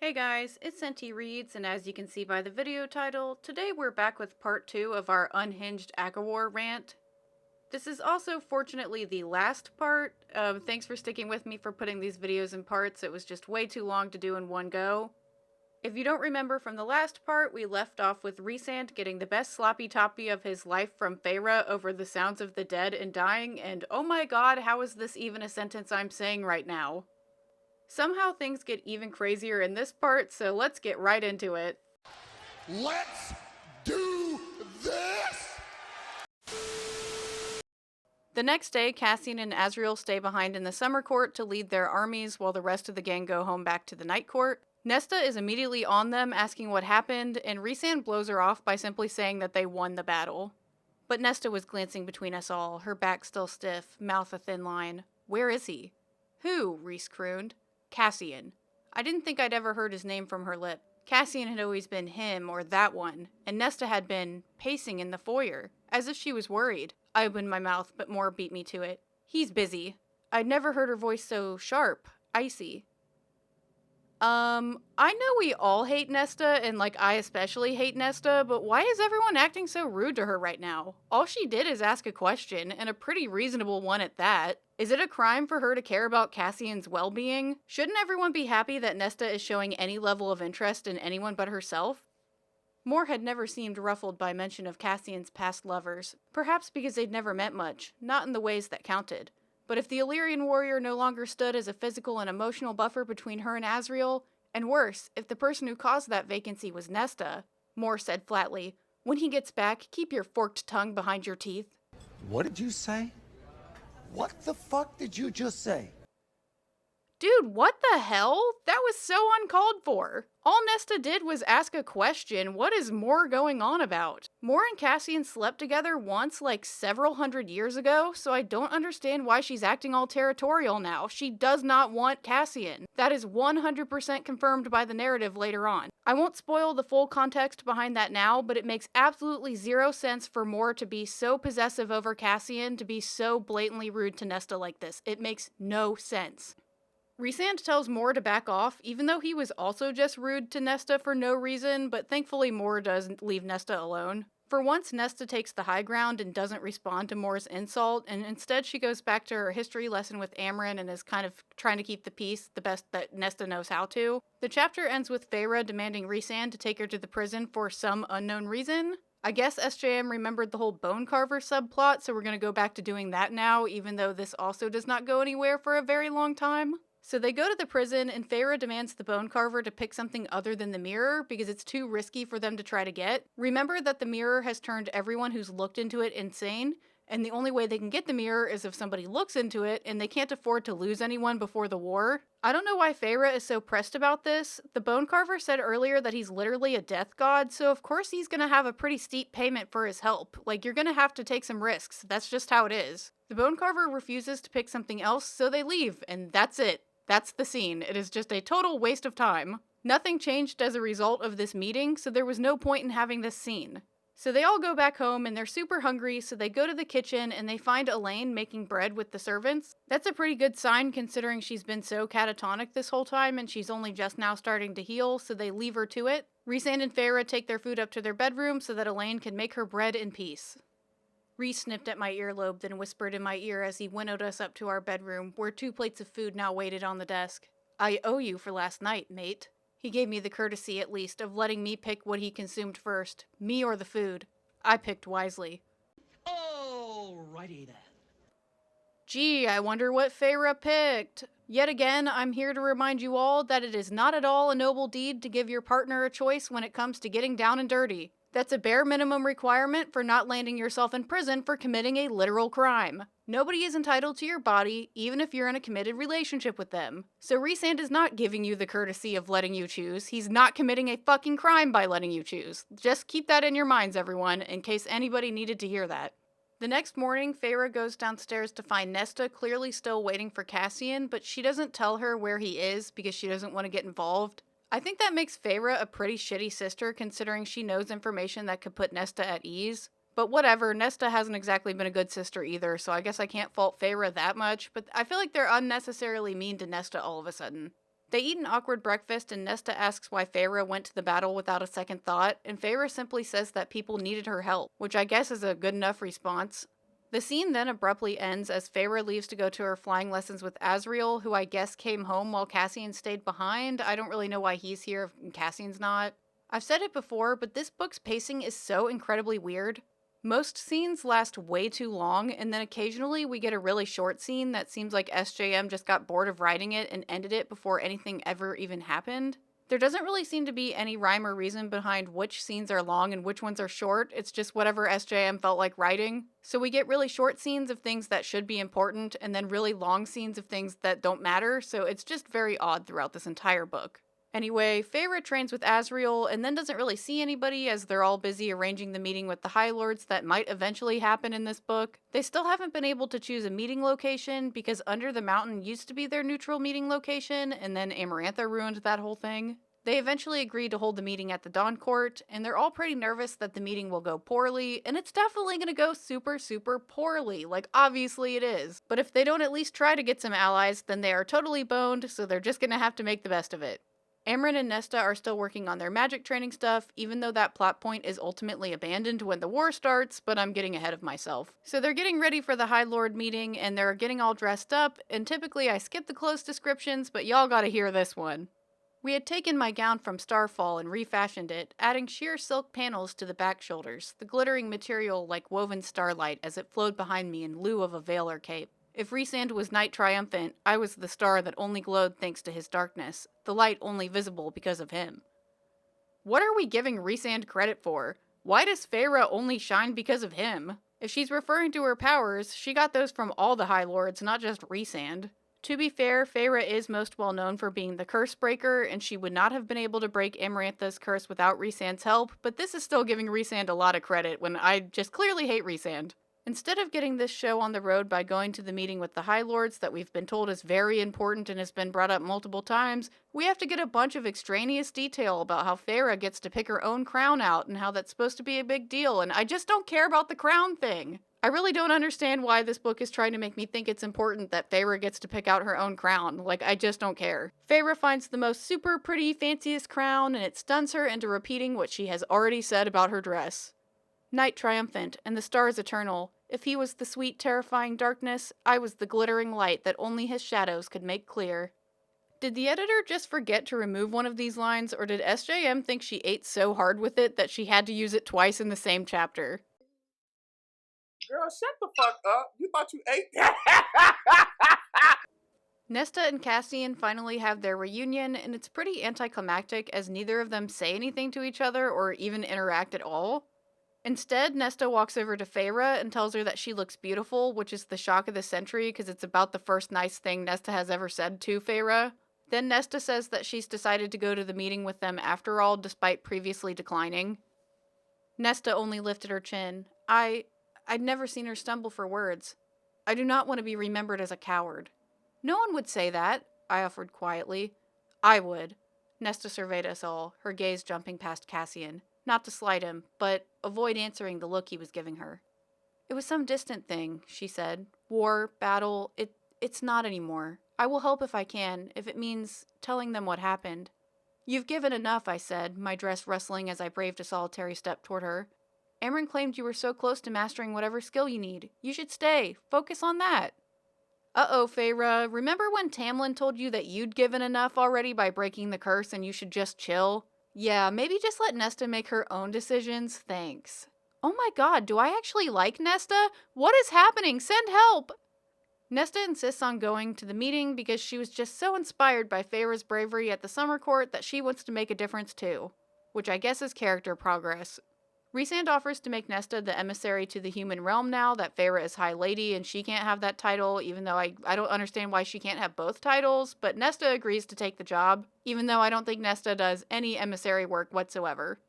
Hey guys, it's Senti Reads, and as you can see by the video title, today we're back with part 2 of our unhinged ACOWAR rant. This is also fortunately the last part. Thanks for sticking with me for putting these videos in parts. It was just way too long to do in one go. If you don't remember from the last part, we left off with Rhysand getting the best sloppy toppy of his life from Feyre over the sounds of the dead and dying, and oh my god, how is this even a sentence I'm saying right now? Somehow things get even crazier in this part, so let's get right into it. Let's do this! The next day, Cassian and Azriel stay behind in the summer court to lead their armies while the rest of the gang go home back to the night court. Nesta is immediately on them, asking what happened, and Rhysand blows her off by simply saying that they won the battle. But Nesta was glancing between us all, her back still stiff, mouth a thin line. Where is he? Who? Rhys crooned. Cassian. I didn't think I'd ever heard his name from her lip. Cassian had always been him or that one, and Nesta had been pacing in the foyer, as if she was worried. I opened my mouth, but more beat me to it. He's busy. I'd never heard her voice so sharp, icy. I know we all hate Nesta, and I especially hate Nesta, but why is everyone acting so rude to her right now? All she did is ask a question, and a pretty reasonable one at that. Is it a crime for her to care about Cassian's well-being? Shouldn't everyone be happy that Nesta is showing any level of interest in anyone but herself? Moore had never seemed ruffled by mention of Cassian's past lovers, perhaps because they'd never met much, not in the ways that counted. But if the Illyrian warrior no longer stood as a physical and emotional buffer between her and Azriel, and worse, if the person who caused that vacancy was Nesta, Moore said flatly, when he gets back, keep your forked tongue behind your teeth. What did you say? What the fuck did you just say? Dude, what the hell? That was so uncalled for. All Nesta did was ask a question. What is Moore going on about? Moore and Cassian slept together once several hundred years ago, so I don't understand why she's acting all territorial now. She does not want Cassian. That is 100% confirmed by the narrative later on. I won't spoil the full context behind that now, but it makes absolutely zero sense for Moore to be so possessive over Cassian, to be so blatantly rude to Nesta like this. It makes no sense. Rhysand tells Moore to back off, even though he was also just rude to Nesta for no reason, but thankfully Moore does leave Nesta alone. For once, Nesta takes the high ground and doesn't respond to Moore's insult, and instead she goes back to her history lesson with Amron and is kind of trying to keep the peace the best that Nesta knows how to. The chapter ends with Feyre demanding Rhysand to take her to the prison for some unknown reason. I guess SJM remembered the whole bone carver subplot, so we're going to go back to doing that now, even though this also does not go anywhere for a very long time. So they go to the prison, and Feyre demands the bone carver to pick something other than the mirror because it's too risky for them to try to get. Remember that the mirror has turned everyone who's looked into it insane, and the only way they can get the mirror is if somebody looks into it, and they can't afford to lose anyone before the war. I don't know why Feyre is so pressed about this. The bone carver said earlier that he's literally a death god, so of course he's gonna have a pretty steep payment for his help. You're gonna have to take some risks. That's just how it is. The bone carver refuses to pick something else, so they leave, and that's it. That's the scene. It is just a total waste of time. Nothing changed as a result of this meeting, so there was no point in having this scene. So they all go back home and they're super hungry, so they go to the kitchen and they find Elaine making bread with the servants. That's a pretty good sign considering she's been so catatonic this whole time and she's only just now starting to heal, so they leave her to it. Rhysand and Feyre take their food up to their bedroom so that Elaine can make her bread in peace. Rhys snipped at my earlobe, then whispered in my ear as he winnowed us up to our bedroom, where 2 plates of food now waited on the desk. I owe you for last night, mate. He gave me the courtesy, at least, of letting me pick what he consumed first, me or the food. I picked wisely. Alrighty then. Gee, I wonder what Feyre picked. Yet again, I'm here to remind you all that it is not at all a noble deed to give your partner a choice when it comes to getting down and dirty. That's a bare minimum requirement for not landing yourself in prison for committing a literal crime. Nobody is entitled to your body, even if you're in a committed relationship with them. So Rhysand is not giving you the courtesy of letting you choose. He's not committing a fucking crime by letting you choose. Just keep that in your minds, everyone, in case anybody needed to hear that. The next morning, Feyre goes downstairs to find Nesta clearly still waiting for Cassian, but she doesn't tell her where he is because she doesn't want to get involved. I think that makes Feyre a pretty shitty sister considering she knows information that could put Nesta at ease. But whatever, Nesta hasn't exactly been a good sister either, so I guess I can't fault Feyre that much, but I feel like they're unnecessarily mean to Nesta all of a sudden. They eat an awkward breakfast, and Nesta asks why Feyre went to the battle without a second thought, and Feyre simply says that people needed her help, which I guess is a good enough response. The scene then abruptly ends as Feyre leaves to go to her flying lessons with Azriel, who I guess came home while Cassian stayed behind. I don't really know why he's here and Cassian's not. I've said it before, but this book's pacing is so incredibly weird. Most scenes last way too long, and then occasionally we get a really short scene that seems like SJM just got bored of writing it and ended it before anything ever even happened. There doesn't really seem to be any rhyme or reason behind which scenes are long and which ones are short, it's just whatever SJM felt like writing. So we get really short scenes of things that should be important, and then really long scenes of things that don't matter, so it's just very odd throughout this entire book. Anyway, Feyre trains with Azriel and then doesn't really see anybody as they're all busy arranging the meeting with the High Lords that might eventually happen in this book. They still haven't been able to choose a meeting location because Under the Mountain used to be their neutral meeting location, and then Amarantha ruined that whole thing. They eventually agreed to hold the meeting at the Dawn Court, and they're all pretty nervous that the meeting will go poorly, and it's definitely gonna go super, super poorly, like obviously it is. But if they don't at least try to get some allies, then they are totally boned, so they're just gonna have to make the best of it. Amron and Nesta are still working on their magic training stuff, even though that plot point is ultimately abandoned when the war starts, but I'm getting ahead of myself. So they're getting ready for the High Lord meeting, and they're getting all dressed up, and typically I skip the close descriptions, but y'all gotta hear this one. We had taken my gown from Starfall and refashioned it, adding sheer silk panels to the back shoulders, the glittering material like woven starlight as it flowed behind me in lieu of a veil or cape. If Rhysand was night triumphant, I was the star that only glowed thanks to his darkness, the light only visible because of him. What are we giving Rhysand credit for? Why does Feyre only shine because of him? If she's referring to her powers, she got those from all the High Lords, not just Rhysand. To be fair, Feyre is most well known for being the curse breaker, and she would not have been able to break Amarantha's curse without Rhysand's help, but this is still giving Rhysand a lot of credit when I just clearly hate Rhysand. Instead of getting this show on the road by going to the meeting with the High Lords that we've been told is very important and has been brought up multiple times, we have to get a bunch of extraneous detail about how Feyre gets to pick her own crown out and how that's supposed to be a big deal, and I just don't care about the crown thing. I really don't understand why this book is trying to make me think it's important that Feyre gets to pick out her own crown. Like, I just don't care. Feyre finds the most super pretty, fanciest crown, and it stuns her into repeating what she has already said about her dress. Night triumphant, and the stars eternal. If he was the sweet, terrifying darkness, I was the glittering light that only his shadows could make clear. Did the editor just forget to remove one of these lines, or did SJM think she ate so hard with it that she had to use it twice in the same chapter? Girl, shut the fuck up. You thought you ate that? Nesta and Cassian finally have their reunion, and it's pretty anticlimactic as neither of them say anything to each other or even interact at all. Instead, Nesta walks over to Feyre and tells her that she looks beautiful, which is the shock of the century because it's about the first nice thing Nesta has ever said to Feyre. Then Nesta says that she's decided to go to the meeting with them after all, despite previously declining. Nesta only lifted her chin. I'd never seen her stumble for words. I do not want to be remembered as a coward. No one would say that, I offered quietly. I would. Nesta surveyed us all, her gaze jumping past Cassian. Not to slight him, but avoid answering the look he was giving her. It was some distant thing, she said. War, battle, it's not anymore. I will help if I can, if it means telling them what happened. You've given enough, I said, my dress rustling as I braved a solitary step toward her. Amron claimed you were so close to mastering whatever skill you need. You should stay. Focus on that. Uh-oh, Feyre. Remember when Tamlin told you that you'd given enough already by breaking the curse and you should just chill? Yeah, maybe just let Nesta make her own decisions, thanks. Oh my god, do I actually like Nesta? What is happening? Send help! Nesta insists on going to the meeting because she was just so inspired by Feyre's bravery at the summer court that she wants to make a difference too. Which I guess is character progress. Rhysand offers to make Nesta the emissary to the human realm now that Feyre is High Lady and she can't have that title, even though I don't understand why she can't have both titles, but Nesta agrees to take the job, even though I don't think Nesta does any emissary work whatsoever.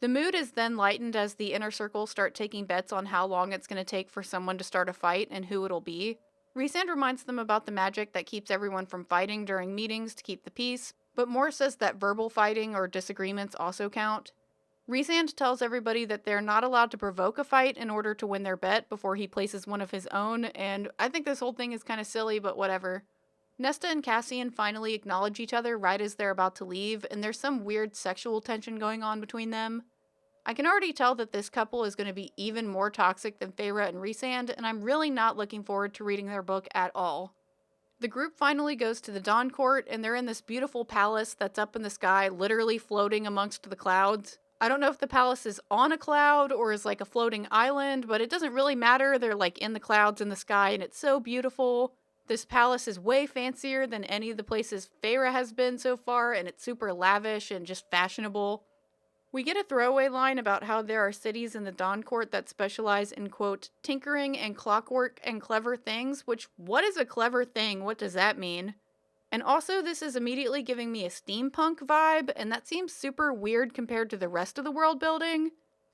The mood is then lightened as the inner circle start taking bets on how long it's going to take for someone to start a fight and who it'll be. Rhysand reminds them about the magic that keeps everyone from fighting during meetings to keep the peace, but Moore says that verbal fighting or disagreements also count. Rhysand tells everybody that they're not allowed to provoke a fight in order to win their bet before he places one of his own, and I think this whole thing is kind of silly, but whatever. Nesta and Cassian finally acknowledge each other right as they're about to leave, and there's some weird sexual tension going on between them. I can already tell that this couple is going to be even more toxic than Feyre and Rhysand, and I'm really not looking forward to reading their book at all. The group finally goes to the Dawn Court, and they're in this beautiful palace that's up in the sky, literally floating amongst the clouds. I don't know if the palace is on a cloud or is like a floating island, but it doesn't really matter. They're like in the clouds in the sky, and it's so beautiful. This palace is way fancier than any of the places Feyre has been so far, and it's super lavish and just fashionable. We get a throwaway line about how there are cities in the Dawn Court that specialize in, quote, tinkering and clockwork and clever things, which, what is a clever thing? What does that mean? And also, this is immediately giving me a steampunk vibe, and that seems super weird compared to the rest of the world building.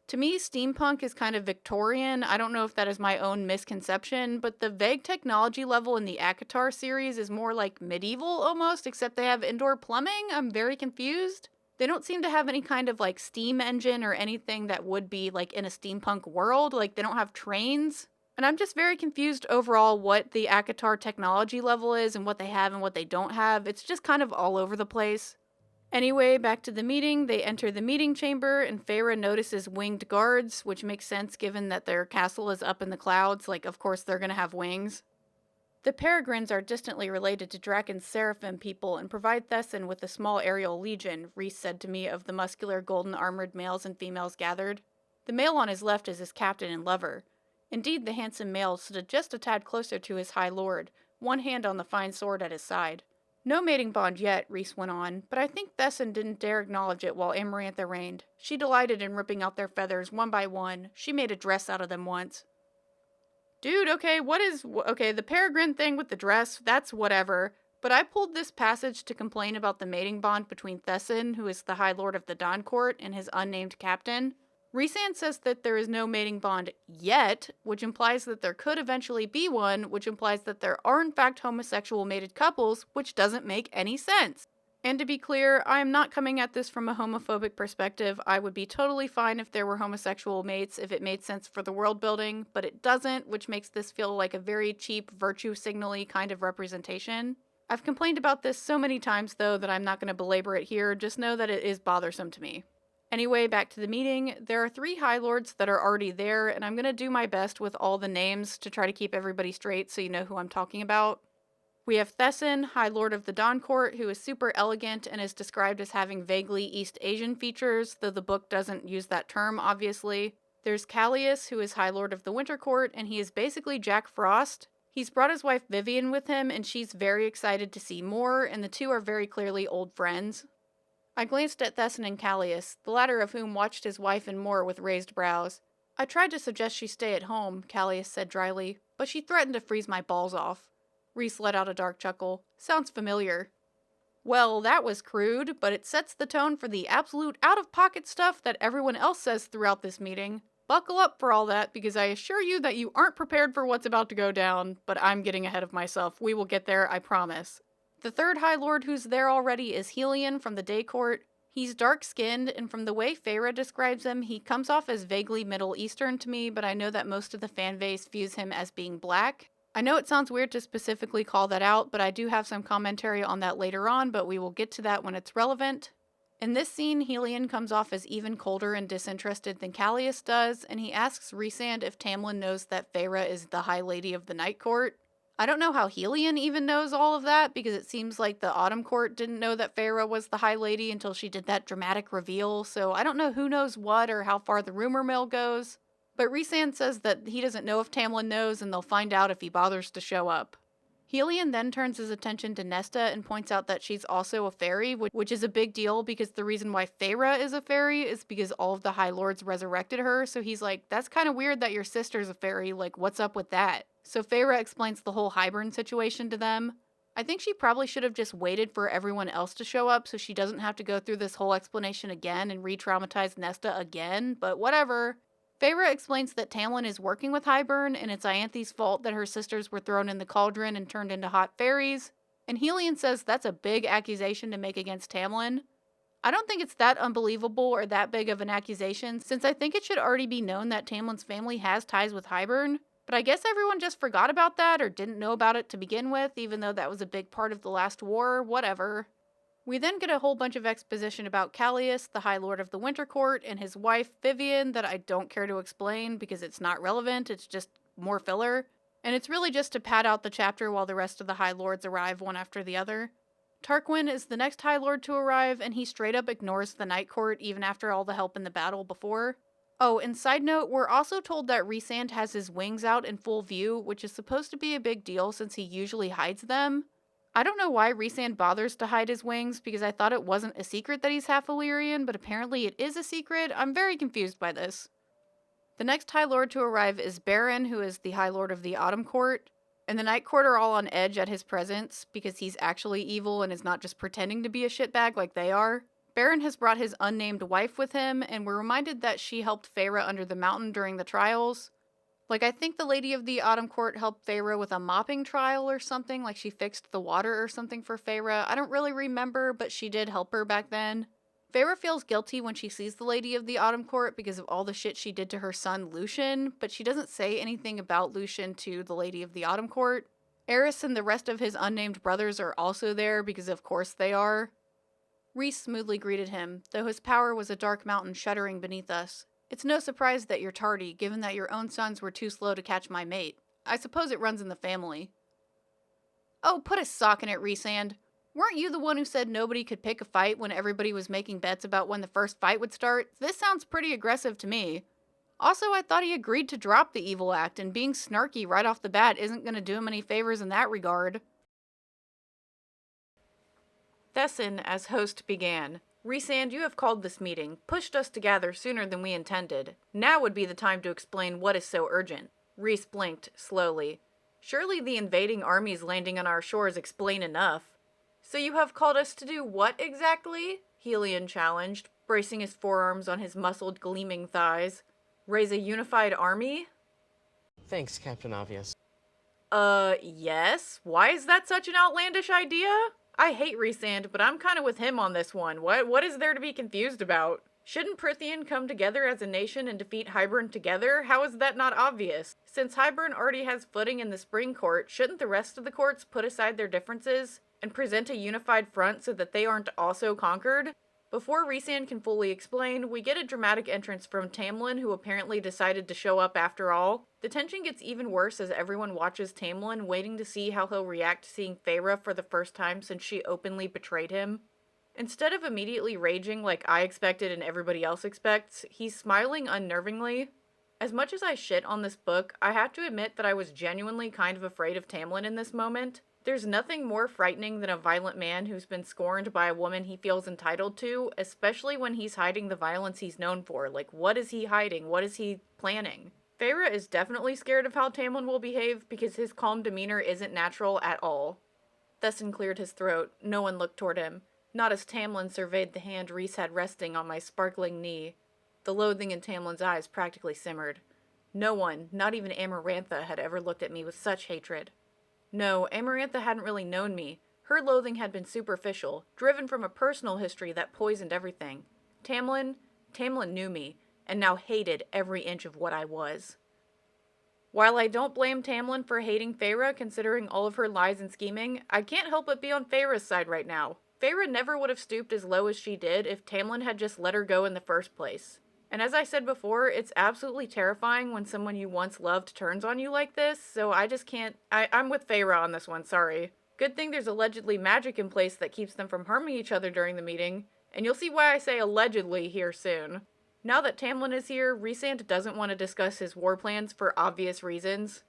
To me, steampunk is kind of Victorian. I don't know if that is my own misconception, but the vague technology level in the ACOWAR series is more like medieval almost, except they have indoor plumbing. I'm very confused. They don't seem to have any kind of like steam engine or anything that would be like in a steampunk world. Like they don't have trains. And I'm just very confused overall what the ACOWAR technology level is and what they have and what they don't have. It's just kind of all over the place. Anyway, back to the meeting. They enter the meeting chamber and Feyre notices winged guards, which makes sense given that their castle is up in the clouds. Like, of course they're gonna have wings. The Peregrines are distantly related to Draken's Seraphim people and provide Thesson with a small aerial legion, Rhys said to me of the muscular golden-armored males and females gathered. The male on his left is his captain and lover. Indeed, the handsome male stood just a tad closer to his high lord, one hand on the fine sword at his side. No mating bond yet, Rhys went on, but I think Thesson didn't dare acknowledge it while Amarantha reigned. She delighted in ripping out their feathers one by one. She made a dress out of them once. Dude, okay, the Peregrine thing with the dress, that's whatever, but I pulled this passage to complain about the mating bond between Thesson, who is the High Lord of the Dawn Court, and his unnamed captain. Rhysand says that there is no mating bond yet, which implies that there could eventually be one, which implies that there are in fact homosexual mated couples, which doesn't make any sense. And to be clear, I am not coming at this from a homophobic perspective. I would be totally fine if there were homosexual mates if it made sense for the world building, but it doesn't, which makes this feel like a very cheap, virtue signal-y kind of representation. I've complained about this so many times, though, that I'm not going to belabor it here. Just know that it is bothersome to me. Anyway, back to the meeting. There are 3 High Lords that are already there, and I'm going to do my best with all the names to try to keep everybody straight so you know who I'm talking about. We have Thesson, High Lord of the Dawn Court, who is super elegant and is described as having vaguely East Asian features, though the book doesn't use that term, obviously. There's Callias, who is High Lord of the Winter Court, and he is basically Jack Frost. He's brought his wife Vivian with him, and she's very excited to see more, and the two are very clearly old friends. I glanced at Thesson and Callias, the latter of whom watched his wife and more with raised brows. I tried to suggest she stay at home, Callias said dryly, but she threatened to freeze my balls off. Rhys let out a dark chuckle. Sounds familiar. Well, that was crude, but it sets the tone for the absolute out-of-pocket stuff that everyone else says throughout this meeting. Buckle up for all that, because I assure you that you aren't prepared for what's about to go down, but I'm getting ahead of myself. We will get there, I promise. The 3rd High Lord who's there already is Helion from the Day Court. He's dark-skinned, and from the way Feyre describes him, he comes off as vaguely Middle Eastern to me, but I know that most of the fanbase views him as being black. I know it sounds weird to specifically call that out, but I do have some commentary on that later on, but we will get to that when it's relevant. In this scene, Helion comes off as even colder and disinterested than Callias does, and he asks Rhysand if Tamlin knows that Feyre is the High Lady of the Night Court. I don't know how Helion even knows all of that, because it seems like the Autumn Court didn't know that Feyre was the High Lady until she did that dramatic reveal, so I don't know who knows what or how far the rumor mill goes. But Rhysand says that he doesn't know if Tamlin knows, and they'll find out if he bothers to show up. Helion then turns his attention to Nesta and points out that she's also a fairy, which is a big deal because the reason why Feyre is a fairy is because all of the High Lords resurrected her, so he's like, that's kind of weird that your sister's a fairy, like, what's up with that? So Feyre explains the whole Hybern situation to them. I think she probably should have just waited for everyone else to show up so she doesn't have to go through this whole explanation again and re-traumatize Nesta again, but whatever. Feyre explains that Tamlin is working with Hybern, and it's Ianthe's fault that her sisters were thrown in the cauldron and turned into hot fairies, and Helion says that's a big accusation to make against Tamlin. I don't think it's that unbelievable or that big of an accusation, since I think it should already be known that Tamlin's family has ties with Hybern. But I guess everyone just forgot about that or didn't know about it to begin with, even though that was a big part of the last war, whatever. We then get a whole bunch of exposition about Callias, the High Lord of the Winter Court, and his wife, Vivian, that I don't care to explain because it's not relevant, it's just more filler. And it's really just to pad out the chapter while the rest of the High Lords arrive one after the other. Tarquin is the next High Lord to arrive, and he straight up ignores the Night Court even after all the help in the battle before. Oh, and side note, we're also told that Rhysand has his wings out in full view, which is supposed to be a big deal since he usually hides them. I don't know why Rhysand bothers to hide his wings, because I thought it wasn't a secret that he's half Illyrian, but apparently it is a secret. I'm very confused by this. The next High Lord to arrive is Baron, who is the High Lord of the Autumn Court, and the Night Court are all on edge at his presence, because he's actually evil and is not just pretending to be a shitbag like they are. Baron has brought his unnamed wife with him, and we're reminded that she helped Feyre under the mountain during the trials. Like, I think the Lady of the Autumn Court helped Feyre with a mopping trial or something, like she fixed the water or something for Feyre. I don't really remember, but she did help her back then. Feyre feels guilty when she sees the Lady of the Autumn Court because of all the shit she did to her son Lucien, but she doesn't say anything about Lucien to the Lady of the Autumn Court. Eris and the rest of his unnamed brothers are also there because of course they are. Rhys smoothly greeted him, though his power was a dark mountain shuddering beneath us. It's no surprise that you're tardy, given that your own sons were too slow to catch my mate. I suppose it runs in the family. Oh, put a sock in it, Rhysand. Weren't you the one who said nobody could pick a fight when everybody was making bets about when the first fight would start? This sounds pretty aggressive to me. Also, I thought he agreed to drop the evil act, and being snarky right off the bat isn't going to do him any favors in that regard. Thesson, as host, began. Rhysand, you have called this meeting, pushed us to gather sooner than we intended. Now would be the time to explain what is so urgent. Rhys blinked, slowly. Surely the invading armies landing on our shores explain enough. So you have called us to do what exactly? Helion challenged, bracing his forearms on his muscled, gleaming thighs. Raise a unified army? Thanks, Captain Obvious. Yes? Why is that such an outlandish idea? I hate Rhysand, but I'm kinda with him on this one. What is there to be confused about? Shouldn't Prythian come together as a nation and defeat Hybern together? How is that not obvious? Since Hybern already has footing in the Spring Court, shouldn't the rest of the courts put aside their differences and present a unified front so that they aren't also conquered? Before Rhysand can fully explain, we get a dramatic entrance from Tamlin, who apparently decided to show up after all. The tension gets even worse as everyone watches Tamlin, waiting to see how he'll react to seeing Feyre for the first time since she openly betrayed him. Instead of immediately raging like I expected and everybody else expects, he's smiling unnervingly. As much as I shit on this book, I have to admit that I was genuinely kind of afraid of Tamlin in this moment. There's nothing more frightening than a violent man who's been scorned by a woman he feels entitled to, especially when he's hiding the violence he's known for. Like, what is he hiding? What is he planning? Feyre is definitely scared of how Tamlin will behave because his calm demeanor isn't natural at all. Thesson cleared his throat. No one looked toward him. Not as Tamlin surveyed the hand Rhys had resting on my sparkling knee. The loathing in Tamlin's eyes practically simmered. No one, not even Amarantha, had ever looked at me with such hatred. No, Amarantha hadn't really known me. Her loathing had been superficial, driven from a personal history that poisoned everything. Tamlin knew me, and now hated every inch of what I was. While I don't blame Tamlin for hating Feyre, considering all of her lies and scheming, I can't help but be on Feyre's side right now. Feyre never would have stooped as low as she did if Tamlin had just let her go in the first place. And as I said before, it's absolutely terrifying when someone you once loved turns on you like this, so I just can't... I'm with Feyre on this one, sorry. Good thing there's allegedly magic in place that keeps them from harming each other during the meeting, and you'll see why I say allegedly here soon. Now that Tamlin is here, Rhysand doesn't want to discuss his war plans for obvious reasons.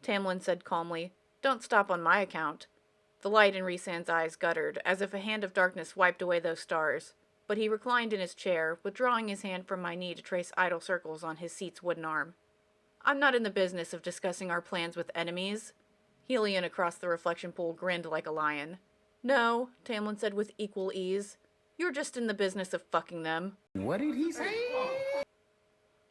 Tamlin said calmly, "Don't stop on my account." The light in Rhysand's eyes guttered, as if a hand of darkness wiped away those stars. But he reclined in his chair, withdrawing his hand from my knee to trace idle circles on his seat's wooden arm. "I'm not in the business of discussing our plans with enemies." Helion across the reflection pool grinned like a lion. "No," Tamlin said with equal ease. "You're just in the business of fucking them." What did he say?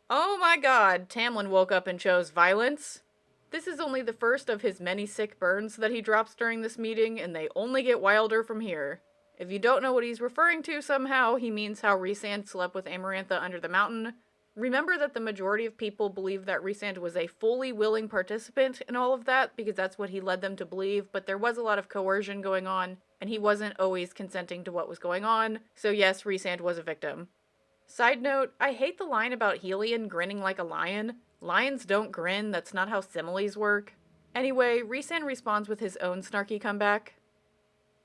Oh my god, Tamlin woke up and chose violence. This is only the first of his many sick burns that he drops during this meeting, and they only get wilder from here. If you don't know what he's referring to somehow, he means how Rhysand slept with Amarantha under the mountain, Remember that the majority of people believe that Rhysand was a fully willing participant in all of that, because that's what he led them to believe, but there was a lot of coercion going on, and he wasn't always consenting to what was going on, so yes, Rhysand was a victim. Side note, I hate the line about Helion grinning like a lion. Lions don't grin, that's not how similes work. Anyway, Rhysand responds with his own snarky comeback.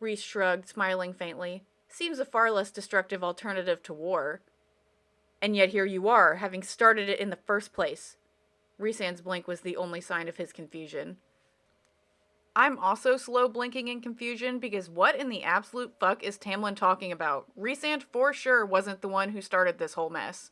Rhys shrugged, smiling faintly. Seems a far less destructive alternative to war. And yet here you are, having started it in the first place. Rhysand's blink was the only sign of his confusion. I'm also slow blinking in confusion because what in the absolute fuck is Tamlin talking about? Rhysand for sure wasn't the one who started this whole mess.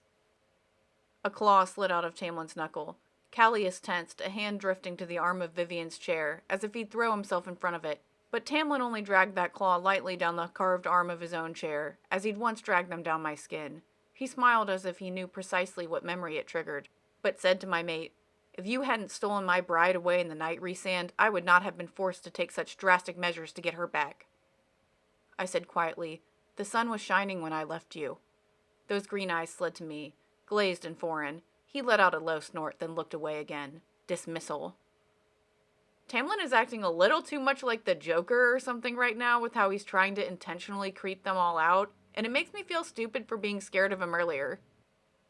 A claw slid out of Tamlin's knuckle. Callias tensed, a hand drifting to the arm of Vivian's chair, as if he'd throw himself in front of it. But Tamlin only dragged that claw lightly down the carved arm of his own chair, as he'd once dragged them down my skin. He smiled as if he knew precisely what memory it triggered, but said to my mate, "If you hadn't stolen my bride away in the night, Rhysand, I would not have been forced to take such drastic measures to get her back." I said quietly, "The sun was shining when I left you." Those green eyes slid to me, glazed and foreign. He let out a low snort, then looked away again. Dismissal. Tamlin is acting a little too much like the Joker or something right now with how he's trying to intentionally creep them all out, and it makes me feel stupid for being scared of him earlier.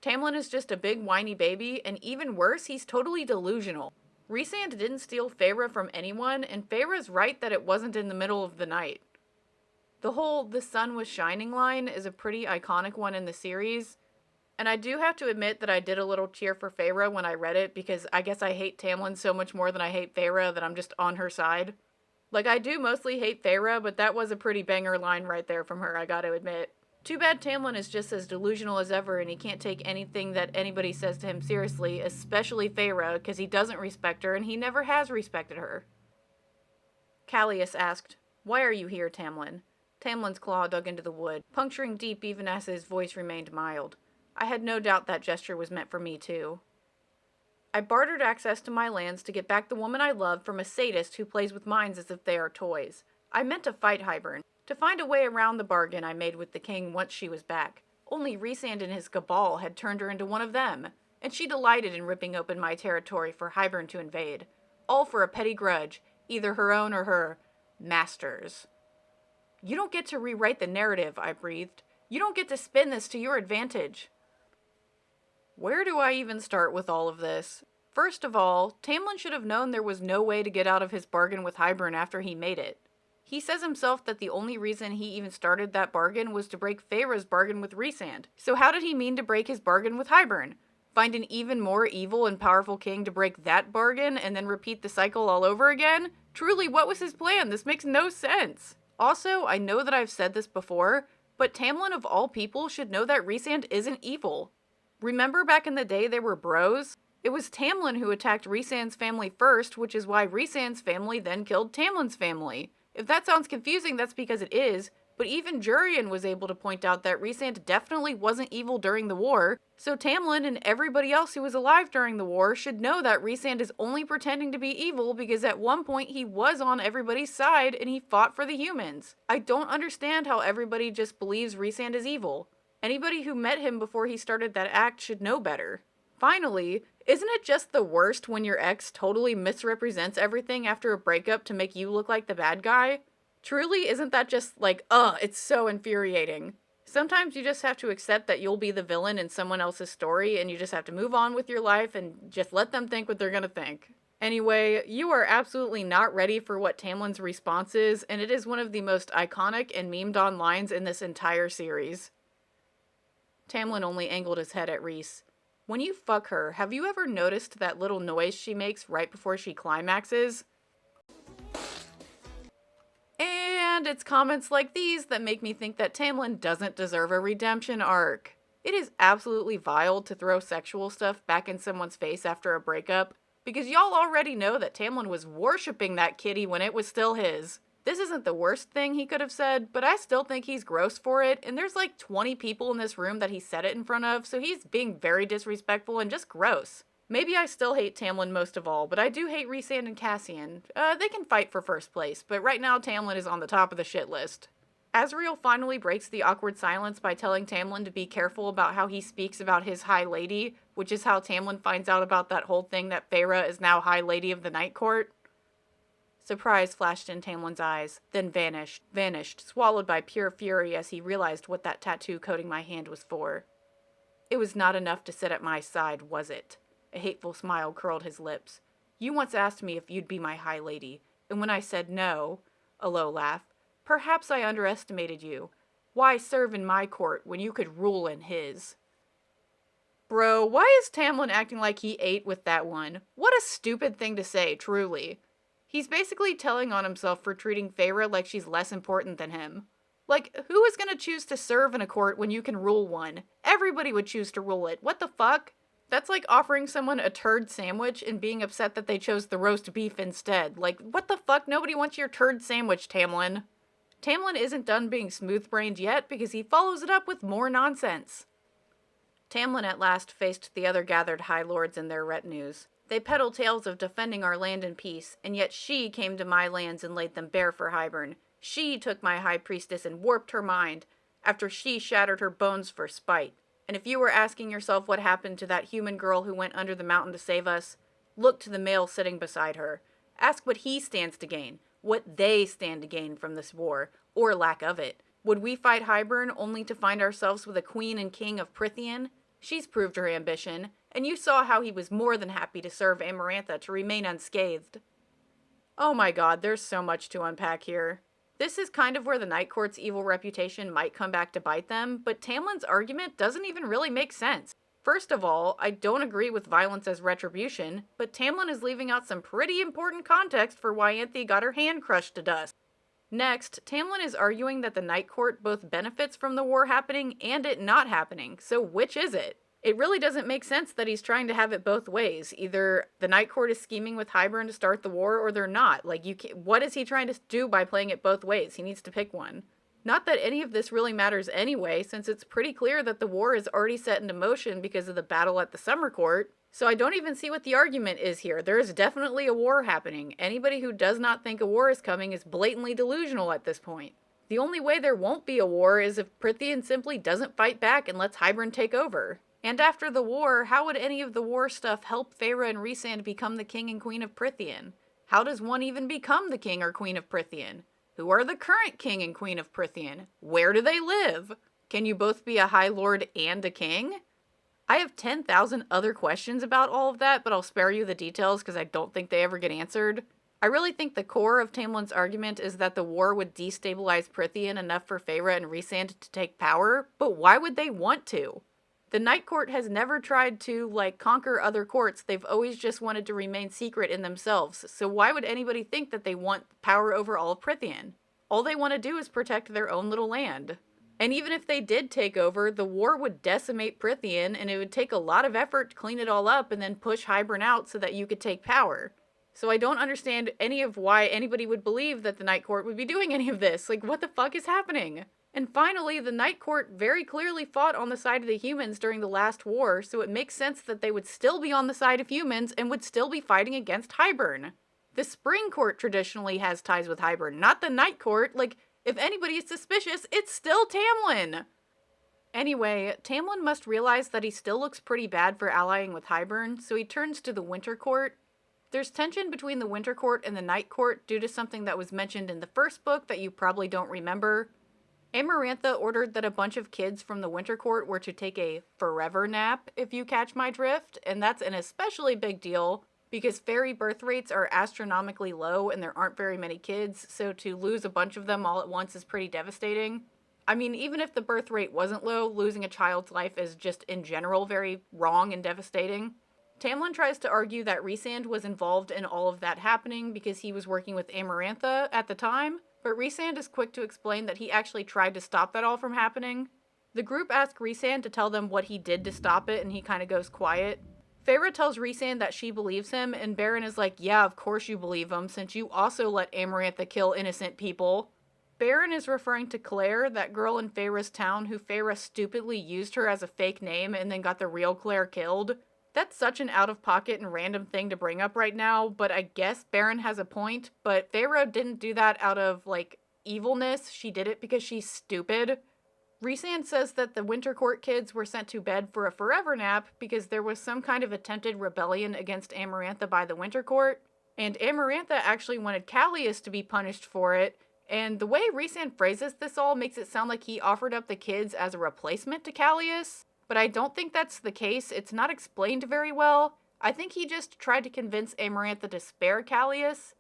Tamlin is just a big whiny baby, and even worse, he's totally delusional. Rhysand didn't steal Feyre from anyone, and Feyre's right that it wasn't in the middle of the night. The whole "the sun was shining" line is a pretty iconic one in the series, and I do have to admit that I did a little cheer for Feyre when I read it, because I guess I hate Tamlin so much more than I hate Feyre that I'm just on her side. Like, I do mostly hate Feyre, but that was a pretty banger line right there from her, I gotta admit. Too bad Tamlin is just as delusional as ever, and he can't take anything that anybody says to him seriously, especially Feyre, because he doesn't respect her, and he never has respected her. Callias asked, "Why are you here, Tamlin?" Tamlin's claw dug into the wood, puncturing deep even as his voice remained mild. I had no doubt that gesture was meant for me, too. "I bartered access to my lands to get back the woman I love from a sadist who plays with minds as if they are toys. I meant to fight Hybern, to find a way around the bargain I made with the king once she was back. Only Rhysand and his cabal had turned her into one of them, and she delighted in ripping open my territory for Hybern to invade. All for a petty grudge, either her own or her master's." "You don't get to rewrite the narrative," I breathed. "You don't get to spin this to your advantage." Where do I even start with all of this? First of all, Tamlin should have known there was no way to get out of his bargain with Hybern after he made it. He says himself that the only reason he even started that bargain was to break Feyre's bargain with Rhysand. So how did he mean to break his bargain with Hybern? Find an even more evil and powerful king to break that bargain and then repeat the cycle all over again? Truly, what was his plan? This makes no sense. Also, I know that I've said this before, but Tamlin of all people should know that Rhysand isn't evil. Remember back in the day they were bros? It was Tamlin who attacked Rhysand's family first, which is why Rhysand's family then killed Tamlin's family. If that sounds confusing, that's because it is, but even Jurian was able to point out that Rhysand definitely wasn't evil during the war, so Tamlin and everybody else who was alive during the war should know that Rhysand is only pretending to be evil because at one point he was on everybody's side and he fought for the humans. I don't understand how everybody just believes Rhysand is evil. Anybody who met him before he started that act should know better. Finally, isn't it just the worst when your ex totally misrepresents everything after a breakup to make you look like the bad guy? Truly, isn't that just like, it's so infuriating. Sometimes you just have to accept that you'll be the villain in someone else's story and you just have to move on with your life and just let them think what they're gonna think. Anyway, you are absolutely not ready for what Tamlin's response is, and it is one of the most iconic and memed on lines in this entire series. Tamlin only angled his head at Rhys. "When you fuck her, have you ever noticed that little noise she makes right before she climaxes?" And it's comments like these that make me think that Tamlin doesn't deserve a redemption arc. It is absolutely vile to throw sexual stuff back in someone's face after a breakup, because y'all already know that Tamlin was worshipping that kitty when it was still his. This isn't the worst thing he could have said, but I still think he's gross for it, and there's like 20 people in this room that he said it in front of, so he's being very disrespectful and just gross. Maybe I still hate Tamlin most of all, but I do hate Rhysand and Cassian. They can fight for first place, but right now Tamlin is on the top of the shit list. Azriel finally breaks the awkward silence by telling Tamlin to be careful about how he speaks about his High Lady, which is how Tamlin finds out about that whole thing that Feyre is now High Lady of the Night Court. Surprise flashed in Tamlin's eyes, then vanished, swallowed by pure fury as he realized what that tattoo coating my hand was for. It was not enough to sit at my side, was it? A hateful smile curled his lips. You once asked me if you'd be my High Lady, and when I said no, a low laugh, perhaps I underestimated you. Why serve in my court when you could rule in his? Bro, why is Tamlin acting like he ate with that one? What a stupid thing to say, truly. He's basically telling on himself for treating Feyre like she's less important than him. Like, who is gonna choose to serve in a court when you can rule one? Everybody would choose to rule it. What the fuck? That's like offering someone a turd sandwich and being upset that they chose the roast beef instead. Like, what the fuck? Nobody wants your turd sandwich, Tamlin. Tamlin isn't done being smooth-brained yet because he follows it up with more nonsense. Tamlin at last faced the other gathered High Lords and their retinues. They peddle tales of defending our land in peace, and yet she came to my lands and laid them bare for Hybern. She took my High Priestess and warped her mind, after she shattered her bones for spite. And if you were asking yourself what happened to that human girl who went under the mountain to save us, look to the male sitting beside her. Ask what he stands to gain, what they stand to gain from this war, or lack of it. Would we fight Hybern only to find ourselves with a queen and king of Prythian? She's proved her ambition, and you saw how he was more than happy to serve Amarantha to remain unscathed. Oh my god, there's so much to unpack here. This is kind of where the Night Court's evil reputation might come back to bite them, but Tamlin's argument doesn't even really make sense. First of all, I don't agree with violence as retribution, but Tamlin is leaving out some pretty important context for why Ianthe got her hand crushed to dust. Next, Tamlin is arguing that the Night Court both benefits from the war happening and it not happening, so which is it? It really doesn't make sense that he's trying to have it both ways. Either the Night Court is scheming with Hybern to start the war, or they're not. Like, what is he trying to do by playing it both ways? He needs to pick one. Not that any of this really matters anyway, since it's pretty clear that the war is already set into motion because of the battle at the Summer Court. So I don't even see what the argument is here. There is definitely a war happening. Anybody who does not think a war is coming is blatantly delusional at this point. The only way there won't be a war is if Prythian simply doesn't fight back and lets Hybern take over. And after the war, how would any of the war stuff help Feyre and Rhysand become the king and queen of Prythian? How does one even become the king or queen of Prythian? Who are the current king and queen of Prythian? Where do they live? Can you both be a High Lord and a king? I have 10,000 other questions about all of that, but I'll spare you the details because I don't think they ever get answered. I really think the core of Tamlin's argument is that the war would destabilize Prythian enough for Feyre and Rhysand to take power, but why would they want to? The Night Court has never tried to, conquer other courts. They've always just wanted to remain secret in themselves. So why would anybody think that they want power over all of Prythian? All they want to do is protect their own little land. And even if they did take over, the war would decimate Prythian, and it would take a lot of effort to clean it all up and then push Hybern out so that you could take power. So I don't understand any of why anybody would believe that the Night Court would be doing any of this. Like, what the fuck is happening? And finally, the Night Court very clearly fought on the side of the humans during the last war, so it makes sense that they would still be on the side of humans and would still be fighting against Hybern. The Spring Court traditionally has ties with Hybern, not the Night Court. Like, if anybody is suspicious, it's still Tamlin! Anyway, Tamlin must realize that he still looks pretty bad for allying with Hybern, so he turns to the Winter Court. There's tension between the Winter Court and the Night Court due to something that was mentioned in the first book that you probably don't remember. Amarantha ordered that a bunch of kids from the Winter Court were to take a forever nap, if you catch my drift, and that's an especially big deal because fairy birth rates are astronomically low and there aren't very many kids, so to lose a bunch of them all at once is pretty devastating. I mean, even if the birth rate wasn't low, losing a child's life is just in general very wrong and devastating. Tamlin tries to argue that Rhysand was involved in all of that happening because he was working with Amarantha at the time, but Rhysand is quick to explain that he actually tried to stop that all from happening. The group asks Rhysand to tell them what he did to stop it, and he kind of goes quiet. Feyre tells Rhysand that she believes him, and Baron is like, yeah, of course you believe him, since you also let Amarantha kill innocent people. Baron is referring to Claire, that girl in Feyre's town who Feyre stupidly used her as a fake name and then got the real Claire killed. That's such an out-of-pocket and random thing to bring up right now, but I guess Baron has a point, but Feyre didn't do that out of, evilness, she did it because she's stupid. Rhysand says that the Winter Court kids were sent to bed for a forever nap because there was some kind of attempted rebellion against Amarantha by the Winter Court, and Amarantha actually wanted Callias to be punished for it, and the way Rhysand phrases this all makes it sound like he offered up the kids as a replacement to Callias, but I don't think that's the case. It's not explained very well. I think he just tried to convince Amarantha to spare Callias,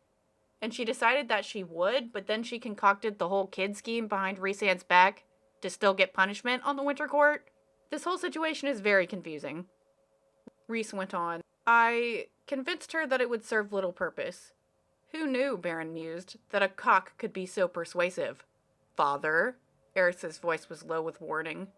and she decided that she would, but then she concocted the whole kid scheme behind Rhysand's back to still get punishment on the Winter Court. This whole situation is very confusing. Rhys went on. I convinced her that it would serve little purpose. Who knew, Baron mused, that a cock could be so persuasive? Father? Eris's voice was low with warning.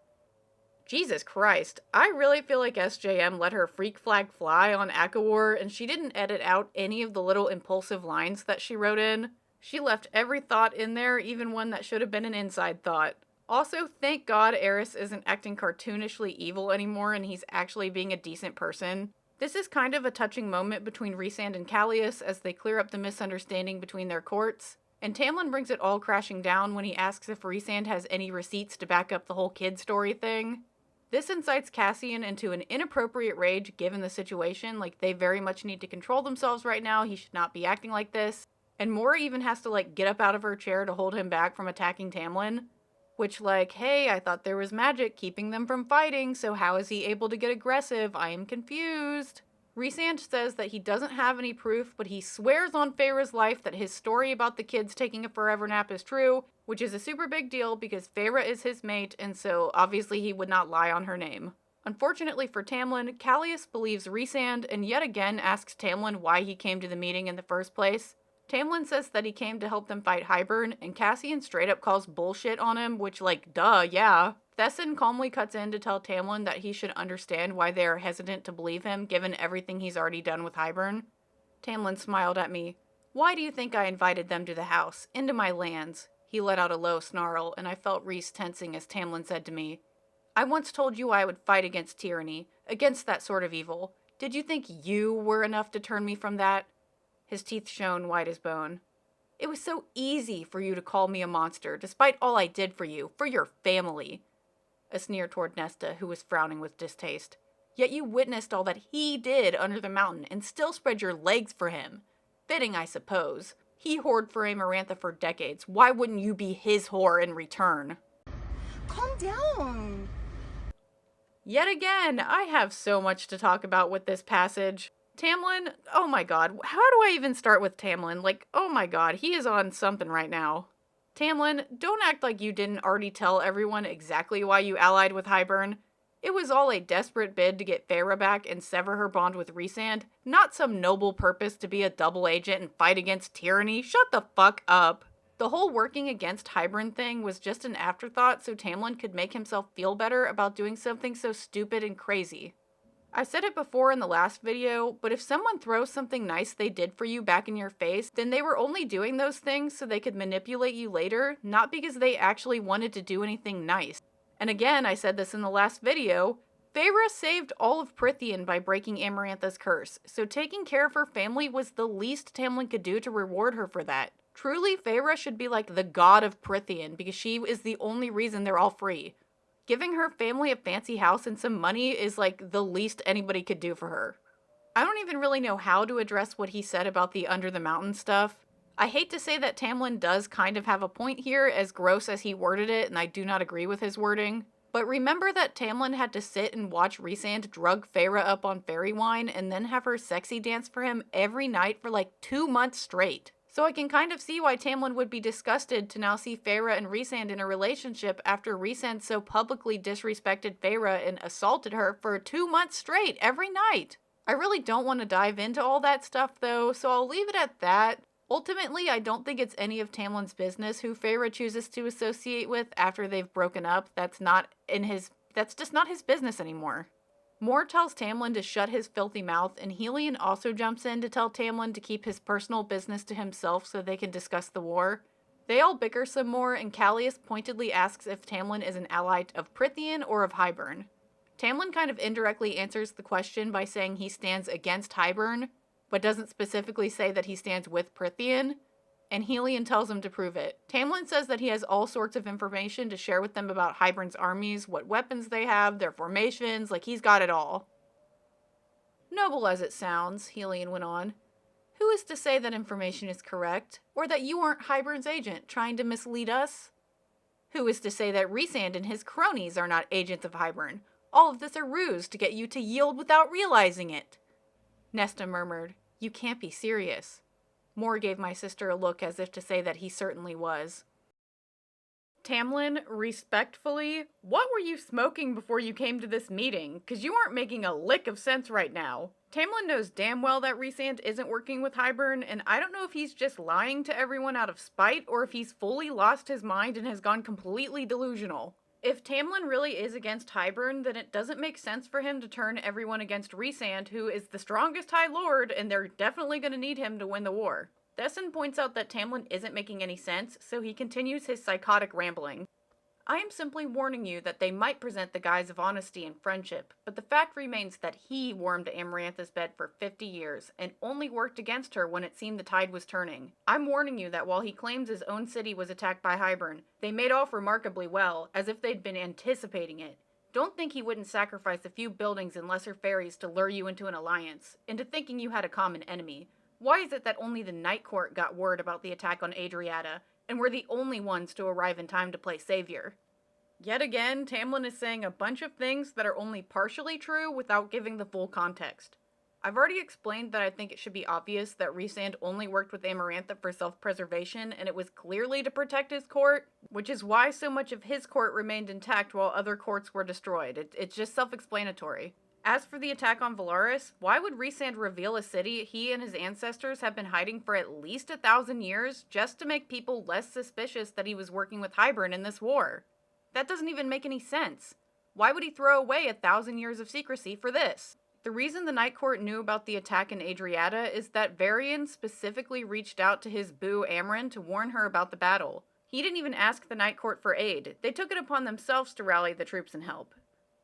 Jesus Christ, I really feel like SJM let her freak flag fly on ACOWAR, and she didn't edit out any of the little impulsive lines that she wrote in. She left every thought in there, even one that should have been an inside thought. Also, thank God Eris isn't acting cartoonishly evil anymore and he's actually being a decent person. This is kind of a touching moment between Rhysand and Callias as they clear up the misunderstanding between their courts, and Tamlin brings it all crashing down when he asks if Rhysand has any receipts to back up the whole kid story thing. This incites Cassian into an inappropriate rage given the situation, like they very much need to control themselves right now, he should not be acting like this, and Mora even has to get up out of her chair to hold him back from attacking Tamlin. Which, hey, I thought there was magic keeping them from fighting, so how is he able to get aggressive? I am confused. Rhysand says that he doesn't have any proof, but he swears on Feyre's life that his story about the kids taking a forever nap is true, which is a super big deal because Feyre is his mate, and so obviously he would not lie on her name. Unfortunately for Tamlin, Callias believes Rhysand and yet again asks Tamlin why he came to the meeting in the first place. Tamlin says that he came to help them fight Hybern, and Cassian straight up calls bullshit on him, which duh, yeah. Thesson calmly cuts in to tell Tamlin that he should understand why they are hesitant to believe him, given everything he's already done with Hybern. Tamlin smiled at me. Why do you think I invited them to the house, into my lands? He let out a low snarl, and I felt Rhys tensing as Tamlin said to me, I once told you I would fight against tyranny, against that sort of evil. Did you think you were enough to turn me from that? His teeth shone white as bone. It was so easy for you to call me a monster, despite all I did for you, for your family. A sneer toward Nesta, who was frowning with distaste. Yet you witnessed all that he did under the mountain and still spread your legs for him. Fitting, I suppose. He whored for Amarantha for decades. Why wouldn't you be his whore in return? Calm down. Yet again, I have so much to talk about with this passage. Tamlin, oh my god, how do I even start with Tamlin? Oh my god, he is on something right now. Tamlin, don't act like you didn't already tell everyone exactly why you allied with Hybern. It was all a desperate bid to get Feyre back and sever her bond with Rhysand, not some noble purpose to be a double agent and fight against tyranny. Shut the fuck up. The whole working against Hybern thing was just an afterthought so Tamlin could make himself feel better about doing something so stupid and crazy. I said it before in the last video, but if someone throws something nice they did for you back in your face, then they were only doing those things so they could manipulate you later, not because they actually wanted to do anything nice. And again, I said this in the last video, Feyre saved all of Prythian by breaking Amarantha's curse, so taking care of her family was the least Tamlin could do to reward her for that. Truly, Feyre should be the god of Prythian, because she is the only reason they're all free. Giving her family a fancy house and some money is the least anybody could do for her. I don't even really know how to address what he said about the under the mountain stuff. I hate to say that Tamlin does kind of have a point here, as gross as he worded it, and I do not agree with his wording. But remember that Tamlin had to sit and watch Rhysand drug Feyre up on fairy wine and then have her sexy dance for him every night for 2 months straight. So I can kind of see why Tamlin would be disgusted to now see Feyre and Rhysand in a relationship after Rhysand so publicly disrespected Feyre and assaulted her for 2 months straight every night. I really don't want to dive into all that stuff though, so I'll leave it at that. Ultimately, I don't think it's any of Tamlin's business who Feyre chooses to associate with after they've broken up. That's just not his business anymore. Mor tells Tamlin to shut his filthy mouth, and Helion also jumps in to tell Tamlin to keep his personal business to himself so they can discuss the war. They all bicker some more, and Callias pointedly asks if Tamlin is an ally of Prythian or of Hybern. Tamlin kind of indirectly answers the question by saying he stands against Hybern, but doesn't specifically say that he stands with Prythian. and Helion tells him to prove it. Tamlin says that he has all sorts of information to share with them about Hybern's armies, what weapons they have, their formations, like he's got it all. Noble as it sounds, Helion went on, who is to say that information is correct, or that you aren't Hybern's agent trying to mislead us? Who is to say that Rhysand and his cronies are not agents of Hybern? All of this a ruse to get you to yield without realizing it. Nesta murmured, you can't be serious. Moore gave my sister a look as if to say that he certainly was. Tamlin, respectfully, what were you smoking before you came to this meeting? 'Cause you aren't making a lick of sense right now. Tamlin knows damn well that Rhysand isn't working with Hybern, and I don't know if he's just lying to everyone out of spite or if he's fully lost his mind and has gone completely delusional. If Tamlin really is against Hybern, then it doesn't make sense for him to turn everyone against Rhysand, who is the strongest High Lord, and they're definitely going to need him to win the war. Desson points out that Tamlin isn't making any sense, so he continues his psychotic rambling. I am simply warning you that they might present the guise of honesty and friendship, but the fact remains that he warmed Amarantha's bed for 50 years, and only worked against her when it seemed the tide was turning. I'm warning you that while he claims his own city was attacked by Hybern, they made off remarkably well, as if they'd been anticipating it. Don't think he wouldn't sacrifice a few buildings and lesser fairies to lure you into an alliance, into thinking you had a common enemy. Why is it that only the Night Court got word about the attack on Adriata, and were the only ones to arrive in time to play savior? Yet again, Tamlin is saying a bunch of things that are only partially true without giving the full context. I've already explained that I think it should be obvious that Rhysand only worked with Amarantha for self-preservation, and it was clearly to protect his court, which is why so much of his court remained intact while other courts were destroyed. It's just self-explanatory. As for the attack on Valaris, why would Rhysand reveal a city he and his ancestors have been hiding for at least 1,000 years just to make people less suspicious that he was working with Hybern in this war? That doesn't even make any sense. Why would he throw away 1,000 years of secrecy for this? The reason the Night Court knew about the attack in Adriata is that Varian specifically reached out to his boo Amron to warn her about the battle. He didn't even ask the Night Court for aid. They took it upon themselves to rally the troops and help.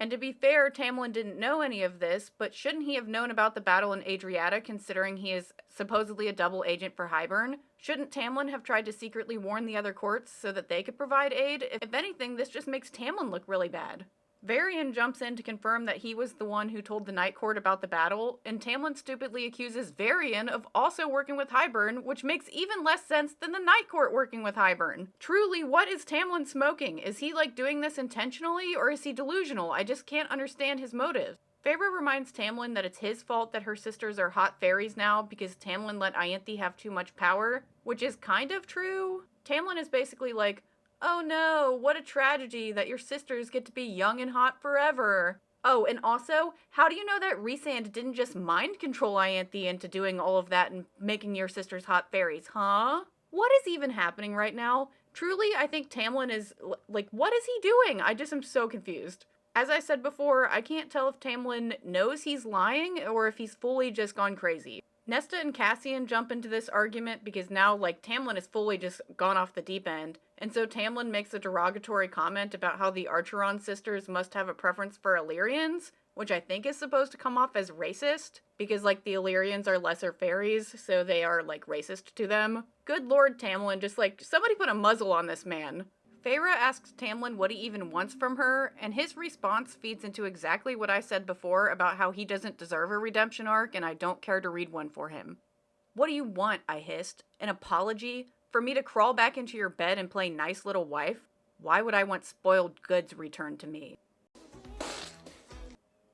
And to be fair, Tamlin didn't know any of this, but shouldn't he have known about the battle in Adriata considering he is supposedly a double agent for Hybern? Shouldn't Tamlin have tried to secretly warn the other courts so that they could provide aid? If anything, this just makes Tamlin look really bad. Varian jumps in to confirm that he was the one who told the Night Court about the battle, and Tamlin stupidly accuses Varian of also working with Hybern, which makes even less sense than the Night Court working with Hybern. Truly, what is Tamlin smoking? Is he doing this intentionally, or is he delusional? I just can't understand his motives. Feyre reminds Tamlin that it's his fault that her sisters are hot fairies now because Tamlin let Ianthe have too much power, which is kind of true. Tamlin is basically like, oh no, what a tragedy that your sisters get to be young and hot forever. Oh, and also, how do you know that Rhysand didn't just mind control Ianthe into doing all of that and making your sisters hot fairies, huh? What is even happening right now? Truly, I think Tamlin is, what is he doing? I just am so confused. As I said before, I can't tell if Tamlin knows he's lying or if he's fully just gone crazy. Nesta and Cassian jump into this argument because now, Tamlin has fully just gone off the deep end. And so Tamlin makes a derogatory comment about how the Archeron sisters must have a preference for Illyrians, which I think is supposed to come off as racist, because, the Illyrians are lesser fairies, so they are, racist to them. Good lord, Tamlin, just, somebody put a muzzle on this man. Feyre asks Tamlin what he even wants from her, and his response feeds into exactly what I said before about how he doesn't deserve a redemption arc and I don't care to read one for him. What do you want? I hissed. An apology? For me to crawl back into your bed and play nice little wife? Why would I want spoiled goods returned to me?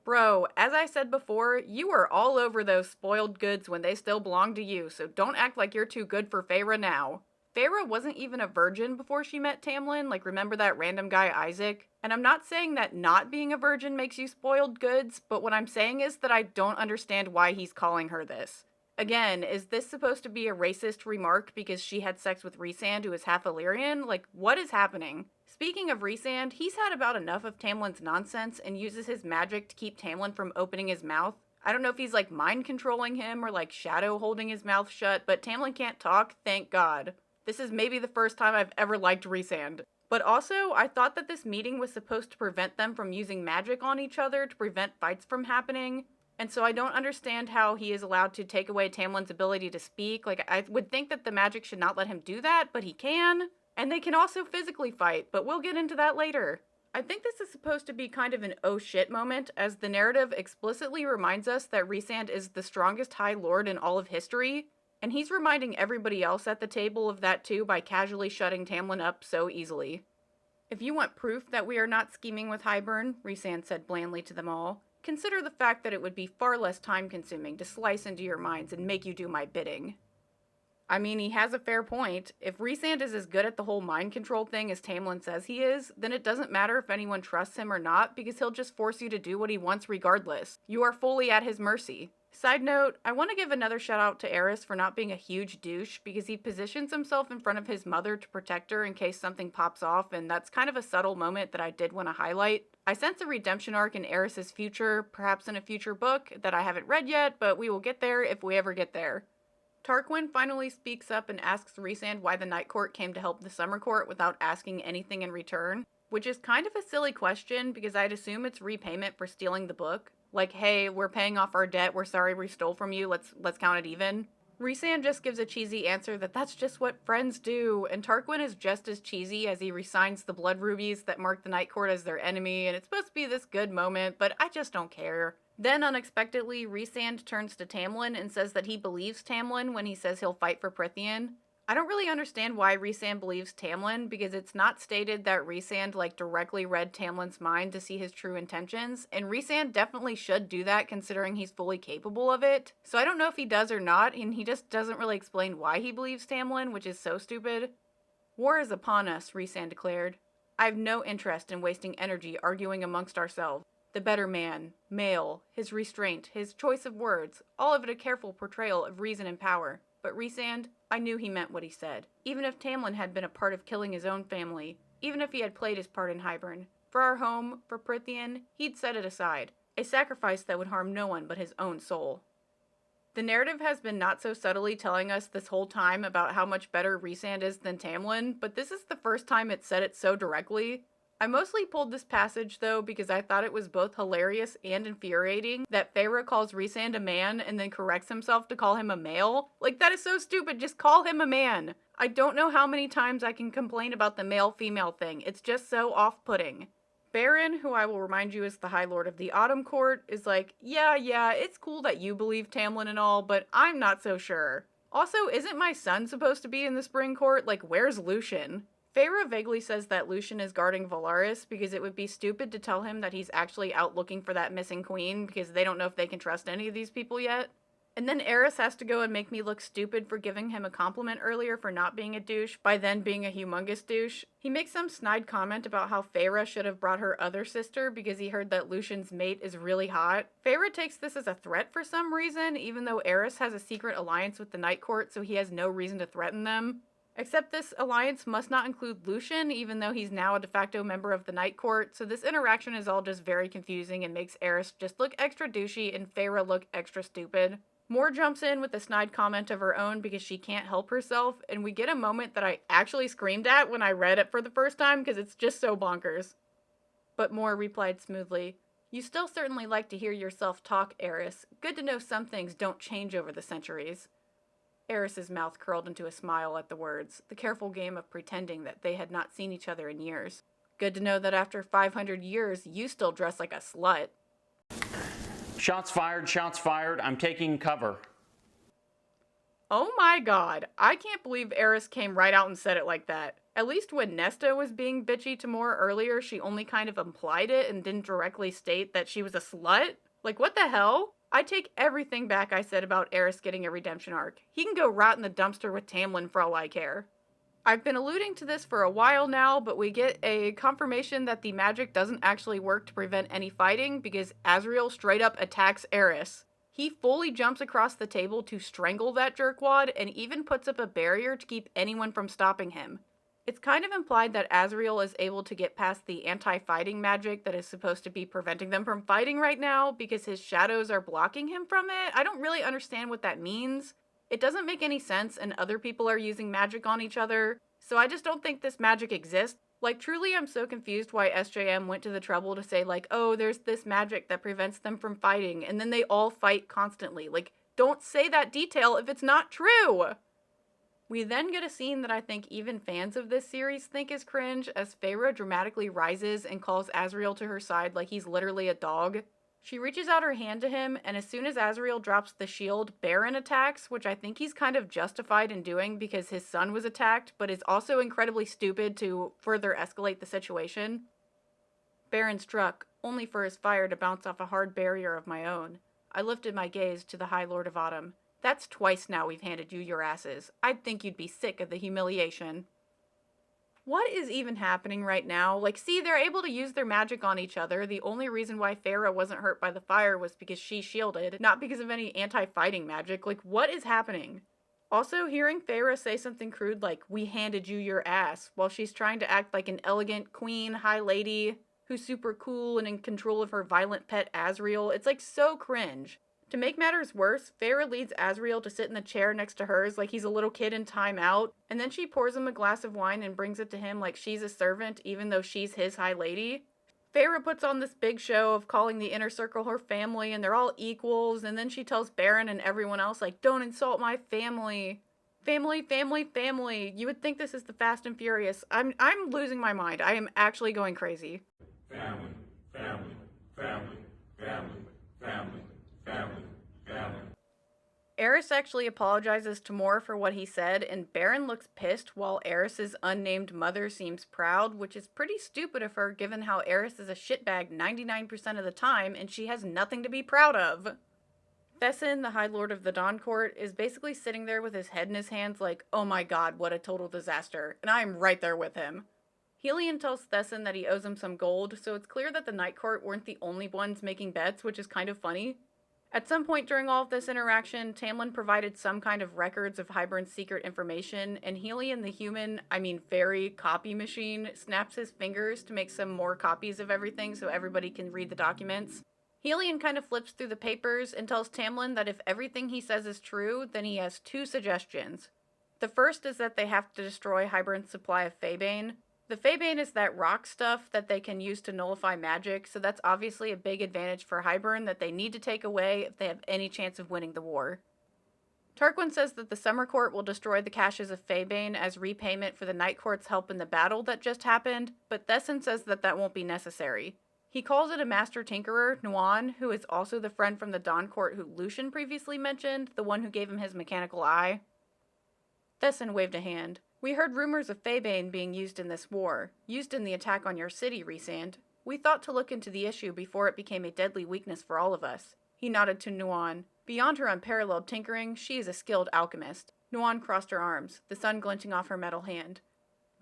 Bro, as I said before, you were all over those spoiled goods when they still belonged to you, so don't act like you're too good for Feyre now. Feyre wasn't even a virgin before she met Tamlin, remember that random guy Isaac? And I'm not saying that not being a virgin makes you spoiled goods, but what I'm saying is that I don't understand why he's calling her this. Again, is this supposed to be a racist remark because she had sex with Rhysand, who is half Illyrian? What is happening? Speaking of Rhysand, he's had about enough of Tamlin's nonsense and uses his magic to keep Tamlin from opening his mouth. I don't know if he's mind controlling him or shadow holding his mouth shut, but Tamlin can't talk, thank God. This is maybe the first time I've ever liked Rhysand. But also, I thought that this meeting was supposed to prevent them from using magic on each other to prevent fights from happening. And so I don't understand how he is allowed to take away Tamlin's ability to speak. Like, I would think that the magic should not let him do that, but he can. And they can also physically fight, but we'll get into that later. I think this is supposed to be kind of an oh shit moment, as the narrative explicitly reminds us that Rhysand is the strongest High Lord in all of history, and he's reminding everybody else at the table of that too by casually shutting Tamlin up so easily. If you want proof that we are not scheming with Hybern, Rhysand said blandly to them all, consider the fact that it would be far less time-consuming to slice into your minds and make you do my bidding. I mean, he has a fair point. If Rhysand is as good at the whole mind control thing as Tamlin says he is, then it doesn't matter if anyone trusts him or not, because he'll just force you to do what he wants regardless. You are fully at his mercy. Side note, I want to give another shout out to Eris for not being a huge douche, because he positions himself in front of his mother to protect her in case something pops off, and that's kind of a subtle moment that I did want to highlight. I sense a redemption arc in Eris's future, perhaps in a future book that I haven't read yet, but we will get there if we ever get there. Tarquin finally speaks up and asks Rhysand why the Night Court came to help the Summer Court without asking anything in return, which is kind of a silly question because I'd assume it's repayment for stealing the book. Like, hey, we're paying off our debt, we're sorry we stole from you, let's count it even. Rhysand just gives a cheesy answer that that's just what friends do, and Tarquin is just as cheesy as he resigns the blood rubies that mark the Night Court as their enemy, and it's supposed to be this good moment, but I just don't care. Then, unexpectedly, Rhysand turns to Tamlin and says that he believes Tamlin when he says he'll fight for Prythian. I don't really understand why Rhysand believes Tamlin, because it's not stated that Rhysand, directly read Tamlin's mind to see his true intentions, and Rhysand definitely should do that considering he's fully capable of it. So I don't know if he does or not, and he just doesn't really explain why he believes Tamlin, which is so stupid. War is upon us, Rhysand declared. I have no interest in wasting energy arguing amongst ourselves. The better man, male, his restraint, his choice of words, all of it a careful portrayal of reason and power. But Rhysand, I knew he meant what he said. Even if Tamlin had been a part of killing his own family, even if he had played his part in Hybern, for our home, for Prythian, he'd set it aside. A sacrifice that would harm no one but his own soul. The narrative has been not so subtly telling us this whole time about how much better Rhysand is than Tamlin, but this is the first time it said it so directly. I mostly pulled this passage, though, because I thought it was both hilarious and infuriating that Feyre calls Rhysand a man and then corrects himself to call him a male. Like, that is so stupid, just call him a man. I don't know how many times I can complain about the male-female thing, it's just so off-putting. Baron, who I will remind you is the High Lord of the Autumn Court, is like, yeah, it's cool that you believe Tamlin and all, but I'm not so sure. Also, isn't my son supposed to be in the Spring Court? Like, where's Lucien? Feyre vaguely says that Lucien is guarding Valaris because it would be stupid to tell him that he's actually out looking for that missing queen because they don't know if they can trust any of these people yet. And then Eris has to go and make me look stupid for giving him a compliment earlier for not being a douche by then being a humongous douche. He makes some snide comment about how Feyre should have brought her other sister because he heard that Lucien's mate is really hot. Feyre takes this as a threat for some reason, even though Eris has a secret alliance with the Night Court, so he has no reason to threaten them. Except this alliance must not include Lucien, even though he's now a de facto member of the Night Court, so this interaction is all just very confusing and makes Eris just look extra douchey and Feyre look extra stupid. Moore jumps in with a snide comment of her own because she can't help herself, and we get a moment that I actually screamed at when I read it for the first time because it's just so bonkers. But Moore replied smoothly, "You still certainly like to hear yourself talk, Eris. Good to know some things don't change over the centuries." Eris's mouth curled into a smile at the words, the careful game of pretending that they had not seen each other in years. Good to know that after 500 years, you still dress like a slut. Shots fired, I'm taking cover. Oh my god, I can't believe Eris came right out and said it like that. At least when Nesta was being bitchy to Moore earlier, she only kind of implied it and didn't directly state that she was a slut. Like, what the hell? I take everything back I said about Eris getting a redemption arc. He can go rot in the dumpster with Tamlin for all I care. I've been alluding to this for a while now, but we get a confirmation that the magic doesn't actually work to prevent any fighting because Azriel straight up attacks Eris. He fully jumps across the table to strangle that jerkwad and even puts up a barrier to keep anyone from stopping him. It's kind of implied that Azriel is able to get past the anti-fighting magic that is supposed to be preventing them from fighting right now because his shadows are blocking him from it. I don't really understand what that means. It doesn't make any sense and other people are using magic on each other, so I just don't think this magic exists. Like, truly, I'm so confused why SJM went to the trouble to say, like, oh, there's this magic that prevents them from fighting, and then they all fight constantly. Like, don't say that detail if it's not true! We then get a scene that I think even fans of this series think is cringe, as Feyre dramatically rises and calls Azriel to her side like he's literally a dog. She reaches out her hand to him, and as soon as Azriel drops the shield, Baron attacks, which I think he's kind of justified in doing because his son was attacked, but is also incredibly stupid to further escalate the situation. Baron struck, only for his fire to bounce off a hard barrier of my own. I lifted my gaze to the High Lord of Autumn. That's twice now we've handed you your asses. I'd think you'd be sick of the humiliation. What is even happening right now? Like, see, they're able to use their magic on each other. The only reason why Feyre wasn't hurt by the fire was because she shielded, not because of any anti-fighting magic. Like, what is happening? Also, hearing Feyre say something crude like, we handed you your ass, while she's trying to act like an elegant queen, high lady, who's super cool and in control of her violent pet Azriel, it's like so cringe. To make matters worse, Feyre leads Azriel to sit in the chair next to hers like he's a little kid in timeout, and then she pours him a glass of wine and brings it to him like she's a servant even though she's his high lady. Feyre puts on this big show of calling the inner circle her family and they're all equals, and then she tells Baron and everyone else like, don't insult my family. Family, family, family. You would think this is the Fast and Furious. I'm losing my mind. I am actually going crazy. Family, family, family, family, family, family, family. Eris actually apologizes to Mor for what he said, and Baron looks pissed while Eris's unnamed mother seems proud, which is pretty stupid of her given how Eris is a shitbag 99% of the time and she has nothing to be proud of. Thesson, the High Lord of the Dawn Court, is basically sitting there with his head in his hands like, oh my god, what a total disaster, and I am right there with him. Helion tells Thesson that he owes him some gold, so it's clear that the Night Court weren't the only ones making bets, which is kind of funny. At some point during all of this interaction, Tamlin provided some kind of records of Hybern's secret information, and Helion the fairy copy machine snaps his fingers to make some more copies of everything so everybody can read the documents. Helion kind of flips through the papers and tells Tamlin that if everything he says is true, then he has two suggestions. The first is that they have to destroy Hybern's supply of faebane. The faebane is that rock stuff that they can use to nullify magic, so that's obviously a big advantage for Hybern that they need to take away if they have any chance of winning the war. Tarquin says that the Summer Court will destroy the caches of faebane as repayment for the Night Court's help in the battle that just happened, but Thesson says that that won't be necessary. He calls it a master tinkerer, Nuan, who is also the friend from the Dawn Court who Lucian previously mentioned, the one who gave him his mechanical eye. Thesson waved a hand. We heard rumors of faebane being used in this war, used in the attack on your city, Rhysand. We thought to look into the issue before it became a deadly weakness for all of us. He nodded to Nuan. Beyond her unparalleled tinkering, she is a skilled alchemist. Nuan crossed her arms, the sun glinting off her metal hand.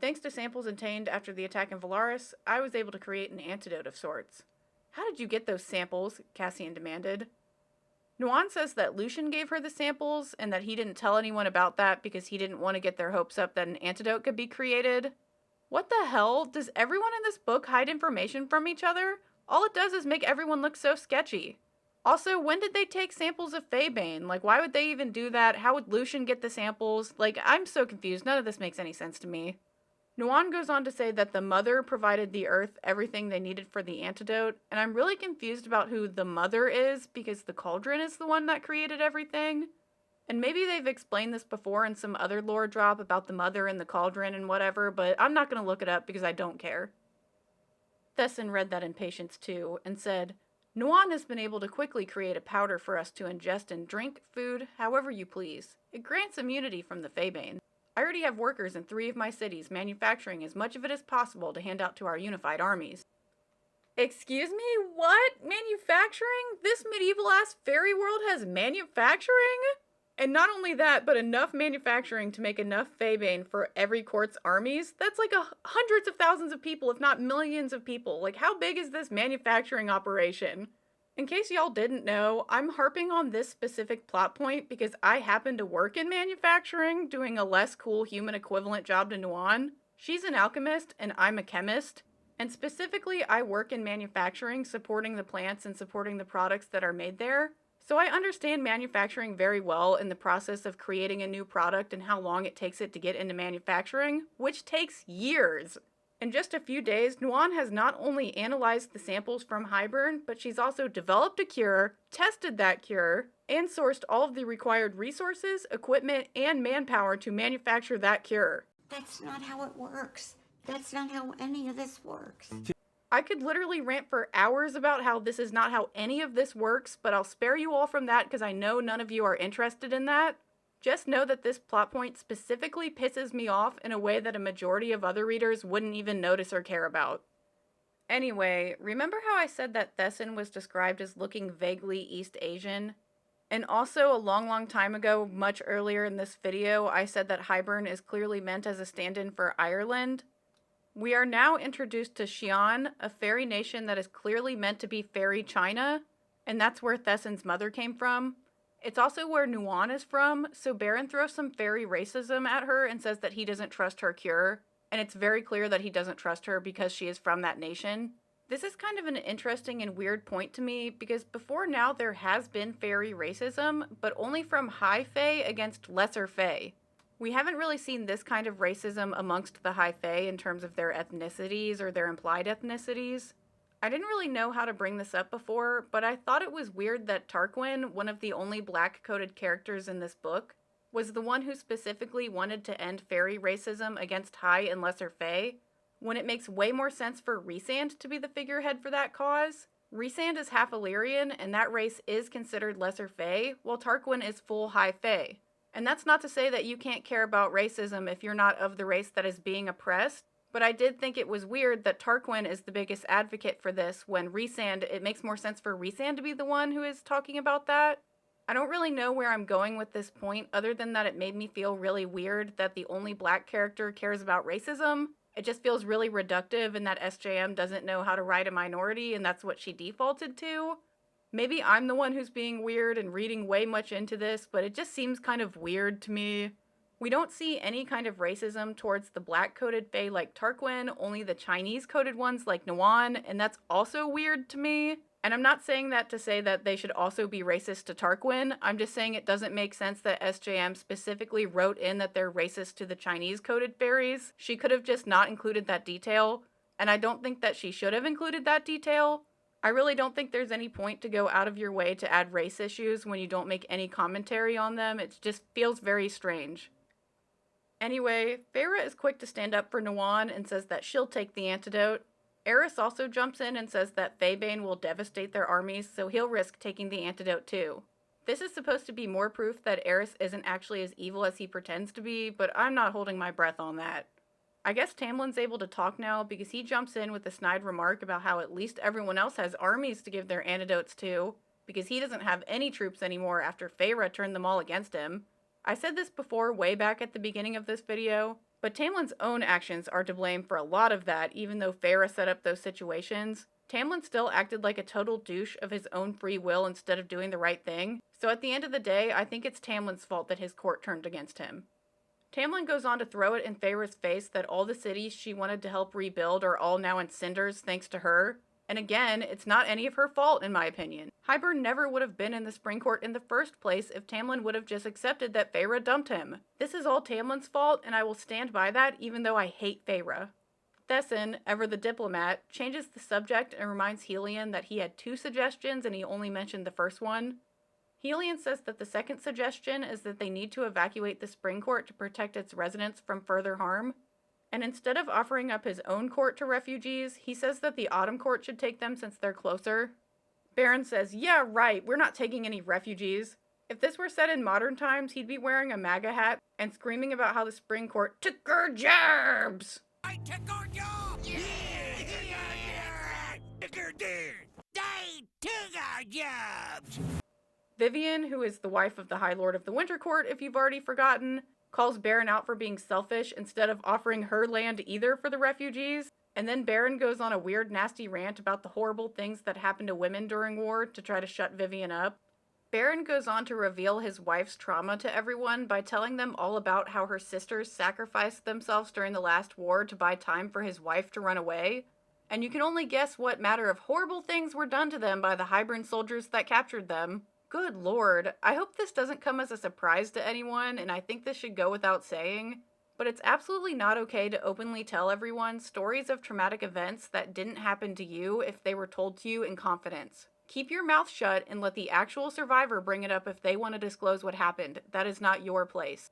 Thanks to samples obtained after the attack in Valaris, I was able to create an antidote of sorts. How did you get those samples? Cassian demanded. Nuan says that Lucian gave her the samples, and that he didn't tell anyone about that because he didn't want to get their hopes up that an antidote could be created. What the hell? Does everyone in this book hide information from each other? All it does is make everyone look so sketchy. Also, when did they take samples of faebane? Like, why would they even do that? How would Lucian get the samples? Like, I'm so confused. None of this makes any sense to me. Nuan goes on to say that the Mother provided the Earth everything they needed for the antidote, and I'm really confused about who the Mother is because the cauldron is the one that created everything. And maybe they've explained this before in some other lore drop about the Mother and the cauldron and whatever, but I'm not going to look it up because I don't care. Thesson read that in patience too, and said, Nuan has been able to quickly create a powder for us to ingest and drink food however you please. It grants immunity from the faebane. I already have workers in 3 of my cities manufacturing as much of it as possible to hand out to our unified armies. Excuse me? What? Manufacturing? This medieval-ass fairy world has manufacturing? And not only that, but enough manufacturing to make enough faebane for every court's armies? That's like hundreds of thousands of people, if not millions of people. Like, how big is this manufacturing operation? In case y'all didn't know, I'm harping on this specific plot point because I happen to work in manufacturing, doing a less cool human equivalent job to Nuan. She's an alchemist, and I'm a chemist. And specifically, I work in manufacturing, supporting the plants and supporting the products that are made there. So I understand manufacturing very well in the process of creating a new product and how long it takes it to get into manufacturing, which takes years. In just a few days, Nuan has not only analyzed the samples from Hybern, but she's also developed a cure, tested that cure, and sourced all of the required resources, equipment, and manpower to manufacture that cure. That's not how it works. That's not how any of this works. I could literally rant for hours about how this is not how any of this works, but I'll spare you all from that because I know none of you are interested in that. Just know that this plot point specifically pisses me off in a way that a majority of other readers wouldn't even notice or care about. Anyway, remember how I said that Thesson was described as looking vaguely East Asian? And also, a long time ago, much earlier in this video, I said that Hybern is clearly meant as a stand-in for Ireland. We are now introduced to Xi'an, a fairy nation that is clearly meant to be fairy China, and that's where Thesson's mother came from. It's also where Nuan is from, so Baron throws some fairy racism at her and says that he doesn't trust her cure, and it's very clear that he doesn't trust her because she is from that nation. This is kind of an interesting and weird point to me, because before now there has been fairy racism, but only from high fae against lesser fae. We haven't really seen this kind of racism amongst the high fae in terms of their ethnicities or their implied ethnicities. I didn't really know how to bring this up before, but I thought it was weird that Tarquin, one of the only black-coded characters in this book, was the one who specifically wanted to end fairy racism against high and lesser fae, when it makes way more sense for Rhysand to be the figurehead for that cause. Rhysand is half Illyrian, and that race is considered lesser fae, while Tarquin is full high fae. And that's not to say that you can't care about racism if you're not of the race that is being oppressed, but I did think it was weird that Tarquin is the biggest advocate for this when Rhysand, it makes more sense for Rhysand to be the one who is talking about that. I don't really know where I'm going with this point other than that it made me feel really weird that the only black character cares about racism. It just feels really reductive and that SJM doesn't know how to write a minority and that's what she defaulted to. Maybe I'm the one who's being weird and reading way much into this, but it just seems kind of weird to me. We don't see any kind of racism towards the black-coded fae like Tarquin, only the Chinese-coded ones like Nuan, and that's also weird to me. And I'm not saying that to say that they should also be racist to Tarquin, I'm just saying it doesn't make sense that SJM specifically wrote in that they're racist to the Chinese-coded fairies. She could have just not included that detail, and I don't think that she should have included that detail. I really don't think there's any point to go out of your way to add race issues when you don't make any commentary on them. It just feels very strange. Anyway, Feyre is quick to stand up for Nuan and says that she'll take the antidote. Eris also jumps in and says that faebane will devastate their armies, so he'll risk taking the antidote too. This is supposed to be more proof that Eris isn't actually as evil as he pretends to be, but I'm not holding my breath on that. I guess Tamlin's able to talk now because he jumps in with a snide remark about how at least everyone else has armies to give their antidotes to, because he doesn't have any troops anymore after Feyre turned them all against him. I said this before way back at the beginning of this video, but Tamlin's own actions are to blame for a lot of that, even though Feyre set up those situations. Tamlin still acted like a total douche of his own free will instead of doing the right thing, so at the end of the day, I think it's Tamlin's fault that his court turned against him. Tamlin goes on to throw it in Feyre's face that all the cities she wanted to help rebuild are all now in cinders thanks to her. And again, it's not any of her fault in my opinion. Hybern never would have been in the Spring Court in the first place if Tamlin would have just accepted that Feyre dumped him. This is all Tamlin's fault, and I will stand by that even though I hate Feyre. Thesson, ever the diplomat, changes the subject and reminds Helion that he had 2 suggestions and he only mentioned the first one. Helion says that the second suggestion is that they need to evacuate the Spring Court to protect its residents from further harm. And instead of offering up his own court to refugees, he says that the Autumn Court should take them since they're closer. Baron says, yeah, right, we're not taking any refugees. If this were set in modern times, he'd be wearing a MAGA hat and screaming about how the Spring Court took our jobs. I took our job! Yeah! Took our They took our jobs! Vivian, who is the wife of the High Lord of the Winter Court if you've already forgotten, calls Baron out for being selfish instead of offering her land either for the refugees, and then Baron goes on a weird nasty rant about the horrible things that happen to women during war to try to shut Vivian up. Baron goes on to reveal his wife's trauma to everyone by telling them all about how her sisters sacrificed themselves during the last war to buy time for his wife to run away, and you can only guess what matter of horrible things were done to them by the Hybern soldiers that captured them. Good lord, I hope this doesn't come as a surprise to anyone, and I think this should go without saying, But it's absolutely not okay to openly tell everyone stories of traumatic events that didn't happen to you if they were told to you in confidence. Keep your mouth shut and let the actual survivor bring it up if they want to disclose what happened. That is not your place.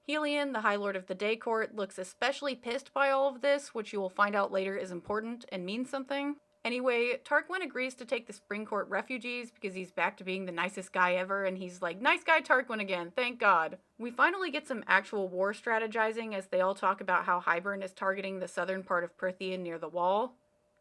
Helion, the High Lord of the Day Court, looks especially pissed by all of this, which you will find out later is important and means something. Anyway, Tarquin agrees to take the Spring Court refugees because he's back to being the nicest guy ever, and he's like, nice guy Tarquin again, thank God. We finally get some actual war strategizing as they all talk about how Hybern is targeting the southern part of Prythian near the wall.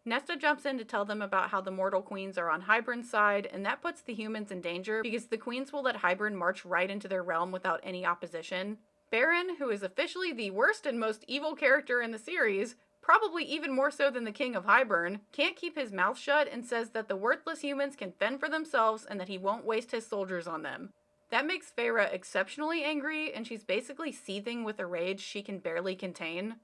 Nesta jumps in to tell them about how the mortal queens are on Hybern's side, and that puts the humans in danger because the queens will let Hybern march right into their realm without any opposition. Baron, who is officially the worst and most evil character in the series, probably even more so than the King of Hybern, can't keep his mouth shut and says that the worthless humans can fend for themselves and that he won't waste his soldiers on them. That makes Feyre exceptionally angry, and she's basically seething with a rage she can barely contain.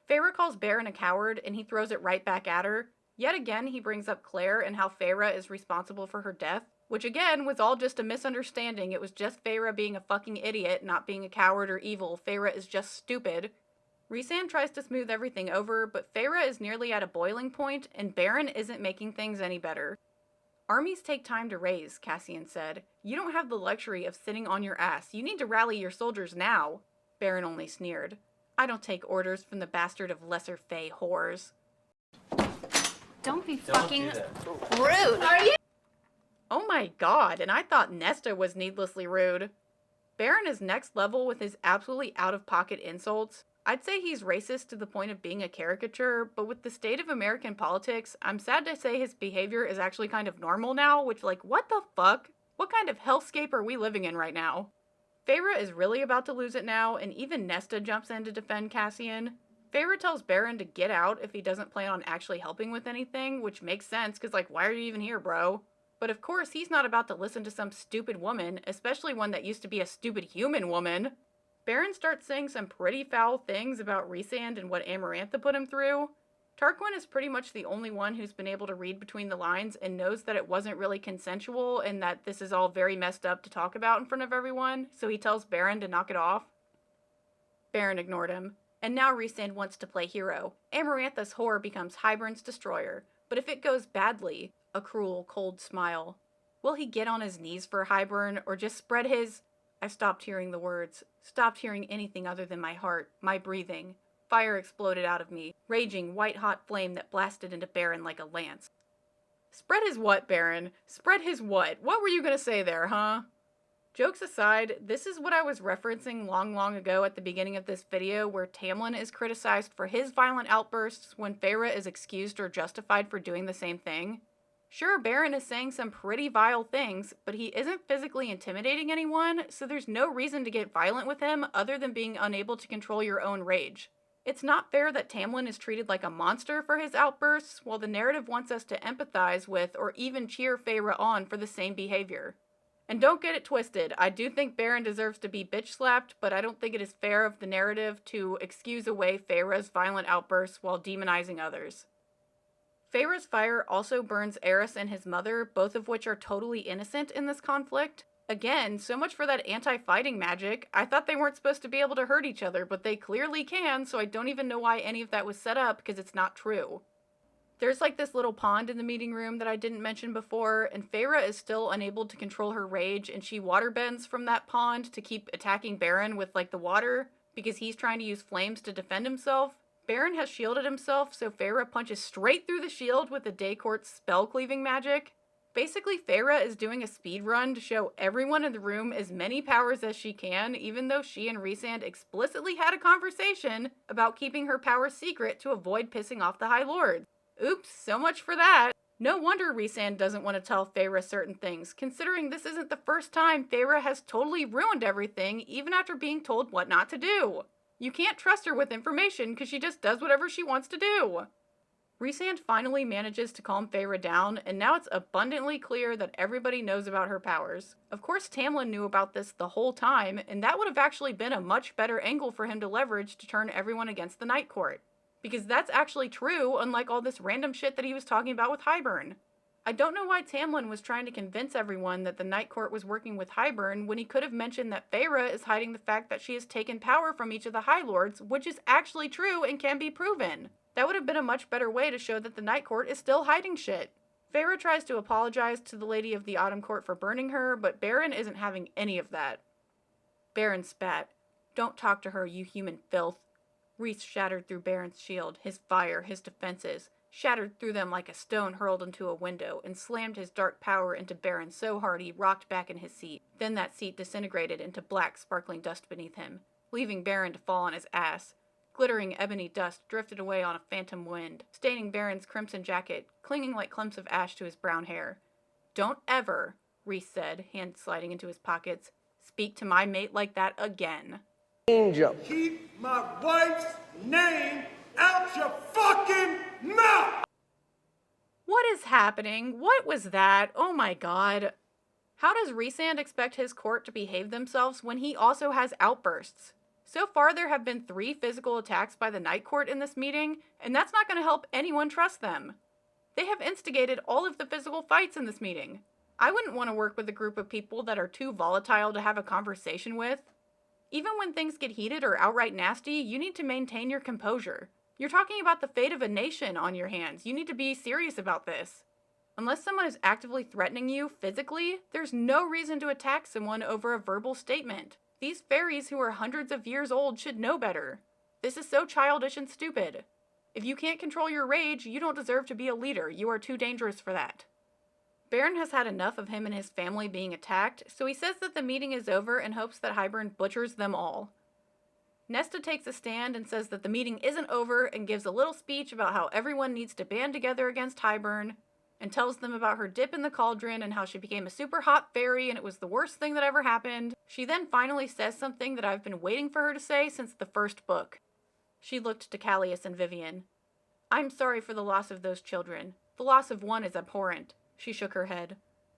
Feyre calls Baron a coward, and he throws it right back at her. Yet again, he brings up Claire and how Feyre is responsible for her death, which again was all just a misunderstanding. It was just Feyre being a fucking idiot, not being a coward or evil. Feyre is just stupid. Rhysand tries to smooth everything over, but Feyre is nearly at a boiling point, and Baron isn't making things any better. Armies take time to raise, Cassian said. You don't have the luxury of sitting on your ass. You need to rally your soldiers now. Baron only sneered. I don't take orders from the bastard of lesser Fae whores. Don't be fucking rude. Are you? Oh my god, and I thought Nesta was needlessly rude. Baron is next level with his absolutely out-of-pocket insults. I'd say he's racist to the point of being a caricature, but with the state of American politics, I'm sad to say his behavior is actually kind of normal now, which, like, what the fuck? What kind of hellscape are we living in right now? Feyre is really about to lose it now, and even Nesta jumps in to defend Cassian. Feyre tells Baron to get out if he doesn't plan on actually helping with anything, which makes sense, because, like, why are you even here, bro? But of course, he's not about to listen to some stupid woman, especially one that used to be a stupid human woman. Baron starts saying some pretty foul things about Rhysand and what Amarantha put him through. Tarquin is pretty much the only one who's been able to read between the lines and knows that it wasn't really consensual and that this is all very messed up to talk about in front of everyone, so he tells Baron to knock it off. Baron ignored him. And now Rhysand wants to play hero. Amarantha's whore becomes Hybern's destroyer. But if it goes badly, a cruel, cold smile. Will he get on his knees for Hybern, or just spread his... I stopped hearing the words. Stopped hearing anything other than my heart, my breathing. Fire exploded out of me, raging, white-hot flame that blasted into Baron like a lance. Spread his what, Baron? Spread his what? What were you gonna say there, huh? Jokes aside, this is what I was referencing long ago at the beginning of this video, where Tamlin is criticized for his violent outbursts when Feyre is excused or justified for doing the same thing. Sure, Baron is saying some pretty vile things, but he isn't physically intimidating anyone, so there's no reason to get violent with him other than being unable to control your own rage. It's not fair that Tamlin is treated like a monster for his outbursts, while the narrative wants us to empathize with or even cheer Feyre on for the same behavior. And don't get it twisted, I do think Baron deserves to be bitch-slapped, but I don't think it is fair of the narrative to excuse away Feyre's violent outbursts while demonizing others. Feyre's fire also burns Eris and his mother, both of which are totally innocent in this conflict. Again, so much for that anti-fighting magic. I thought they weren't supposed to be able to hurt each other, but they clearly can, so I don't even know why any of that was set up, because it's not true. There's like this little pond in the meeting room that I didn't mention before, and Feyre is still unable to control her rage, and she waterbends from that pond to keep attacking Baron with like the water, because he's trying to use flames to defend himself. Baron has shielded himself, so Feyre punches straight through the shield with the Day Court's spell-cleaving magic. Basically, Feyre is doing a speed run to show everyone in the room as many powers as she can, even though she and Rhysand explicitly had a conversation about keeping her powers secret to avoid pissing off the High Lord. Oops, so much for that. No wonder Rhysand doesn't want to tell Feyre certain things, considering this isn't the first time Feyre has totally ruined everything, even after being told what not to do. You can't trust her with information because she just does whatever she wants to do. Rhysand finally manages to calm Feyre down, and now it's abundantly clear that everybody knows about her powers. Of course, Tamlin knew about this the whole time, and that would have actually been a much better angle for him to leverage to turn everyone against the Night Court. Because that's actually true, unlike all this random shit that he was talking about with Hybern. I don't know why Tamlin was trying to convince everyone that the Night Court was working with Hybern when he could have mentioned that Feyre is hiding the fact that she has taken power from each of the High Lords, which is actually true and can be proven. That would have been a much better way to show that the Night Court is still hiding shit. Feyre tries to apologize to the Lady of the Autumn Court for burning her, but Baron isn't having any of that. Baron spat. "Don't talk to her, you human filth." Rhys shattered through Baron's shield, his fire, his defenses, shattered through them like a stone hurled into a window, and slammed his dark power into Baron so hard he rocked back in his seat. Then that seat disintegrated into black, sparkling dust beneath him, leaving Baron to fall on his ass. Glittering ebony dust drifted away on a phantom wind, staining Baron's crimson jacket, clinging like clumps of ash to his brown hair. "Don't ever," Rhys said, hand sliding into his pockets, "speak to my mate like that again." Angel. Keep my wife's name out your fucking mouth! What is happening? What was that? Oh my god. How does Rhysand expect his court to behave themselves when he also has outbursts? So far, there have been 3 physical attacks by the Night Court in this meeting, and that's not going to help anyone trust them. They have instigated all of the physical fights in this meeting. I wouldn't want to work with a group of people that are too volatile to have a conversation with. Even when things get heated or outright nasty, you need to maintain your composure. You're talking about the fate of a nation on your hands. You need to be serious about this. Unless someone is actively threatening you physically, there's no reason to attack someone over a verbal statement. These fairies who are hundreds of years old should know better. This is so childish and stupid. If you can't control your rage, you don't deserve to be a leader. You are too dangerous for that. Baron has had enough of him and his family being attacked, so he says that the meeting is over and hopes that Hybern butchers them all. Nesta takes a stand and says that the meeting isn't over and gives a little speech about how everyone needs to band together against Hybern, and tells them about her dip in the cauldron and how she became a super hot fairy and it was the worst thing that ever happened. She then finally says something that I've been waiting for her to say since the first book. She looked to Callias and Vivian. "I'm sorry for the loss of those children. The loss of one is abhorrent." She shook her head.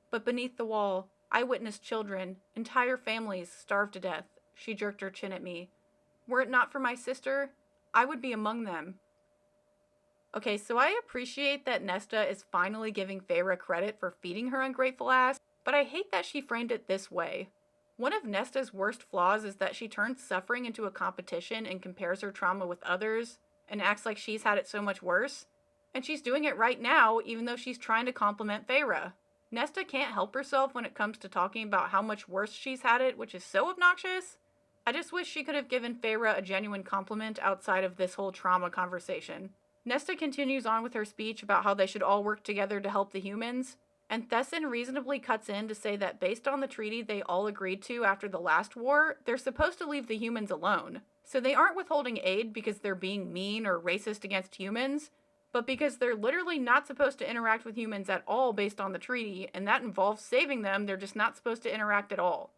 "But beneath the wall, I witnessed children, entire families, starve to death." She jerked her chin at me. "Were it not for my sister, I would be among them." Okay, so I appreciate that Nesta is finally giving Feyre credit for feeding her ungrateful ass, but I hate that she framed it this way. One of Nesta's worst flaws is that she turns suffering into a competition and compares her trauma with others, and acts like she's had it so much worse. And she's doing it right now, even though she's trying to compliment Feyre. Nesta can't help herself when it comes to talking about how much worse she's had it, which is so obnoxious. I just wish she could have given Feyre a genuine compliment outside of this whole trauma conversation. Nesta continues on with her speech about how they should all work together to help the humans, and Thesson reasonably cuts in to say that based on the treaty they all agreed to after the last war, they're supposed to leave the humans alone. So they aren't withholding aid because they're being mean or racist against humans, but because they're literally not supposed to interact with humans at all based on the treaty, and that involves saving them. They're just not supposed to interact at all.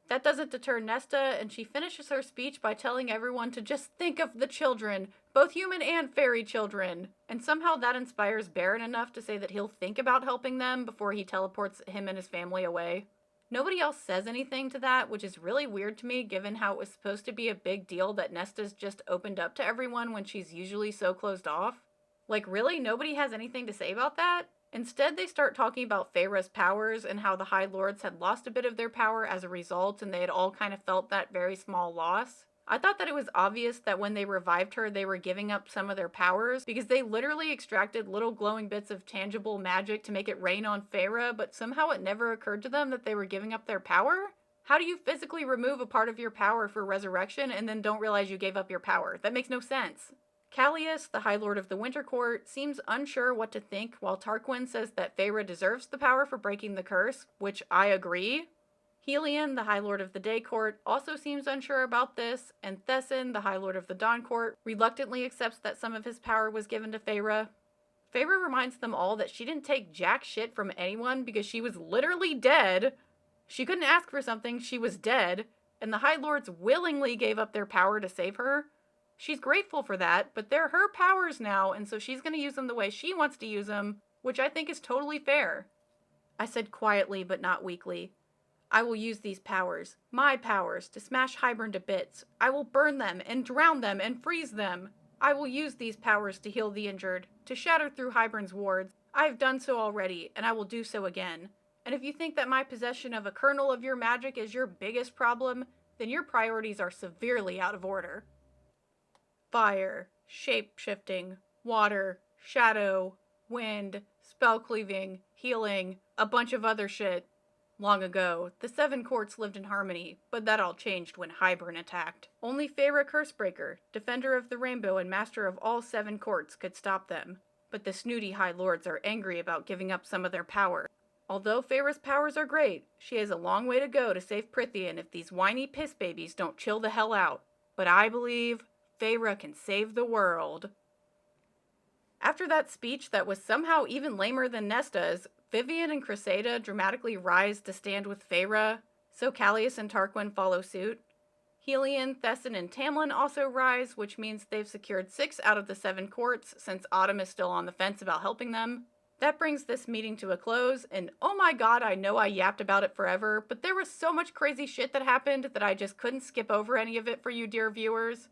That doesn't deter Nesta, and she finishes her speech by telling everyone to just think of the children, both human and fairy children. And somehow that inspires Baron enough to say that he'll think about helping them before he teleports him and his family away. Nobody else says anything to that, which is really weird to me given how it was supposed to be a big deal that Nesta's just opened up to everyone when she's usually so closed off. Like, really? Nobody has anything to say about that? Instead, they start talking about Feyre's powers and how the High Lords had lost a bit of their power as a result, and they had all kind of felt that very small loss. I thought that it was obvious that when they revived her, they were giving up some of their powers, because they literally extracted little glowing bits of tangible magic to make it rain on Feyre, but somehow it never occurred to them that they were giving up their power? How do you physically remove a part of your power for resurrection and then don't realize you gave up your power? That makes no sense. Callias, the High Lord of the Winter Court, seems unsure what to think, while Tarquin says that Feyre deserves the power for breaking the curse, which I agree. Helion, the High Lord of the Day Court, also seems unsure about this, and Thesson, the High Lord of the Dawn Court, reluctantly accepts that some of his power was given to Feyre. Feyre reminds them all that she didn't take jack shit from anyone because she was literally dead. She couldn't ask for something, she was dead, and the High Lords willingly gave up their power to save her. She's grateful for that, but they're her powers now, and so she's going to use them the way she wants to use them, which I think is totally fair. I said quietly but not weakly, "I will use these powers, my powers, to smash Hybern to bits. I will burn them and drown them and freeze them. I will use these powers to heal the injured, to shatter through Hybern's wards. I have done so already, and I will do so again. And if you think that my possession of a kernel of your magic is your biggest problem, then your priorities are severely out of order. Fire, shape-shifting, water, shadow, wind, spell cleaving, healing, a bunch of other shit. Long ago, the Seven Courts lived in harmony, but that all changed when Hybern attacked. Only Feyre Cursebreaker, Defender of the Rainbow and Master of all Seven Courts, could stop them. But the snooty High Lords are angry about giving up some of their power. Although Feyre's powers are great, she has a long way to go to save Prythian if these whiny piss babies don't chill the hell out. But I believe Feyre can save the world. After that speech that was somehow even lamer than Nesta's, Vivian and Cressida dramatically rise to stand with Feyre, so Callias and Tarquin follow suit. Helion, Thesson, and Tamlin also rise, which means they've secured 6 out of the 7 courts, since Autumn is still on the fence about helping them. That brings this meeting to a close, and oh my god, I know I yapped about it forever, but there was so much crazy shit that happened that I just couldn't skip over any of it for you dear viewers.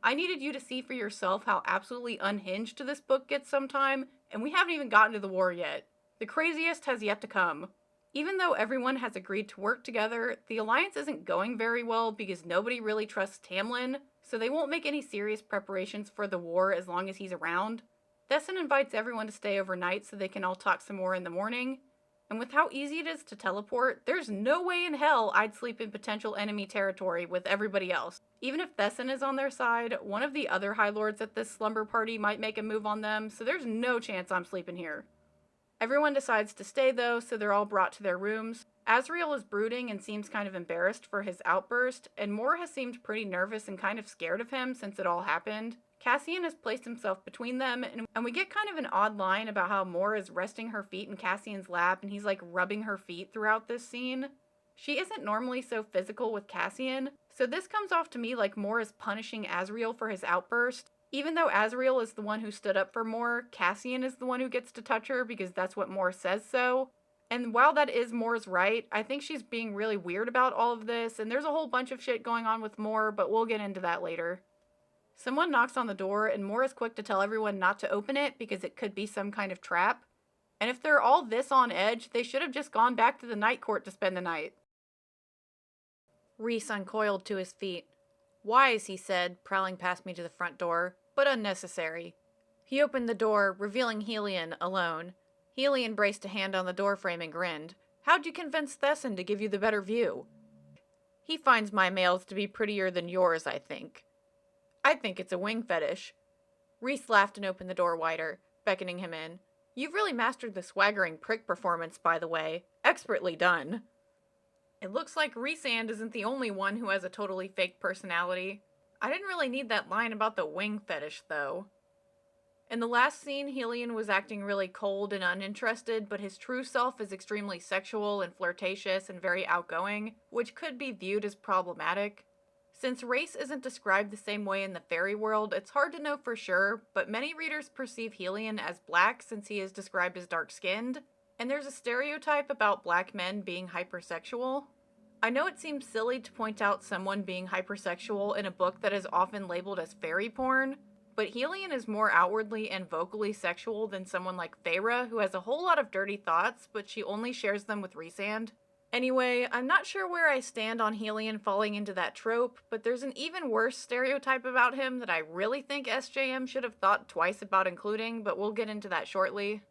I needed you to see for yourself how absolutely unhinged this book gets sometime, and we haven't even gotten to the war yet. The craziest has yet to come. Even though everyone has agreed to work together, the alliance isn't going very well because nobody really trusts Tamlin, so they won't make any serious preparations for the war as long as he's around. Thesson invites everyone to stay overnight so they can all talk some more in the morning, and with how easy it is to teleport, there's no way in hell I'd sleep in potential enemy territory with everybody else. Even if Thesson is on their side, one of the other High Lords at this slumber party might make a move on them, so there's no chance I'm sleeping here. Everyone decides to stay though, so they're all brought to their rooms. Asriel is brooding and seems kind of embarrassed for his outburst, and Mor has seemed pretty nervous and kind of scared of him since it all happened. Cassian has placed himself between them, and we get kind of an odd line about how Mor is resting her feet in Cassian's lap and he's like rubbing her feet throughout this scene. She isn't normally so physical with Cassian, so this comes off to me like Mor is punishing Asriel for his outburst. Even though Asriel is the one who stood up for Mor, Cassian is the one who gets to touch her because that's what Mor says so. And while that is Mor's right, I think she's being really weird about all of this, and there's a whole bunch of shit going on with Mor, but we'll get into that later. Someone knocks on the door, and Mor is quick to tell everyone not to open it because it could be some kind of trap. And if they're all this on edge, they should have just gone back to the night court to spend the night. Rhys uncoiled to his feet. Wise, he said, prowling past me to the front door, but unnecessary. He opened the door, revealing Helion alone. Helion braced a hand on the doorframe and grinned. How'd you convince Thesson to give you the better view? He finds my males to be prettier than yours, I think. I think it's a wing fetish. Rhys laughed and opened the door wider, beckoning him in. You've really mastered the swaggering prick performance, by the way. Expertly done. It looks like Rhysand isn't the only one who has a totally fake personality. I didn't really need that line about the wing fetish, though. In the last scene, Helion was acting really cold and uninterested, but his true self is extremely sexual and flirtatious and very outgoing, which could be viewed as problematic. Since race isn't described the same way in the fairy world, it's hard to know for sure, but many readers perceive Helion as black since he is described as dark-skinned, and there's a stereotype about black men being hypersexual. I know it seems silly to point out someone being hypersexual in a book that is often labeled as fairy porn, but Helion is more outwardly and vocally sexual than someone like Feyre, who has a whole lot of dirty thoughts, but she only shares them with Rhysand. Anyway, I'm not sure where I stand on Helion falling into that trope, but there's an even worse stereotype about him that I really think SJM should have thought twice about including, but we'll get into that shortly.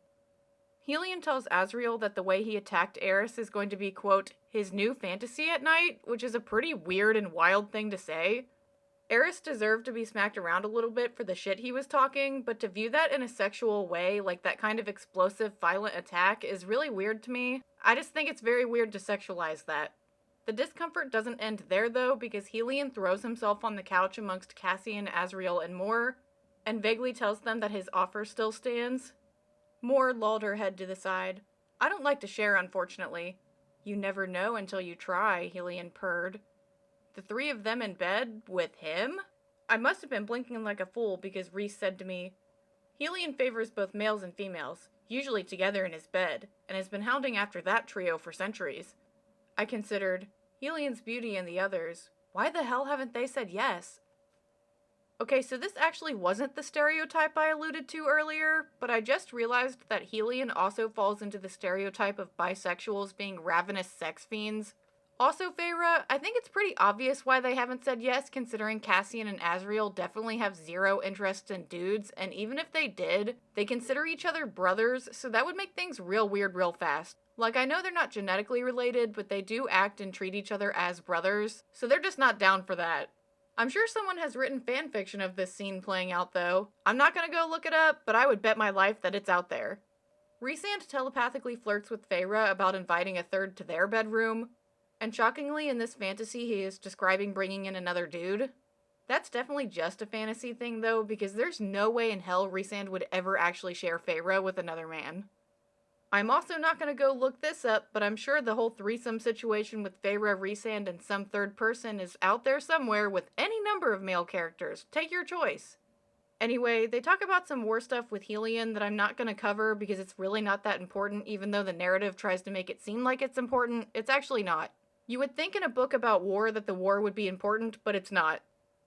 Helion tells Asriel that the way he attacked Eris is going to be, quote, his new fantasy at night, which is a pretty weird and wild thing to say. Eris deserved to be smacked around a little bit for the shit he was talking, but to view that in a sexual way, like that kind of explosive, violent attack, is really weird to me. I just think it's very weird to sexualize that. The discomfort doesn't end there, though, because Helion throws himself on the couch amongst Cassian, Asriel, and Mor, and vaguely tells them that his offer still stands. Mor lolled her head to the side. I don't like to share, unfortunately. You never know until you try, Helion purred. The 3 of them in bed with him? I must have been blinking like a fool because Rhys said to me, Helion favors both males and females, usually together in his bed, and has been hounding after that trio for centuries. I considered, Helion's beauty and the others, why the hell haven't they said yes? Okay, so this actually wasn't the stereotype I alluded to earlier, but I just realized that Helion also falls into the stereotype of bisexuals being ravenous sex fiends. Also, Feyre, I think it's pretty obvious why they haven't said yes, considering Cassian and Azriel definitely have zero interest in dudes, and even if they did, they consider each other brothers, so that would make things real weird real fast. Like, I know they're not genetically related, but they do act and treat each other as brothers, so they're just not down for that. I'm sure someone has written fanfiction of this scene playing out, though. I'm not gonna go look it up, but I would bet my life that it's out there. Rhysand telepathically flirts with Feyre about inviting a third to their bedroom, and shockingly, in this fantasy, he is describing bringing in another dude. That's definitely just a fantasy thing, though, because there's no way in hell Rhysand would ever actually share Feyre with another man. I'm also not going to go look this up, but I'm sure the whole threesome situation with Feyre, Rhysand, and some third person is out there somewhere with any number of male characters. Take your choice. Anyway, they talk about some war stuff with Helion that I'm not going to cover because it's really not that important, even though the narrative tries to make it seem like it's important. It's actually not. You would think in a book about war that the war would be important, but it's not.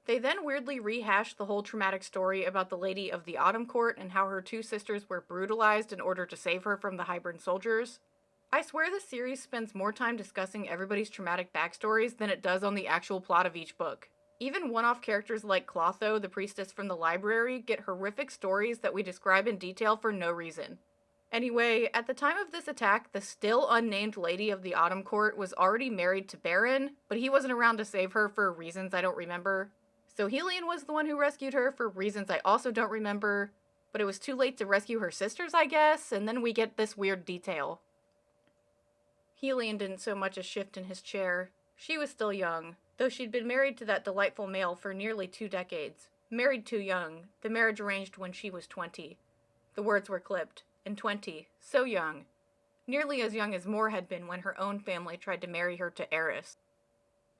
They then weirdly rehash the whole traumatic story about the Lady of the Autumn Court and how her two sisters were brutalized in order to save her from the Hybern soldiers. I swear this series spends more time discussing everybody's traumatic backstories than it does on the actual plot of each book. Even one-off characters like Clotho, the priestess from the library, get horrific stories that we describe in detail for no reason. Anyway, at the time of this attack, the still unnamed Lady of the Autumn Court was already married to Baron, but he wasn't around to save her for reasons I don't remember. So Helion was the one who rescued her for reasons I also don't remember, but it was too late to rescue her sisters, I guess, and then we get this weird detail. Helion didn't so much as shift in his chair. She was still young, though she'd been married to that delightful male for nearly 2 decades. Married too young, the marriage arranged when she was 20. The words were clipped. And 20, so young. Nearly as young as Mor had been when her own family tried to marry her to Eris.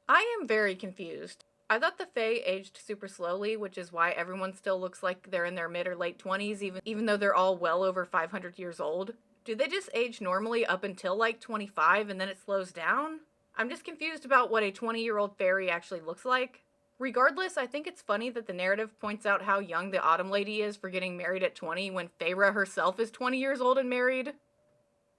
I am very confused. I thought the Fae aged super slowly, which is why everyone still looks like they're in their mid or late 20s, even though they're all well over 500 years old. Do they just age normally up until like 25 and then it slows down? I'm just confused about what a 20-year-old fairy actually looks like. Regardless, I think it's funny that the narrative points out how young the Autumn Lady is for getting married at 20 when Feyre herself is 20 years old and married.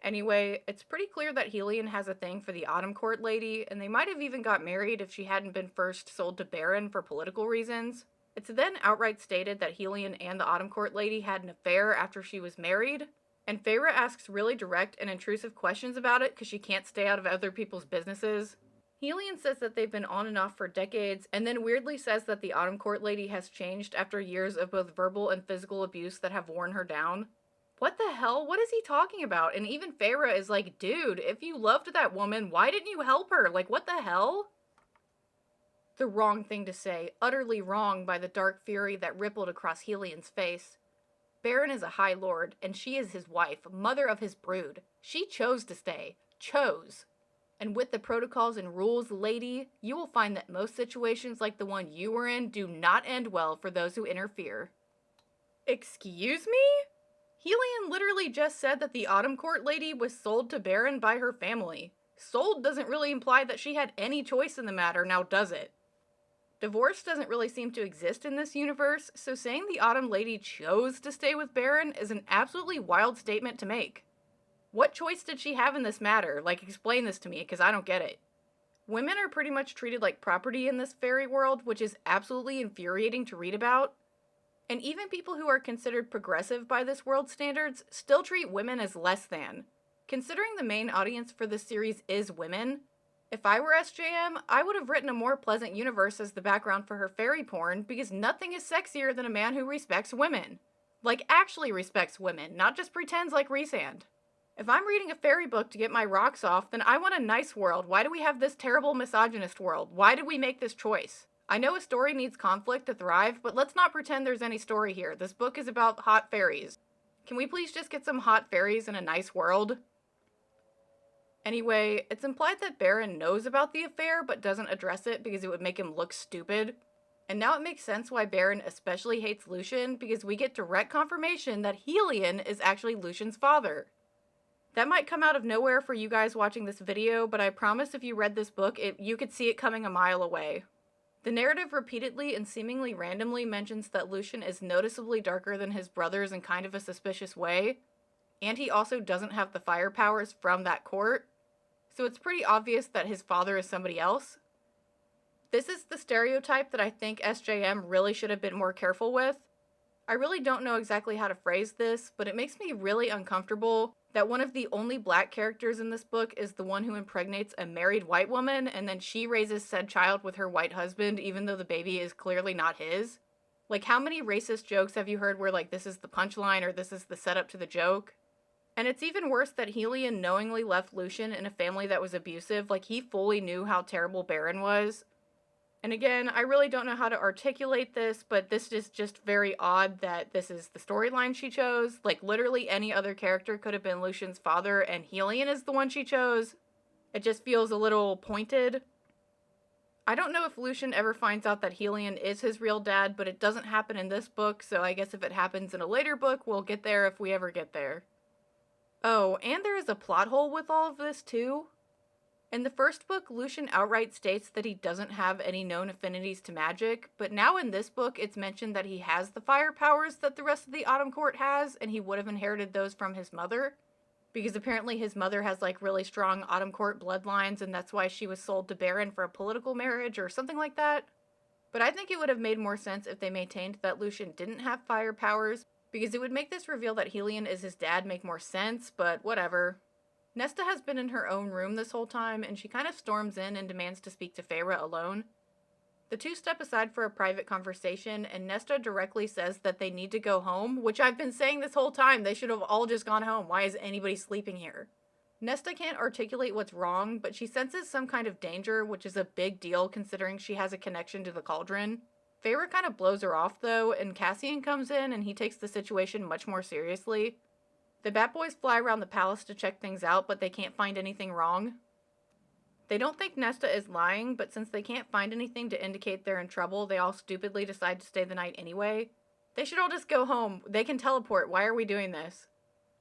Anyway, it's pretty clear that Helion has a thing for the Autumn Court Lady, and they might have even got married if she hadn't been first sold to Baron for political reasons. It's then outright stated that Helion and the Autumn Court Lady had an affair after she was married, and Feyre asks really direct and intrusive questions about it because she can't stay out of other people's businesses. Helion says that they've been on and off for decades, and then weirdly says that the Autumn Court Lady has changed after years of both verbal and physical abuse that have worn her down. What the hell? What is he talking about? And even Feyre is like, dude, if you loved that woman, why didn't you help her? Like, what the hell? The wrong thing to say, utterly wrong by the dark fury that rippled across Helion's face. Baron is a High Lord, and she is his wife, mother of his brood. She chose to stay. Chose. And with the protocols and rules, lady, you will find that most situations like the one you were in do not end well for those who interfere. Excuse me? Helion literally just said that the Autumn Court Lady was sold to Baron by her family. Sold doesn't really imply that she had any choice in the matter, now does it? Divorce doesn't really seem to exist in this universe, so saying the Autumn Lady chose to stay with Baron is an absolutely wild statement to make. What choice did she have in this matter? Like, explain this to me, because I don't get it. Women are pretty much treated like property in this fairy world, which is absolutely infuriating to read about. And even people who are considered progressive by this world's standards still treat women as less than. Considering the main audience for this series is women, if I were SJM, I would have written a more pleasant universe as the background for her fairy porn, because nothing is sexier than a man who respects women. Like, actually respects women, not just pretends like Rhysand. If I'm reading a fairy book to get my rocks off, then I want a nice world. Why do we have this terrible misogynist world? Why did we make this choice? I know a story needs conflict to thrive, but let's not pretend there's any story here. This book is about hot fairies. Can we please just get some hot fairies in a nice world? Anyway, it's implied that Baron knows about the affair but doesn't address it because it would make him look stupid. And now it makes sense why Baron especially hates Lucien, because we get direct confirmation that Helion is actually Lucien's father. That might come out of nowhere for you guys watching this video, but I promise if you read this book, you could see it coming a mile away. The narrative repeatedly and seemingly randomly mentions that Lucien is noticeably darker than his brothers in kind of a suspicious way, and he also doesn't have the fire powers from that court, so it's pretty obvious that his father is somebody else. This is the stereotype that I think SJM really should have been more careful with. I really don't know exactly how to phrase this, but it makes me really uncomfortable that one of the only black characters in this book is the one who impregnates a married white woman, and then she raises said child with her white husband, even though the baby is clearly not his. Like, how many racist jokes have you heard where, like, this is the punchline or this is the setup to the joke? And it's even worse that Helion knowingly left Lucien in a family that was abusive. Like, he fully knew how terrible Baron was. And again, I really don't know how to articulate this, but this is just very odd that this is the storyline she chose. Like, literally any other character could have been Lucien's father, and Helion is the one she chose. It just feels a little pointed. I don't know if Lucien ever finds out that Helion is his real dad, but it doesn't happen in this book, so I guess if it happens in a later book, we'll get there if we ever get there. Oh, and there is a plot hole with all of this, too. In the first book, Lucien outright states that he doesn't have any known affinities to magic, but now in this book, it's mentioned that he has the fire powers that the rest of the Autumn Court has, and he would have inherited those from his mother, because apparently his mother has, like, really strong Autumn Court bloodlines, and that's why she was sold to Baron for a political marriage or something like that. But I think it would have made more sense if they maintained that Lucien didn't have fire powers, because it would make this reveal that Helion is his dad make more sense, but whatever. Nesta has been in her own room this whole time, and she kind of storms in and demands to speak to Feyre alone. The two step aside for a private conversation, and Nesta directly says that they need to go home, which I've been saying this whole time. They should have all just gone home. Why is anybody sleeping here? Nesta can't articulate what's wrong, but she senses some kind of danger, which is a big deal considering she has a connection to the cauldron. Feyre kind of blows her off, though, and Cassian comes in and he takes the situation much more seriously. The Bat Boys fly around the palace to check things out, but they can't find anything wrong. They don't think Nesta is lying, but since they can't find anything to indicate they're in trouble, they all stupidly decide to stay the night anyway. They should all just go home. They can teleport. Why are we doing this?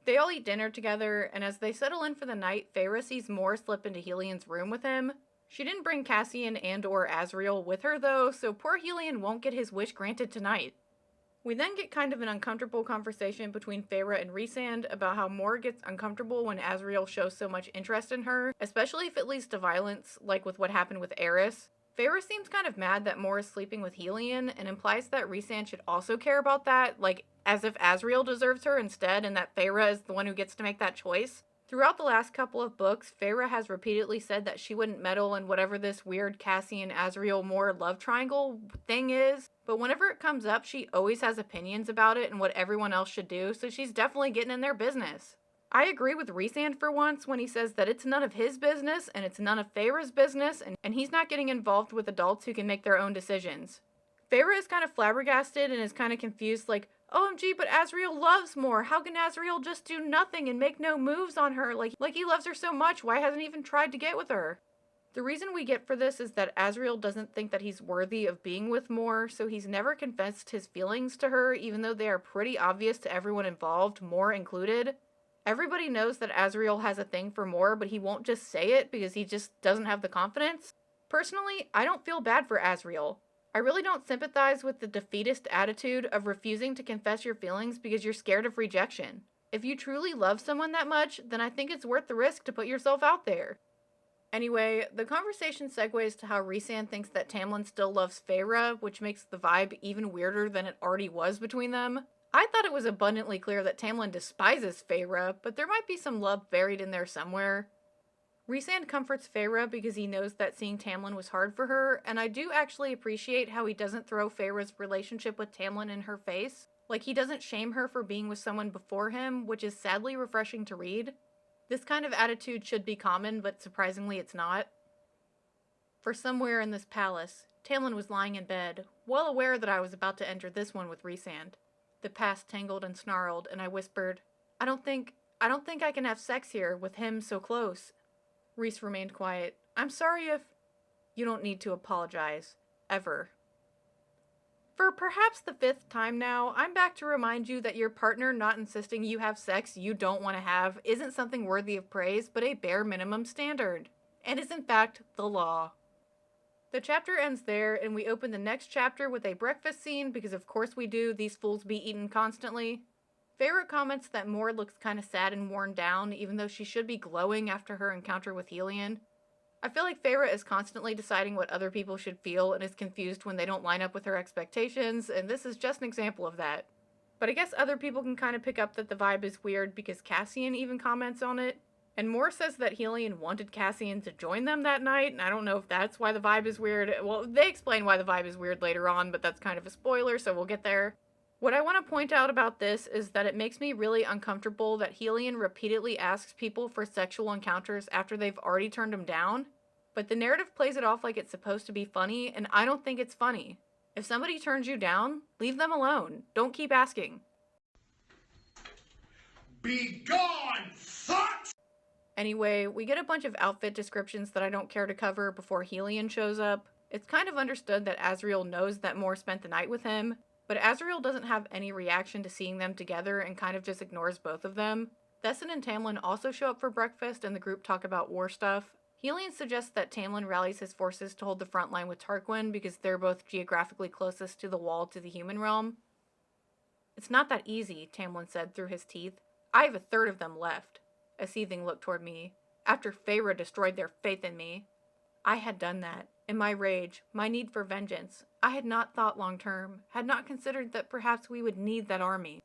They all eat dinner together, and as they settle in for the night, Feyre sees Mor slip into Helion's room with him. She didn't bring Cassian and or Azriel with her, though, so poor Helion won't get his wish granted tonight. We then get kind of an uncomfortable conversation between Feyre and Rhysand about how Mor gets uncomfortable when Azriel shows so much interest in her, especially if it leads to violence, like with what happened with Eris. Feyre seems kind of mad that Mor is sleeping with Helion, and implies that Rhysand should also care about that, like as if Azriel deserves her instead, and that Feyre is the one who gets to make that choice. Throughout the last couple of books, Feyre has repeatedly said that she wouldn't meddle in whatever this weird Cassian Azriel Mor love triangle thing is, but whenever it comes up, she always has opinions about it and what everyone else should do, so she's definitely getting in their business. I agree with Rhysand for once when he says that it's none of his business and it's none of Feyre's business, and he's not getting involved with adults who can make their own decisions. Feyre is kind of flabbergasted and is kind of confused, like, OMG, but Azriel loves Mor. How can Azriel just do nothing and make no moves on her? Like he loves her so much, why hasn't he even tried to get with her? The reason we get for this is that Azriel doesn't think that he's worthy of being with Mor, so he's never confessed his feelings to her, even though they are pretty obvious to everyone involved, Mor included. Everybody knows that Azriel has a thing for Mor, but he won't just say it because he just doesn't have the confidence. Personally, I don't feel bad for Azriel. I really don't sympathize with the defeatist attitude of refusing to confess your feelings because you're scared of rejection. If you truly love someone that much, then I think it's worth the risk to put yourself out there. Anyway, the conversation segues to how Rhysand thinks that Tamlin still loves Feyre, which makes the vibe even weirder than it already was between them. I thought it was abundantly clear that Tamlin despises Feyre, but there might be some love buried in there somewhere. Rhysand comforts Feyre because he knows that seeing Tamlin was hard for her, and I do actually appreciate how he doesn't throw Feyre's relationship with Tamlin in her face. Like, he doesn't shame her for being with someone before him, which is sadly refreshing to read. This kind of attitude should be common, but surprisingly it's not. For somewhere in this palace, Tamlin was lying in bed, well aware that I was about to enter this one with Rhysand. The past tangled and snarled, and I whispered, I don't think I can have sex here with him so close. Rhys remained quiet. I'm sorry if... You don't need to apologize. Ever. For perhaps the 5th time now, I'm back to remind you that your partner not insisting you have sex you don't want to have isn't something worthy of praise, but a bare minimum standard. And is in fact the law. The chapter ends there, and we open the next chapter with a breakfast scene, because of course we do, these fools be eaten constantly. Feyre comments that Mor looks kinda sad and worn down, even though she should be glowing after her encounter with Helion. I feel like Feyre is constantly deciding what other people should feel and is confused when they don't line up with her expectations, and this is just an example of that. But I guess other people can kind of pick up that the vibe is weird because Cassian even comments on it. And Mor says that Helion wanted Cassian to join them that night, and I don't know if that's why the vibe is weird. Well, they explain why the vibe is weird later on, but that's kind of a spoiler, so we'll get there. What I want to point out about this is that it makes me really uncomfortable that Helion repeatedly asks people for sexual encounters after they've already turned him down. But the narrative plays it off like it's supposed to be funny, and I don't think it's funny. If somebody turns you down, leave them alone. Don't keep asking. Be gone, fucks! Anyway, we get a bunch of outfit descriptions that I don't care to cover before Helion shows up. It's kind of understood that Azriel knows that Mor spent the night with him, but Azriel doesn't have any reaction to seeing them together and kind of just ignores both of them. Thesson and Tamlin also show up for breakfast and the group talk about war stuff. Helion suggests that Tamlin rallies his forces to hold the front line with Tarquin because they're both geographically closest to the wall to the human realm. It's not that easy, Tamlin said through his teeth. I have a third of them left. A seething look toward me. After Feyre destroyed their faith in me. I had done that. In my rage, my need for vengeance. I had not thought long term, had not considered that perhaps we would need that army.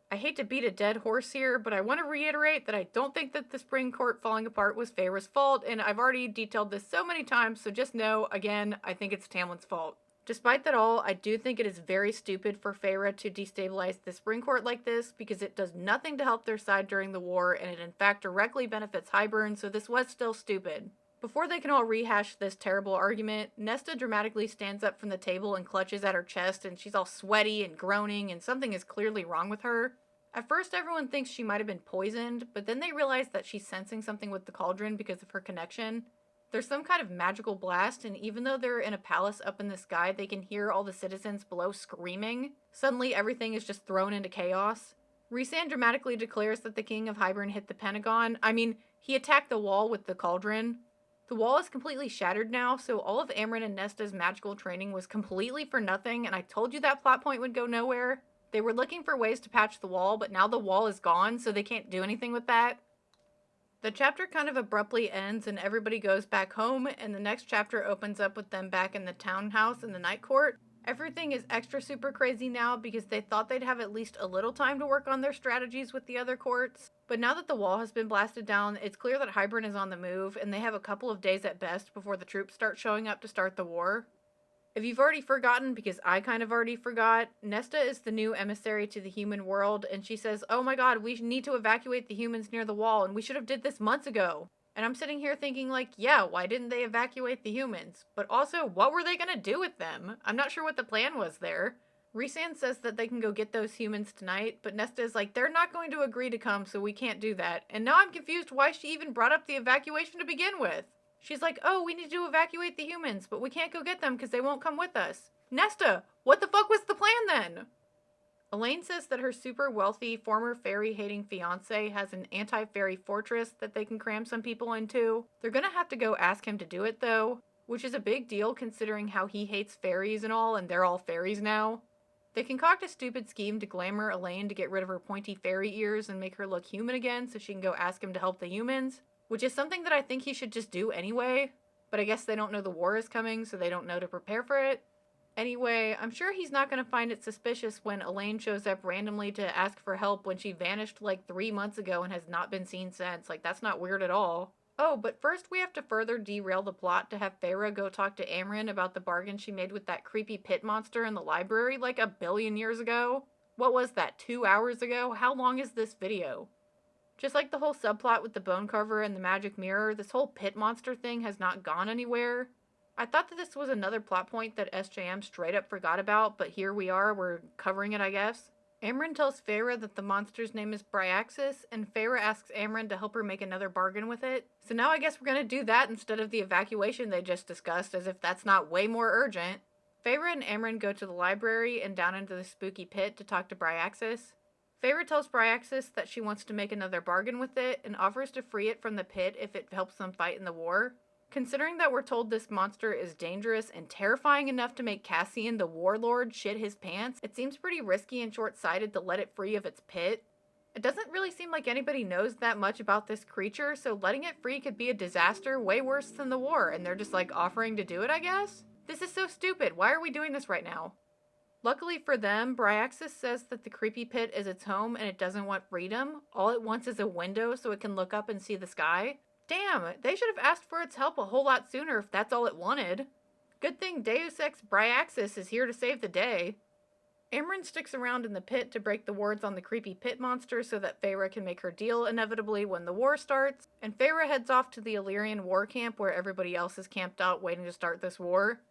I hate to beat a dead horse here, but I want to reiterate that I don't think that the spring court falling apart was Feyre's fault, and I've already detailed this so many times, so just know, again, I think it's Tamlin's fault. Despite that all, I do think it is very stupid for Feyre to destabilize the spring court like this, because it does nothing to help their side during the war, and it in fact directly benefits Hybern, so this was still stupid. Before they can all rehash this terrible argument, Nesta dramatically stands up from the table and clutches at her chest, and she's all sweaty and groaning, and something is clearly wrong with her. At first everyone thinks she might have been poisoned, but then they realize that she's sensing something with the cauldron because of her connection. There's some kind of magical blast, and even though they're in a palace up in the sky, they can hear all the citizens below screaming. Suddenly, everything is just thrown into chaos. Rhysand dramatically declares that the king of Hybern hit the Pentagon. I mean, he attacked the wall with the cauldron. The wall is completely shattered now, so all of Amron and Nesta's magical training was completely for nothing, and I told you that plot point would go nowhere. They were looking for ways to patch the wall, but now the wall is gone, so they can't do anything with that. The chapter kind of abruptly ends and everybody goes back home, and the next chapter opens up with them back in the townhouse in the night court. Everything is extra super crazy now because they thought they'd have at least a little time to work on their strategies with the other courts. But now that the wall has been blasted down, it's clear that Hybern is on the move, and they have a couple of days at best before the troops start showing up to start the war. If you've already forgotten, because I kind of already forgot, Nesta is the new emissary to the human world, and she says, oh my god, we need to evacuate the humans near the wall, and we should have did this months ago. And I'm sitting here thinking like, yeah, why didn't they evacuate the humans? But also, what were they gonna do with them? I'm not sure what the plan was there. Rhysand says that they can go get those humans tonight, but Nesta is like, they're not going to agree to come, so we can't do that. And now I'm confused why she even brought up the evacuation to begin with. She's like, oh, we need to evacuate the humans, but we can't go get them because they won't come with us. Nesta, what the fuck was the plan then? Elaine says that her super wealthy, former fairy-hating fiance has an anti-fairy fortress that they can cram some people into. They're gonna have to go ask him to do it though, which is a big deal considering how he hates fairies and all, and they're all fairies now. They concoct a stupid scheme to glamour Elaine to get rid of her pointy fairy ears and make her look human again so she can go ask him to help the humans. Which is something that I think he should just do anyway, but I guess they don't know the war is coming, so they don't know to prepare for it. Anyway, I'm sure he's not going to find it suspicious when Elaine shows up randomly to ask for help when she vanished like 3 months ago and has not been seen since. Like, that's not weird at all. Oh, but first we have to further derail the plot to have Feyre go talk to Amron about the bargain she made with that creepy pit monster in the library like 1 billion years ago. What was that, 2 hours ago? How long is this video? Just like the whole subplot with the bone carver and the magic mirror, this whole pit monster thing has not gone anywhere. I thought that this was another plot point that SJM straight up forgot about, but here we are, we're covering it, I guess. Amron tells Feyre that the monster's name is Briaxis, and Feyre asks Amron to help her make another bargain with it. So now I guess we're gonna do that instead of the evacuation they just discussed, as if that's not way more urgent. Feyre and Amron go to the library and down into the spooky pit to talk to Briaxis. Feyre tells Briaxis that she wants to make another bargain with it and offers to free it from the pit if it helps them fight in the war. Considering that we're told this monster is dangerous and terrifying enough to make Cassian the warlord shit his pants, it seems pretty risky and short-sighted to let it free of its pit. It doesn't really seem like anybody knows that much about this creature, so letting it free could be a disaster way worse than the war, and they're just like offering to do it, I guess? This is so stupid. Why are we doing this right now? Luckily for them, Briaxis says that the creepy pit is its home and it doesn't want freedom. All it wants is a window so it can look up and see the sky. Damn, they should have asked for its help a whole lot sooner if that's all it wanted. Good thing Deus Ex Briaxis is here to save the day. Amron sticks around in the pit to break the wards on the creepy pit monster so that Feyre can make her deal inevitably when the war starts, and Feyre heads off to the Illyrian war camp where everybody else is camped out waiting to start this war.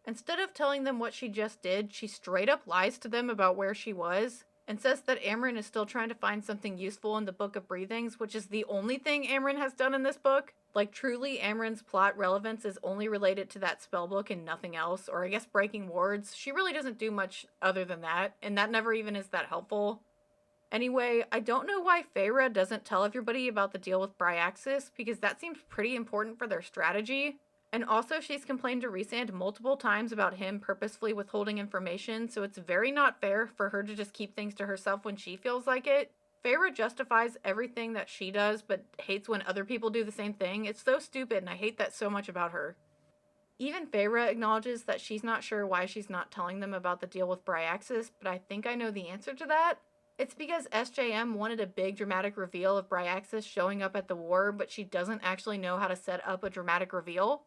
Instead of telling them what she just did, she straight up lies to them about where she was, and says that Amron is still trying to find something useful in the Book of Breathings, which is the only thing Amron has done in this book. Like, truly, Amron's plot relevance is only related to that spellbook and nothing else, or I guess breaking wards. She really doesn't do much other than that, and that never even is that helpful. Anyway, I don't know why Feyre doesn't tell everybody about the deal with Briaxis, because that seems pretty important for their strategy. And also, she's complained to Rhysand multiple times about him purposefully withholding information, so it's very not fair for her to just keep things to herself when she feels like it. Feyre justifies everything that she does, but hates when other people do the same thing. It's so stupid, and I hate that so much about her. Even Feyre acknowledges that she's not sure why she's not telling them about the deal with Briaxis, but I think I know the answer to that. It's because SJM wanted a big dramatic reveal of Briaxis showing up at the war, but she doesn't actually know how to set up a dramatic reveal.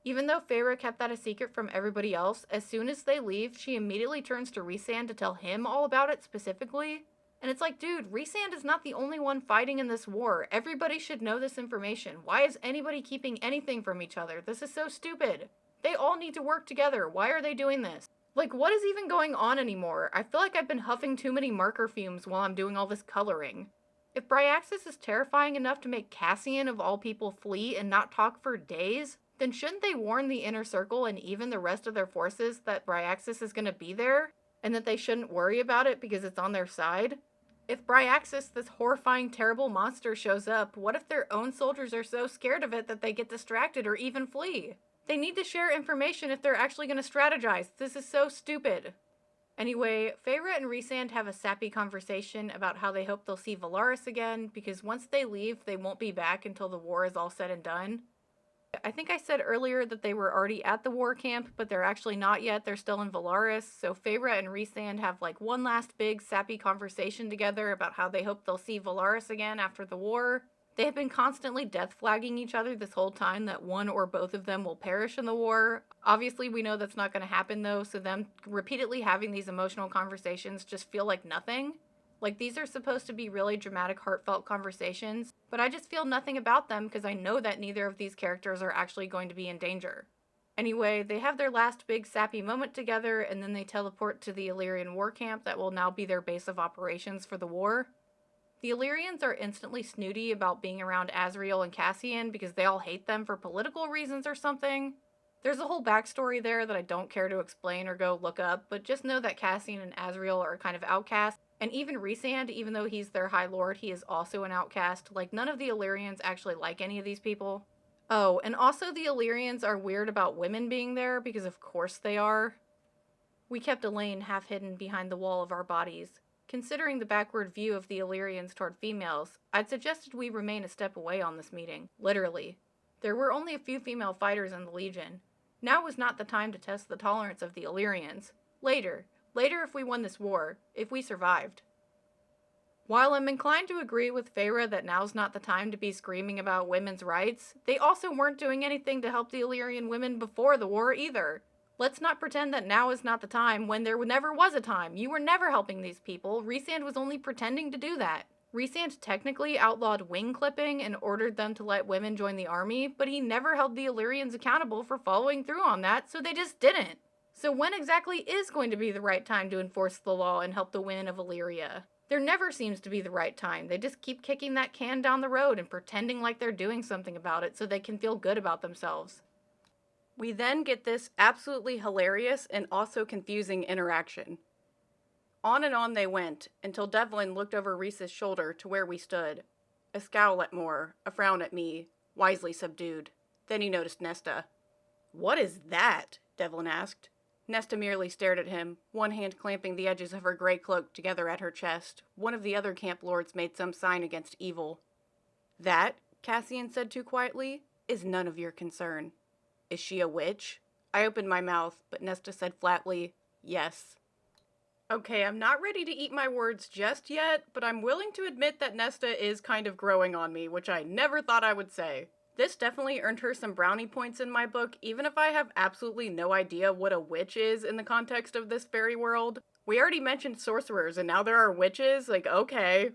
Even though Feyre kept that a secret from everybody else, as soon as they leave, she immediately turns to Rhysand to tell him all about it specifically. And it's like, dude, Rhysand is not the only one fighting in this war. Everybody should know this information. Why is anybody keeping anything from each other? This is so stupid. They all need to work together. Why are they doing this? Like, what is even going on anymore? I feel like I've been huffing too many marker fumes while I'm doing all this coloring. If Briaxis is terrifying enough to make Cassian, of all people, flee and not talk for days, then shouldn't they warn the Inner Circle and even the rest of their forces that Briaxis is going to be there, and that they shouldn't worry about it because it's on their side? If Briaxis, this horrifying, terrible monster, shows up, what if their own soldiers are so scared of it that they get distracted or even flee? They need to share information if they're actually going to strategize. This is so stupid. Anyway, Feyre and Rhysand have a sappy conversation about how they hope they'll see Valaris again, because once they leave, they won't be back until the war is all said and done. I think I said earlier that they were already at the war camp, but they're actually not yet. They're still in Valaris, so Feyre and Rhysand have like one last big sappy conversation together about how they hope they'll see Valaris again after the war. They have been constantly death flagging each other this whole time that one or both of them will perish in the war. Obviously, we know that's not going to happen though, so them repeatedly having these emotional conversations just feel like nothing. Like, these are supposed to be really dramatic, heartfelt conversations, but I just feel nothing about them because I know that neither of these characters are actually going to be in danger. Anyway, they have their last big sappy moment together, and then they teleport to the Illyrian war camp that will now be their base of operations for the war. The Illyrians are instantly snooty about being around Azriel and Cassian because they all hate them for political reasons or something. There's a whole backstory there that I don't care to explain or go look up, but just know that Cassian and Azriel are kind of outcasts. And even Rhysand, even though he's their High Lord, he is also an outcast. Like, none of the Illyrians actually like any of these people. Oh, and also the Illyrians are weird about women being there, because of course they are. We kept Elaine half hidden behind the wall of our bodies. Considering the backward view of the Illyrians toward females, I'd suggested we remain a step away on this meeting. Literally. There were only a few female fighters in the Legion. Now was not the time to test the tolerance of the Illyrians. Later. Later if we won this war, if we survived. While I'm inclined to agree with Feyre that now's not the time to be screaming about women's rights, they also weren't doing anything to help the Illyrian women before the war either. Let's not pretend that now is not the time when there never was a time. You were never helping these people. Rhysand was only pretending to do that. Rhysand technically outlawed wing clipping and ordered them to let women join the army, but he never held the Illyrians accountable for following through on that, so they just didn't. So when exactly is going to be the right time to enforce the law and help the women of Illyria? There never seems to be the right time. They just keep kicking that can down the road and pretending like they're doing something about it so they can feel good about themselves. We then get this absolutely hilarious and also confusing interaction. On and on they went, until Devlin looked over Rhys's shoulder to where we stood. A scowl at Moore, a frown at me, wisely subdued. Then he noticed Nesta. "What is that?" Devlin asked. Nesta merely stared at him, one hand clamping the edges of her gray cloak together at her chest. One of the other camp lords made some sign against evil. "That," Cassian said too quietly, "is none of your concern." "Is she a witch?" I opened my mouth, but Nesta said flatly, "Yes." Okay, I'm not ready to eat my words just yet, but I'm willing to admit that Nesta is kind of growing on me, which I never thought I would say. This definitely earned her some brownie points in my book, even if I have absolutely no idea what a witch is in the context of this fairy world. We already mentioned sorcerers, and now there are witches? Like, okay.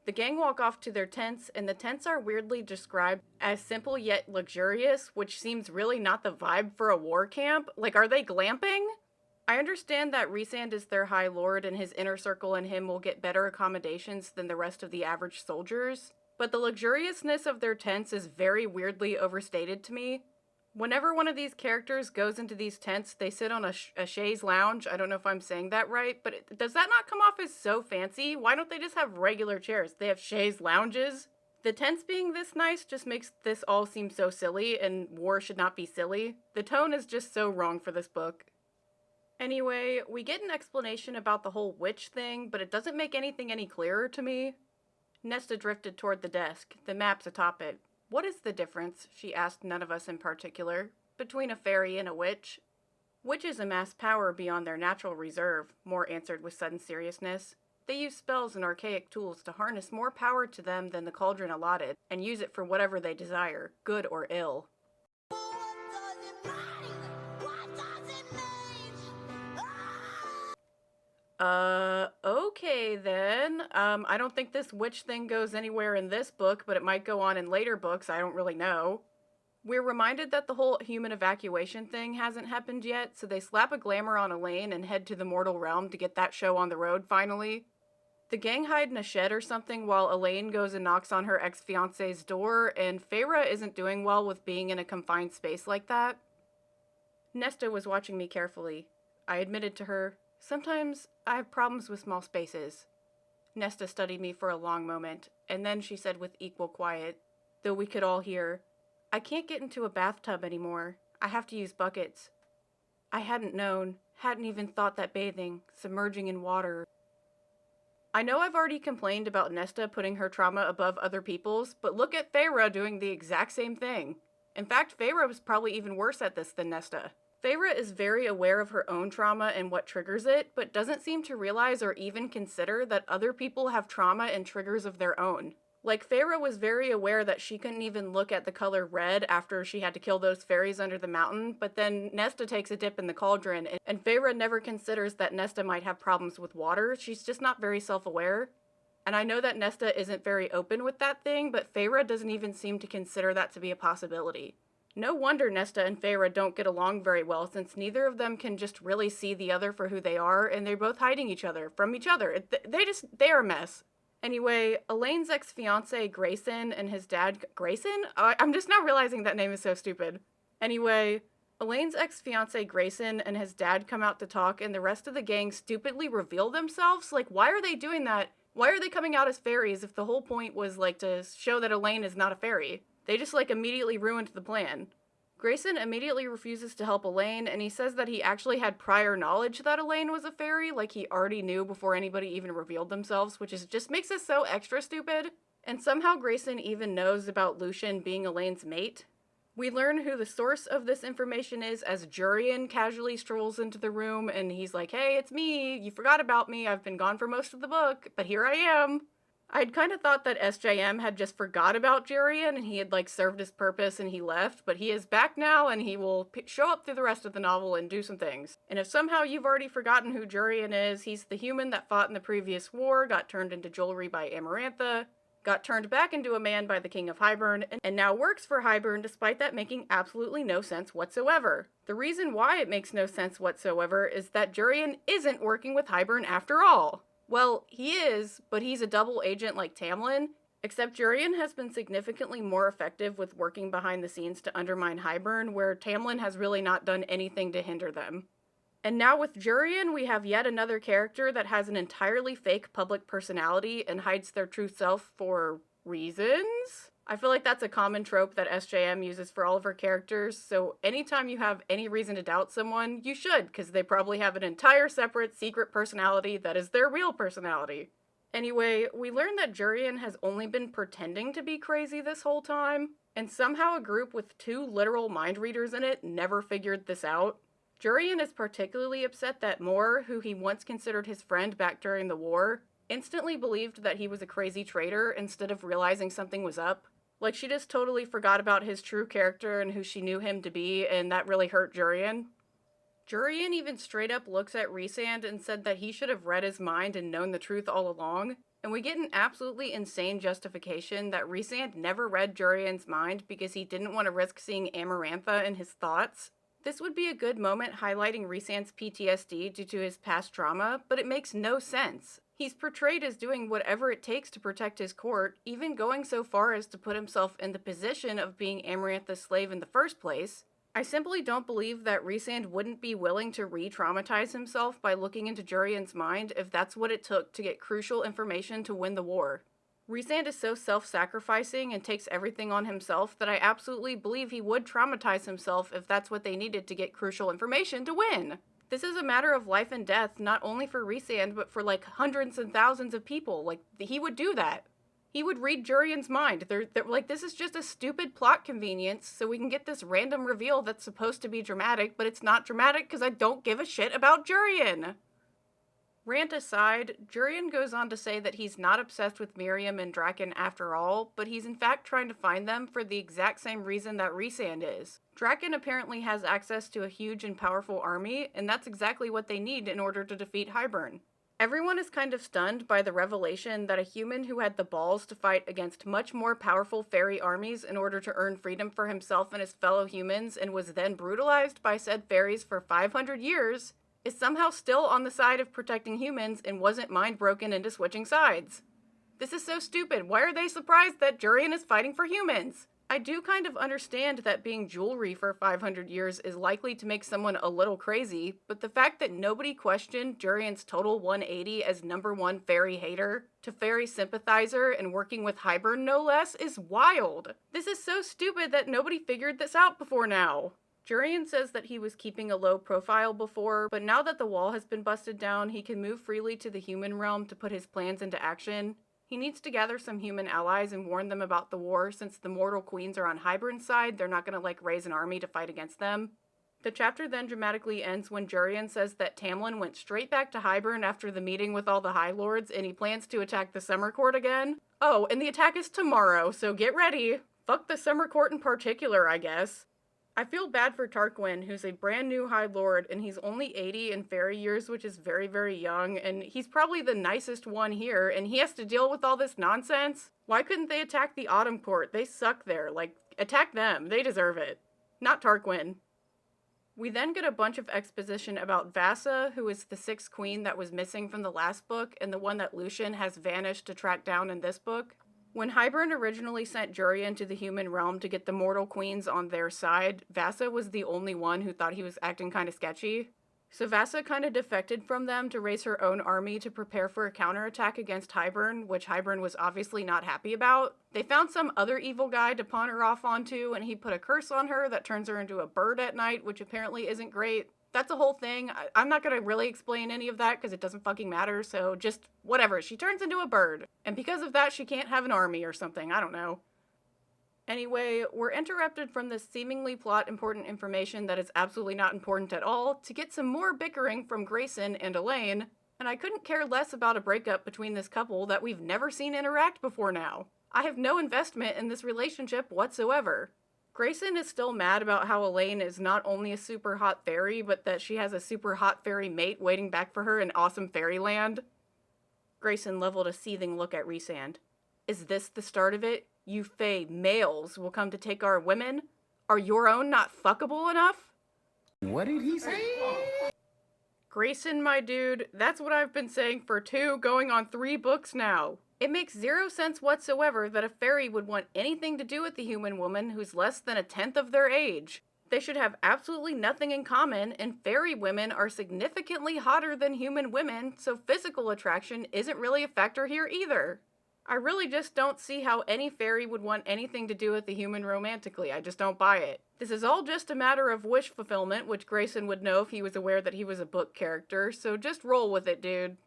The gang walk off to their tents, and the tents are weirdly described as simple yet luxurious, which seems really not the vibe for a war camp. Like, are they glamping? I understand that Rhysand is their High Lord, and his inner circle and him will get better accommodations than the rest of the average soldiers, but the luxuriousness of their tents is very weirdly overstated to me. Whenever one of these characters goes into these tents, they sit on a chaise lounge. I don't know if I'm saying that right, but does that not come off as so fancy? Why don't they just have regular chairs? They have chaise lounges? The tents being this nice just makes this all seem so silly, and war should not be silly. The tone is just so wrong for this book. Anyway, we get an explanation about the whole witch thing, but it doesn't make anything any clearer to me. Nesta drifted toward the desk, the maps atop it. "What is the difference," she asked none of us in particular, "between a fairy and a witch?" "Witches amass power beyond their natural reserve," Moore answered with sudden seriousness. "They use spells and archaic tools to harness more power to them than the cauldron allotted, and use it for whatever they desire, good or ill." Okay then. I don't think this witch thing goes anywhere in this book, but it might go on in later books, I don't really know. We're reminded that the whole human evacuation thing hasn't happened yet, so they slap a glamour on Elaine and head to the mortal realm to get that show on the road finally. The gang hide in a shed or something while Elaine goes and knocks on her ex-fiance's door, and Feyre isn't doing well with being in a confined space like that. Nesta was watching me carefully. I admitted to her, "Sometimes I have problems with small spaces." Nesta studied me for a long moment, and then she said with equal quiet, though we could all hear, "I can't get into a bathtub anymore. I have to use buckets." I hadn't known, hadn't even thought that bathing, submerging in water. I know I've already complained about Nesta putting her trauma above other people's, but look at Feyre doing the exact same thing. In fact, Feyre was probably even worse at this than Nesta. Feyre is very aware of her own trauma and what triggers it, but doesn't seem to realize or even consider that other people have trauma and triggers of their own. Like, Feyre was very aware that she couldn't even look at the color red after she had to kill those fairies under the mountain, but then Nesta takes a dip in the cauldron, and Feyre never considers that Nesta might have problems with water. She's just not very self-aware. And I know that Nesta isn't very open with that thing, but Feyre doesn't even seem to consider that to be a possibility. No wonder Nesta and Feyre don't get along very well, since neither of them can just really see the other for who they are, and they're both hiding each other from each other. They're a mess. Anyway, Elaine's ex-fiancé Grayson and his dad... Grayson? I'm just now realizing that name is so stupid. Anyway, Elaine's ex-fiancé Grayson and his dad come out to talk, and the rest of the gang stupidly reveal themselves? Like, why are they doing that? Why are they coming out as fairies if the whole point was, like, to show that Elaine is not a fairy? They just, like, immediately ruined the plan. Grayson immediately refuses to help Elaine, and he says that he actually had prior knowledge that Elaine was a fairy, like he already knew before anybody even revealed themselves, which just makes it so extra stupid. And somehow Grayson even knows about Lucian being Elaine's mate. We learn who the source of this information is as Jurian casually strolls into the room, and he's like, "Hey, it's me, you forgot about me, I've been gone for most of the book, but here I am." I'd kind of thought that SJM had just forgot about Jurian and he had, like, served his purpose and he left, but he is back now and he will show up through the rest of the novel and do some things. And if somehow you've already forgotten who Jurian is, he's the human that fought in the previous war, got turned into jewelry by Amarantha, got turned back into a man by the King of Hybern, and now works for Hybern despite that making absolutely no sense whatsoever. The reason why it makes no sense whatsoever is that Jurian isn't working with Hybern after all. Well, he is, but he's a double agent like Tamlin, except Jurian has been significantly more effective with working behind the scenes to undermine Hybern, where Tamlin has really not done anything to hinder them. And now with Jurian, we have yet another character that has an entirely fake public personality and hides their true self for reasons? I feel like that's a common trope that SJM uses for all of her characters, so anytime you have any reason to doubt someone, you should, because they probably have an entire separate secret personality that is their real personality. Anyway, we learn that Jurian has only been pretending to be crazy this whole time, and somehow a group with 2 literal mind readers in it never figured this out. Jurian is particularly upset that Moore, who he once considered his friend back during the war, instantly believed that he was a crazy traitor instead of realizing something was up. Like, she just totally forgot about his true character and who she knew him to be, and that really hurt Jurian. Jurian even straight up looks at Rhysand and said that he should have read his mind and known the truth all along, and we get an absolutely insane justification that Rhysand never read Jurian's mind because he didn't want to risk seeing Amarantha in his thoughts. This would be a good moment highlighting Rhysand's PTSD due to his past trauma, but it makes no sense. He's portrayed as doing whatever it takes to protect his court, even going so far as to put himself in the position of being Amarantha's slave in the first place. I simply don't believe that Rhysand wouldn't be willing to re-traumatize himself by looking into Jurian's mind if that's what it took to get crucial information to win the war. Rhysand is so self-sacrificing and takes everything on himself that I absolutely believe he would traumatize himself if that's what they needed to get crucial information to win. This is a matter of life and death, not only for Rhysand, but for like hundreds and thousands of people. Like, he would do that. He would read Jurian's mind. They're like, this is just a stupid plot convenience, so we can get this random reveal that's supposed to be dramatic, but it's not dramatic because I don't give a shit about Jurian. Rant aside, Jurian goes on to say that he's not obsessed with Miriam and Draken after all, but he's in fact trying to find them for the exact same reason that Rhysand is. Draken apparently has access to a huge and powerful army, and that's exactly what they need in order to defeat Hybern. Everyone is kind of stunned by the revelation that a human who had the balls to fight against much more powerful fairy armies in order to earn freedom for himself and his fellow humans and was then brutalized by said fairies for 500 years is somehow still on the side of protecting humans and wasn't mind broken into switching sides. This is so stupid. Why are they surprised that Jurian is fighting for humans? I do kind of understand that being jewelry for 500 years is likely to make someone a little crazy, but the fact that nobody questioned Jurian's total 180 as #1 fairy hater to fairy sympathizer and working with Hybern no less is wild. This is so stupid that nobody figured this out before now. Jurian says that he was keeping a low profile before, but now that the wall has been busted down, he can move freely to the human realm to put his plans into action. He needs to gather some human allies and warn them about the war. Since the mortal queens are on Hybern's side, they're not going to raise an army to fight against them. The chapter then dramatically ends when Jurian says that Tamlin went straight back to Hybern after the meeting with all the High Lords and he plans to attack the Summer Court again. Oh, and the attack is tomorrow, so get ready. Fuck the Summer Court in particular, I guess. I feel bad for Tarquin, who's a brand new High Lord, and he's only 80 in fairy years, which is very, very young, and he's probably the nicest one here, and he has to deal with all this nonsense. Why couldn't they attack the Autumn Court? They suck there. Attack them. They deserve it. Not Tarquin. We then get a bunch of exposition about Vassa, who is the 6th queen that was missing from the last book, and the one that Lucian has vanished to track down in this book. When Hybern originally sent Jurian to the human realm to get the mortal queens on their side, Vassa was the only one who thought he was acting kind of sketchy. So Vassa kind of defected from them to raise her own army to prepare for a counterattack against Hybern, which Hybern was obviously not happy about. They found some other evil guy to pawn her off onto, and he put a curse on her that turns her into a bird at night, which apparently isn't great. That's a whole thing. I'm not going to really explain any of that because it doesn't fucking matter, so just whatever. She turns into a bird, and because of that, she can't have an army or something. I don't know. Anyway, we're interrupted from this seemingly plot-important information that is absolutely not important at all to get some more bickering from Grayson and Elaine, and I couldn't care less about a breakup between this couple that we've never seen interact before now. I have no investment in this relationship whatsoever. Grayson is still mad about how Elaine is not only a super hot fairy, but that she has a super hot fairy mate waiting back for her in awesome fairyland. Grayson leveled a seething look at Rhysand. Is this the start of it? You fae males will come to take our women? Are your own not fuckable enough? What did he say? Grayson, my dude, that's what I've been saying for 2 going on 3 books now. It makes 0 sense whatsoever that a fairy would want anything to do with the human woman who's less than 1/10 of their age. They should have absolutely nothing in common, and fairy women are significantly hotter than human women, so physical attraction isn't really a factor here either. I really just don't see how any fairy would want anything to do with the human romantically. I just don't buy it. This is all just a matter of wish fulfillment, which Grayson would know if he was aware that he was a book character, so just roll with it, dude.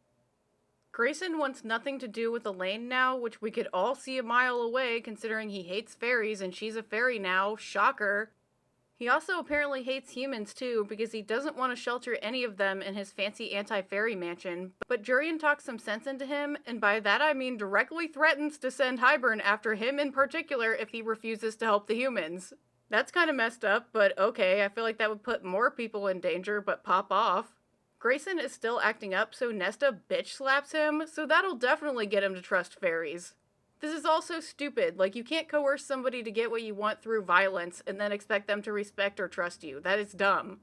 Grayson wants nothing to do with Elaine now, which we could all see a mile away considering he hates fairies and she's a fairy now. Shocker. He also apparently hates humans too, because he doesn't want to shelter any of them in his fancy anti-fairy mansion, but Jurian talks some sense into him, and by that I mean directly threatens to send Hybern after him in particular if he refuses to help the humans. That's kind of messed up, but okay, I feel like that would put more people in danger, but pop off. Grayson is still acting up, so Nesta bitch slaps him, so that'll definitely get him to trust fairies. This is also stupid. Like, you can't coerce somebody to get what you want through violence and then expect them to respect or trust you. That is dumb.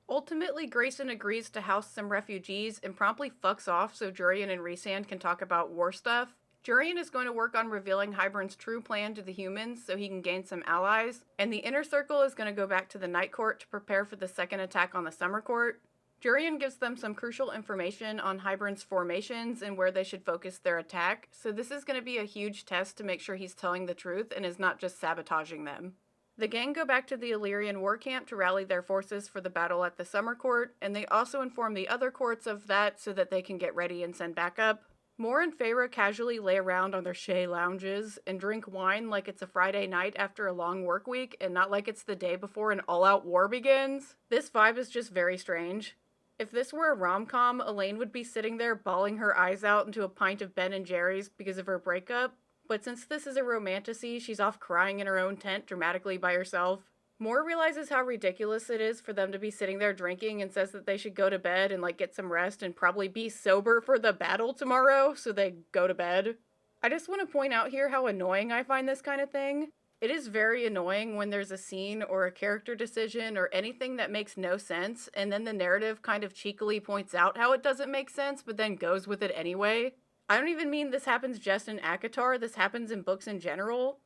Ultimately, Grayson agrees to house some refugees and promptly fucks off so Jurian and Rhysand can talk about war stuff. Jurian is going to work on revealing Hybern's true plan to the humans so he can gain some allies, and the Inner Circle is going to go back to the Night Court to prepare for the second attack on the Summer Court. Jurian gives them some crucial information on Hybern's formations and where they should focus their attack, so this is going to be a huge test to make sure he's telling the truth and is not just sabotaging them. The gang go back to the Illyrian war camp to rally their forces for the battle at the Summer Court, and they also inform the other courts of that so that they can get ready and send backup. Moore and Feyre casually lay around on their Shea lounges and drink wine like it's a Friday night after a long work week and not like it's the day before an all-out war begins. This vibe is just very strange. If this were a rom-com, Elaine would be sitting there bawling her eyes out into a pint of Ben & Jerry's because of her breakup, but since this is a romantasy, she's off crying in her own tent dramatically by herself. Moore realizes how ridiculous it is for them to be sitting there drinking and says that they should go to bed and get some rest and probably be sober for the battle tomorrow, so they go to bed. I just want to point out here how annoying I find this kind of thing. It is very annoying when there's a scene or a character decision or anything that makes no sense, and then the narrative kind of cheekily points out how it doesn't make sense, but then goes with it anyway. I don't even mean this happens just in ACOWAR, this happens in books in general.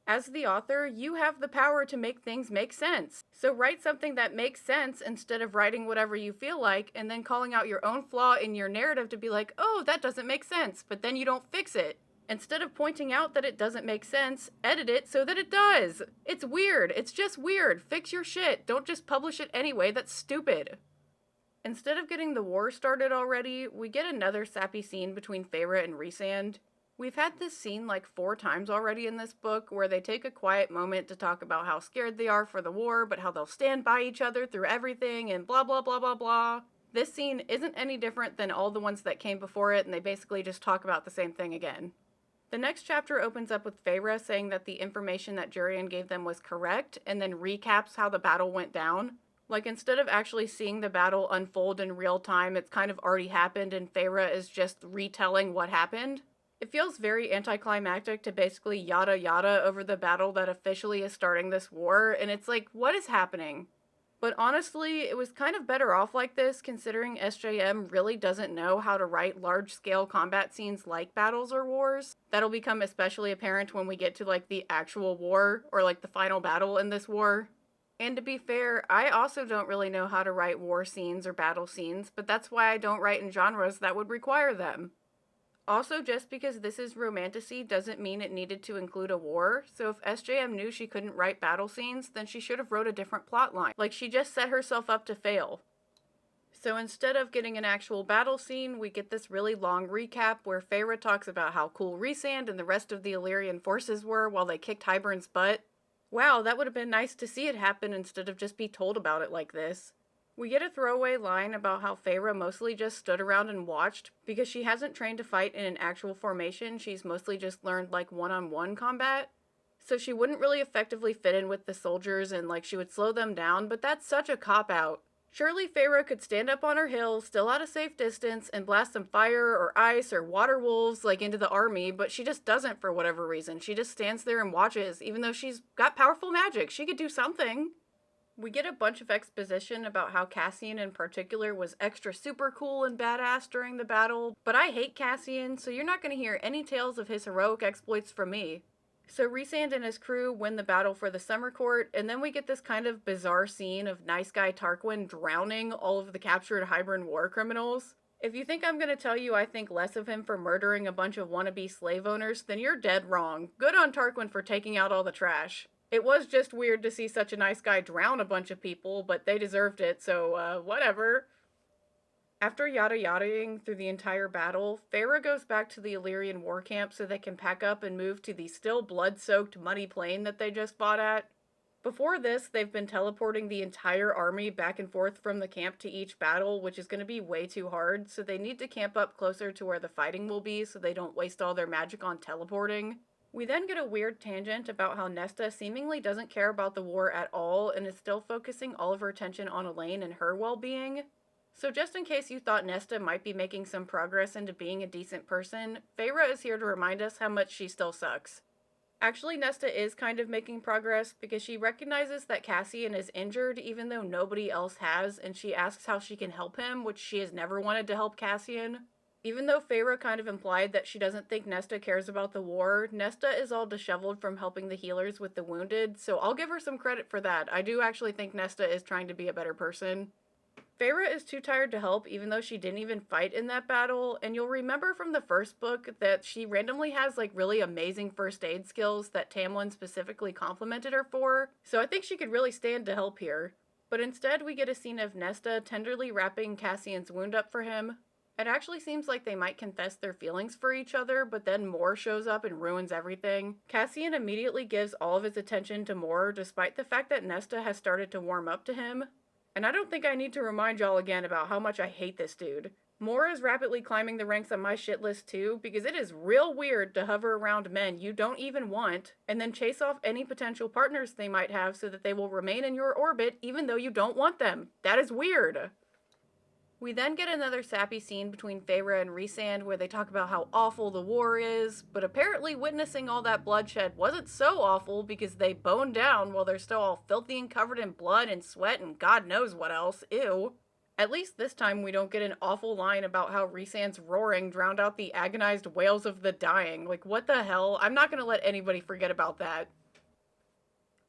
As the author, you have the power to make things make sense. So write something that makes sense instead of writing whatever you feel like and then calling out your own flaw in your narrative to be like, oh, that doesn't make sense, but then you don't fix it. Instead of pointing out that it doesn't make sense, edit it so that it does. It's weird. It's just weird. Fix your shit. Don't just publish it anyway. That's stupid. Instead of getting the war started already, we get another sappy scene between Feyre and Rhysand. We've had this scene 4 times already in this book where they take a quiet moment to talk about how scared they are for the war, but how they'll stand by each other through everything and blah blah blah blah blah. This scene isn't any different than all the ones that came before it, and they basically just talk about the same thing again. The next chapter opens up with Feyre saying that the information that Jurian gave them was correct, and then recaps how the battle went down. Instead of actually seeing the battle unfold in real time, it's kind of already happened and Feyre is just retelling what happened. It feels very anticlimactic to basically yada yada over the battle that officially is starting this war, and it's what is happening? But honestly, it was kind of better off like this considering SJM really doesn't know how to write large-scale combat scenes like battles or wars. That'll become especially apparent when we get to the actual war or the final battle in this war. And to be fair, I also don't really know how to write war scenes or battle scenes, but that's why I don't write in genres that would require them. Also, just because this is romantasy doesn't mean it needed to include a war, so if SJM knew she couldn't write battle scenes, then she should have wrote a different plotline. She just set herself up to fail. So instead of getting an actual battle scene, we get this really long recap where Feyre talks about how cool Rhysand and the rest of the Illyrian forces were while they kicked Hybern's butt. Wow, that would have been nice to see it happen instead of just be told about it like this. We get a throwaway line about how Feyre mostly just stood around and watched, because she hasn't trained to fight in an actual formation, she's mostly just learned one-on-one combat. So she wouldn't really effectively fit in with the soldiers and she would slow them down, but that's such a cop-out. Surely Feyre could stand up on her hill, still at a safe distance, and blast some fire or ice or water wolves into the army, but she just doesn't for whatever reason. She just stands there and watches, even though she's got powerful magic. She could do something. We get a bunch of exposition about how Cassian in particular was extra super cool and badass during the battle, but I hate Cassian, so you're not going to hear any tales of his heroic exploits from me. So Rhysand and his crew win the battle for the Summer Court, and then we get this kind of bizarre scene of nice guy Tarquin drowning all of the captured Hybern war criminals. If you think I'm gonna tell you I think less of him for murdering a bunch of wannabe slave owners, then you're dead wrong. Good on Tarquin for taking out all the trash. It was just weird to see such a nice guy drown a bunch of people, but they deserved it, so, whatever. After yada-yadaing through the entire battle, Feyre goes back to the Illyrian war camp so they can pack up and move to the still blood-soaked muddy plain that they just fought at. Before this, they've been teleporting the entire army back and forth from the camp to each battle, which is going to be way too hard, so they need to camp up closer to where the fighting will be so they don't waste all their magic on teleporting. We then get a weird tangent about how Nesta seemingly doesn't care about the war at all and is still focusing all of her attention on Elaine and her well-being. So just in case you thought Nesta might be making some progress into being a decent person, Feyre is here to remind us how much she still sucks. Actually, Nesta is kind of making progress because she recognizes that Cassian is injured even though nobody else has, and she asks how she can help him, which she has never wanted to help Cassian. Even though Feyre kind of implied that she doesn't think Nesta cares about the war, Nesta is all disheveled from helping the healers with the wounded, so I'll give her some credit for that. I do actually think Nesta is trying to be a better person. Feyre is too tired to help even though she didn't even fight in that battle, and you'll remember from the first book that she randomly has like really amazing first aid skills that Tamlin specifically complimented her for, so I think she could really stand to help here. But instead we get a scene of Nesta tenderly wrapping Cassian's wound up for him. It actually seems like they might confess their feelings for each other, but then Mor shows up and ruins everything. Cassian immediately gives all of his attention to Mor despite the fact that Nesta has started to warm up to him. And I don't think I need to remind y'all again about how much I hate this dude. Mor is rapidly climbing the ranks on my shit list too, because it is real weird to hover around men you don't even want, and then chase off any potential partners they might have so that they will remain in your orbit even though you don't want them. That is weird. We then get another sappy scene between Feyre and Rhysand where they talk about how awful the war is, but apparently witnessing all that bloodshed wasn't so awful because they boned down while they're still all filthy and covered in blood and sweat and God knows what else. Ew. At least this time we don't get an awful line about how Rhysand's roaring drowned out the agonized wails of the dying. Like, what the hell? I'm not gonna let anybody forget about that.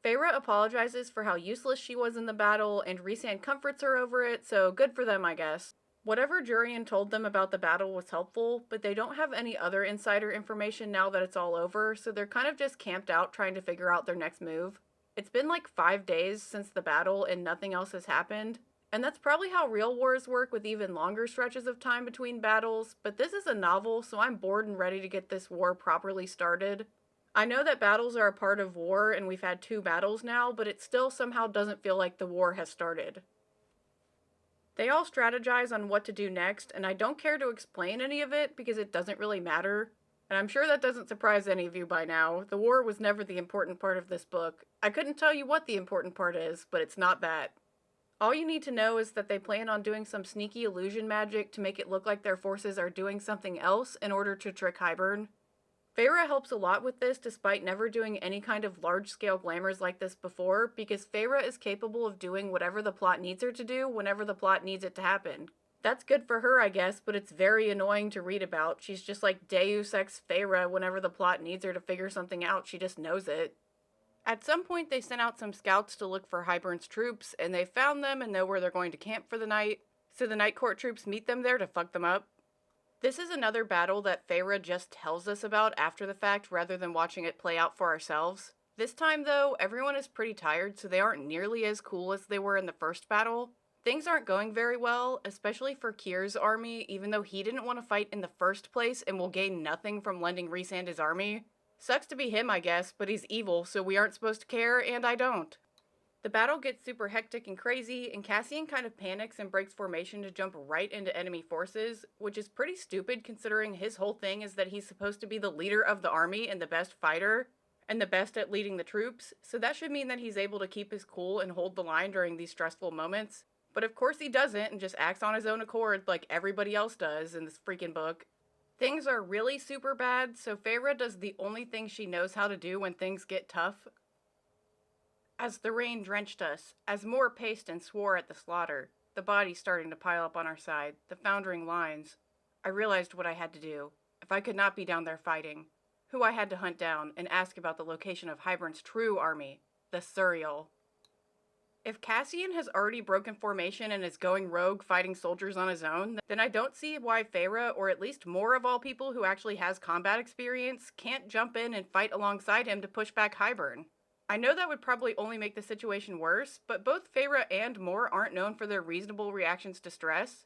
Feyre apologizes for how useless she was in the battle, and Rhysand comforts her over it, so good for them, I guess. Whatever Jurian told them about the battle was helpful, but they don't have any other insider information now that it's all over, so they're kind of just camped out trying to figure out their next move. It's been like 5 days since the battle and nothing else has happened, and that's probably how real wars work with even longer stretches of time between battles, but this is a novel, so I'm bored and ready to get this war properly started. I know that battles are a part of war, and we've had 2 battles now, but it still somehow doesn't feel like the war has started. They all strategize on what to do next, and I don't care to explain any of it because it doesn't really matter. And I'm sure that doesn't surprise any of you by now. The war was never the important part of this book. I couldn't tell you what the important part is, but it's not that. All you need to know is that they plan on doing some sneaky illusion magic to make it look like their forces are doing something else in order to trick Hybern. Feyre helps a lot with this despite never doing any kind of large-scale glamours like this before, because Feyre is capable of doing whatever the plot needs her to do whenever the plot needs it to happen. That's good for her, I guess, but it's very annoying to read about. She's just like Deus Ex Feyre whenever the plot needs her to figure something out, she just knows it. At some point they sent out some scouts to look for Hybern's troops, and they found them and know where they're going to camp for the night, so the Night Court troops meet them there to fuck them up. This is another battle that Feyre just tells us about after the fact rather than watching it play out for ourselves. This time though, everyone is pretty tired so they aren't nearly as cool as they were in the first battle. Things aren't going very well, especially for Kyr's army, even though he didn't want to fight in the first place and will gain nothing from lending Rhysand his army. Sucks to be him, I guess, but he's evil so we aren't supposed to care, and I don't. The battle gets super hectic and crazy, and Cassian kind of panics and breaks formation to jump right into enemy forces, which is pretty stupid considering his whole thing is that he's supposed to be the leader of the army and the best fighter, and the best at leading the troops, so that should mean that he's able to keep his cool and hold the line during these stressful moments. But of course he doesn't and just acts on his own accord like everybody else does in this freaking book. Things are really super bad, so Feyre does the only thing she knows how to do when things get tough. As the rain drenched us, as Mor paced and swore at the slaughter, the bodies starting to pile up on our side, the foundering lines, I realized what I had to do, if I could not be down there fighting, who I had to hunt down and ask about the location of Hybern's true army, the Suriel. If Cassian has already broken formation and is going rogue fighting soldiers on his own, then I don't see why Feyre, or at least more of all people who actually has combat experience, can't jump in and fight alongside him to push back Hybern. I know that would probably only make the situation worse, but both Feyre and Moore aren't known for their reasonable reactions to stress.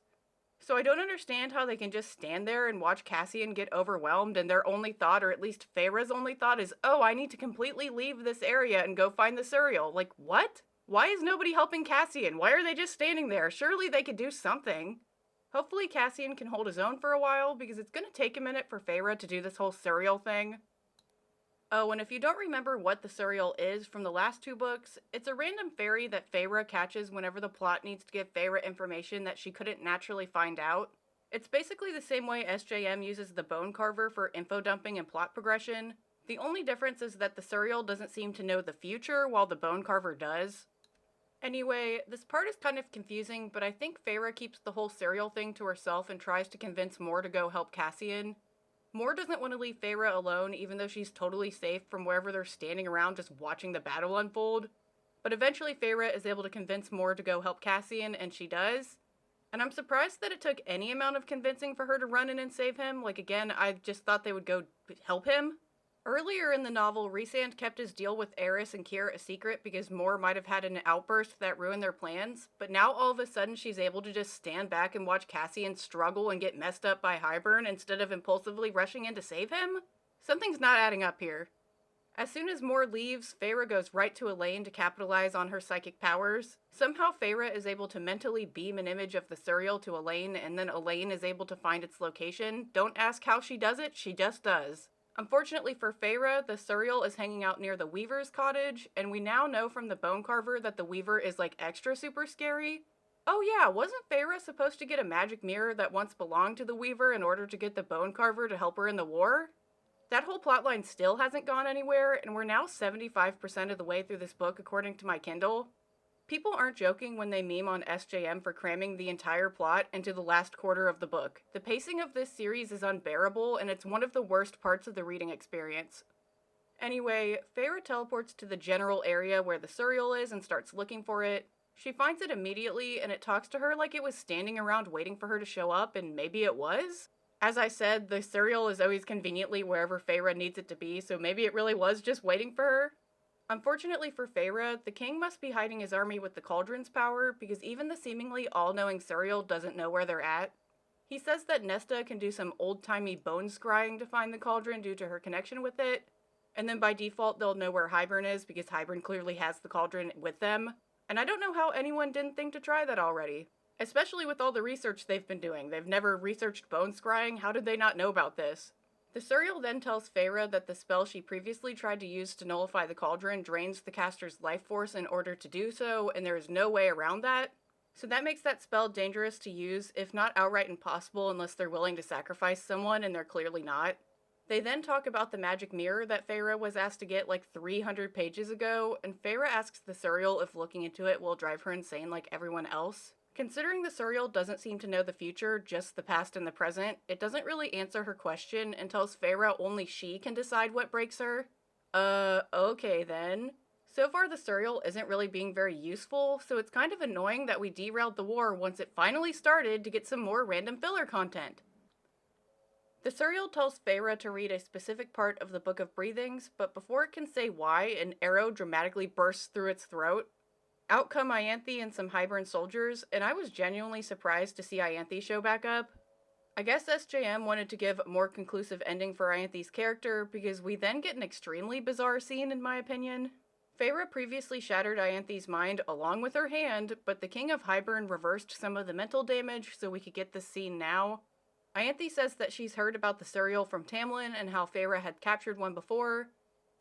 So I don't understand how they can just stand there and watch Cassian get overwhelmed and their only thought, or at least Feyre's only thought, is, oh, I need to completely leave this area and go find the suriel. Like, what? Why is nobody helping Cassian? Why are they just standing there? Surely they could do something. Hopefully Cassian can hold his own for a while, because it's going to take a minute for Feyre to do this whole suriel thing. Oh, and if you don't remember what the suriel is from the last 2 books, it's a random fairy that Feyre catches whenever the plot needs to give Feyre information that she couldn't naturally find out. It's basically the same way SJM uses the bone carver for info dumping and plot progression. The only difference is that the suriel doesn't seem to know the future, while the bone carver does. Anyway, this part is kind of confusing, but I think Feyre keeps the whole suriel thing to herself and tries to convince Moore to go help Cassian. Moore doesn't want to leave Feyre alone, even though she's totally safe from wherever they're standing around just watching the battle unfold. But eventually Feyre is able to convince Moore to go help Cassian, and she does. And I'm surprised that it took any amount of convincing for her to run in and save him. Like, again, I just thought they would go help him. Earlier in the novel, Rhysand kept his deal with Eris and Kier a secret because Moore might have had an outburst that ruined their plans, but now all of a sudden she's able to just stand back and watch Cassian struggle and get messed up by Hybern instead of impulsively rushing in to save him? Something's not adding up here. As soon as Moore leaves, Feyre goes right to Elaine to capitalize on her psychic powers. Somehow Feyre is able to mentally beam an image of the suriel to Elaine, and then Elaine is able to find its location. Don't ask how she does it, she just does. Unfortunately for Feyre, the suriel is hanging out near the Weaver's cottage, and we now know from the bone carver that the Weaver is like extra super scary. Oh yeah, wasn't Feyre supposed to get a magic mirror that once belonged to the Weaver in order to get the bone carver to help her in the war? That whole plotline still hasn't gone anywhere, and we're now 75% of the way through this book according to my Kindle. People aren't joking when they meme on SJM for cramming the entire plot into the last quarter of the book. The pacing of this series is unbearable, and it's one of the worst parts of the reading experience. Anyway, Feyre teleports to the general area where the suriel is and starts looking for it. She finds it immediately, and it talks to her like it was standing around waiting for her to show up, and maybe it was? As I said, the suriel is always conveniently wherever Feyre needs it to be, so maybe it really was just waiting for her? Unfortunately for Feyre, the king must be hiding his army with the cauldron's power, because even the seemingly all-knowing suriel doesn't know where they're at. He says that Nesta can do some old-timey bone scrying to find the cauldron due to her connection with it, and then by default they'll know where Hybern is because Hybern clearly has the cauldron with them. And I don't know how anyone didn't think to try that already. Especially with all the research they've been doing. They've never researched bone scrying. How did they not know about this? The suriel then tells Feyre that the spell she previously tried to use to nullify the cauldron drains the caster's life force in order to do so, and there is no way around that. So that makes that spell dangerous to use, if not outright impossible unless they're willing to sacrifice someone, and they're clearly not. They then talk about the magic mirror that Feyre was asked to get like 300 pages ago, and Feyre asks the suriel if looking into it will drive her insane like everyone else. Considering the suriel doesn't seem to know the future, just the past and the present, it doesn't really answer her question and tells Feyre only she can decide what breaks her. Okay then. So far the suriel isn't really being very useful, so it's kind of annoying that we derailed the war once it finally started to get some more random filler content. The suriel tells Feyre to read a specific part of the Book of Breathings, but before it can say why, an arrow dramatically bursts through its throat. Out come Ianthe and some Hybern soldiers, and I was genuinely surprised to see Ianthe show back up. I guess SJM wanted to give a more conclusive ending for Ianthe's character, because we then get an extremely bizarre scene in my opinion. Feyre previously shattered Ianthe's mind along with her hand, but the King of Hybern reversed some of the mental damage so we could get this scene now. Ianthe says that she's heard about the suriel from Tamlin and how Feyre had captured one before,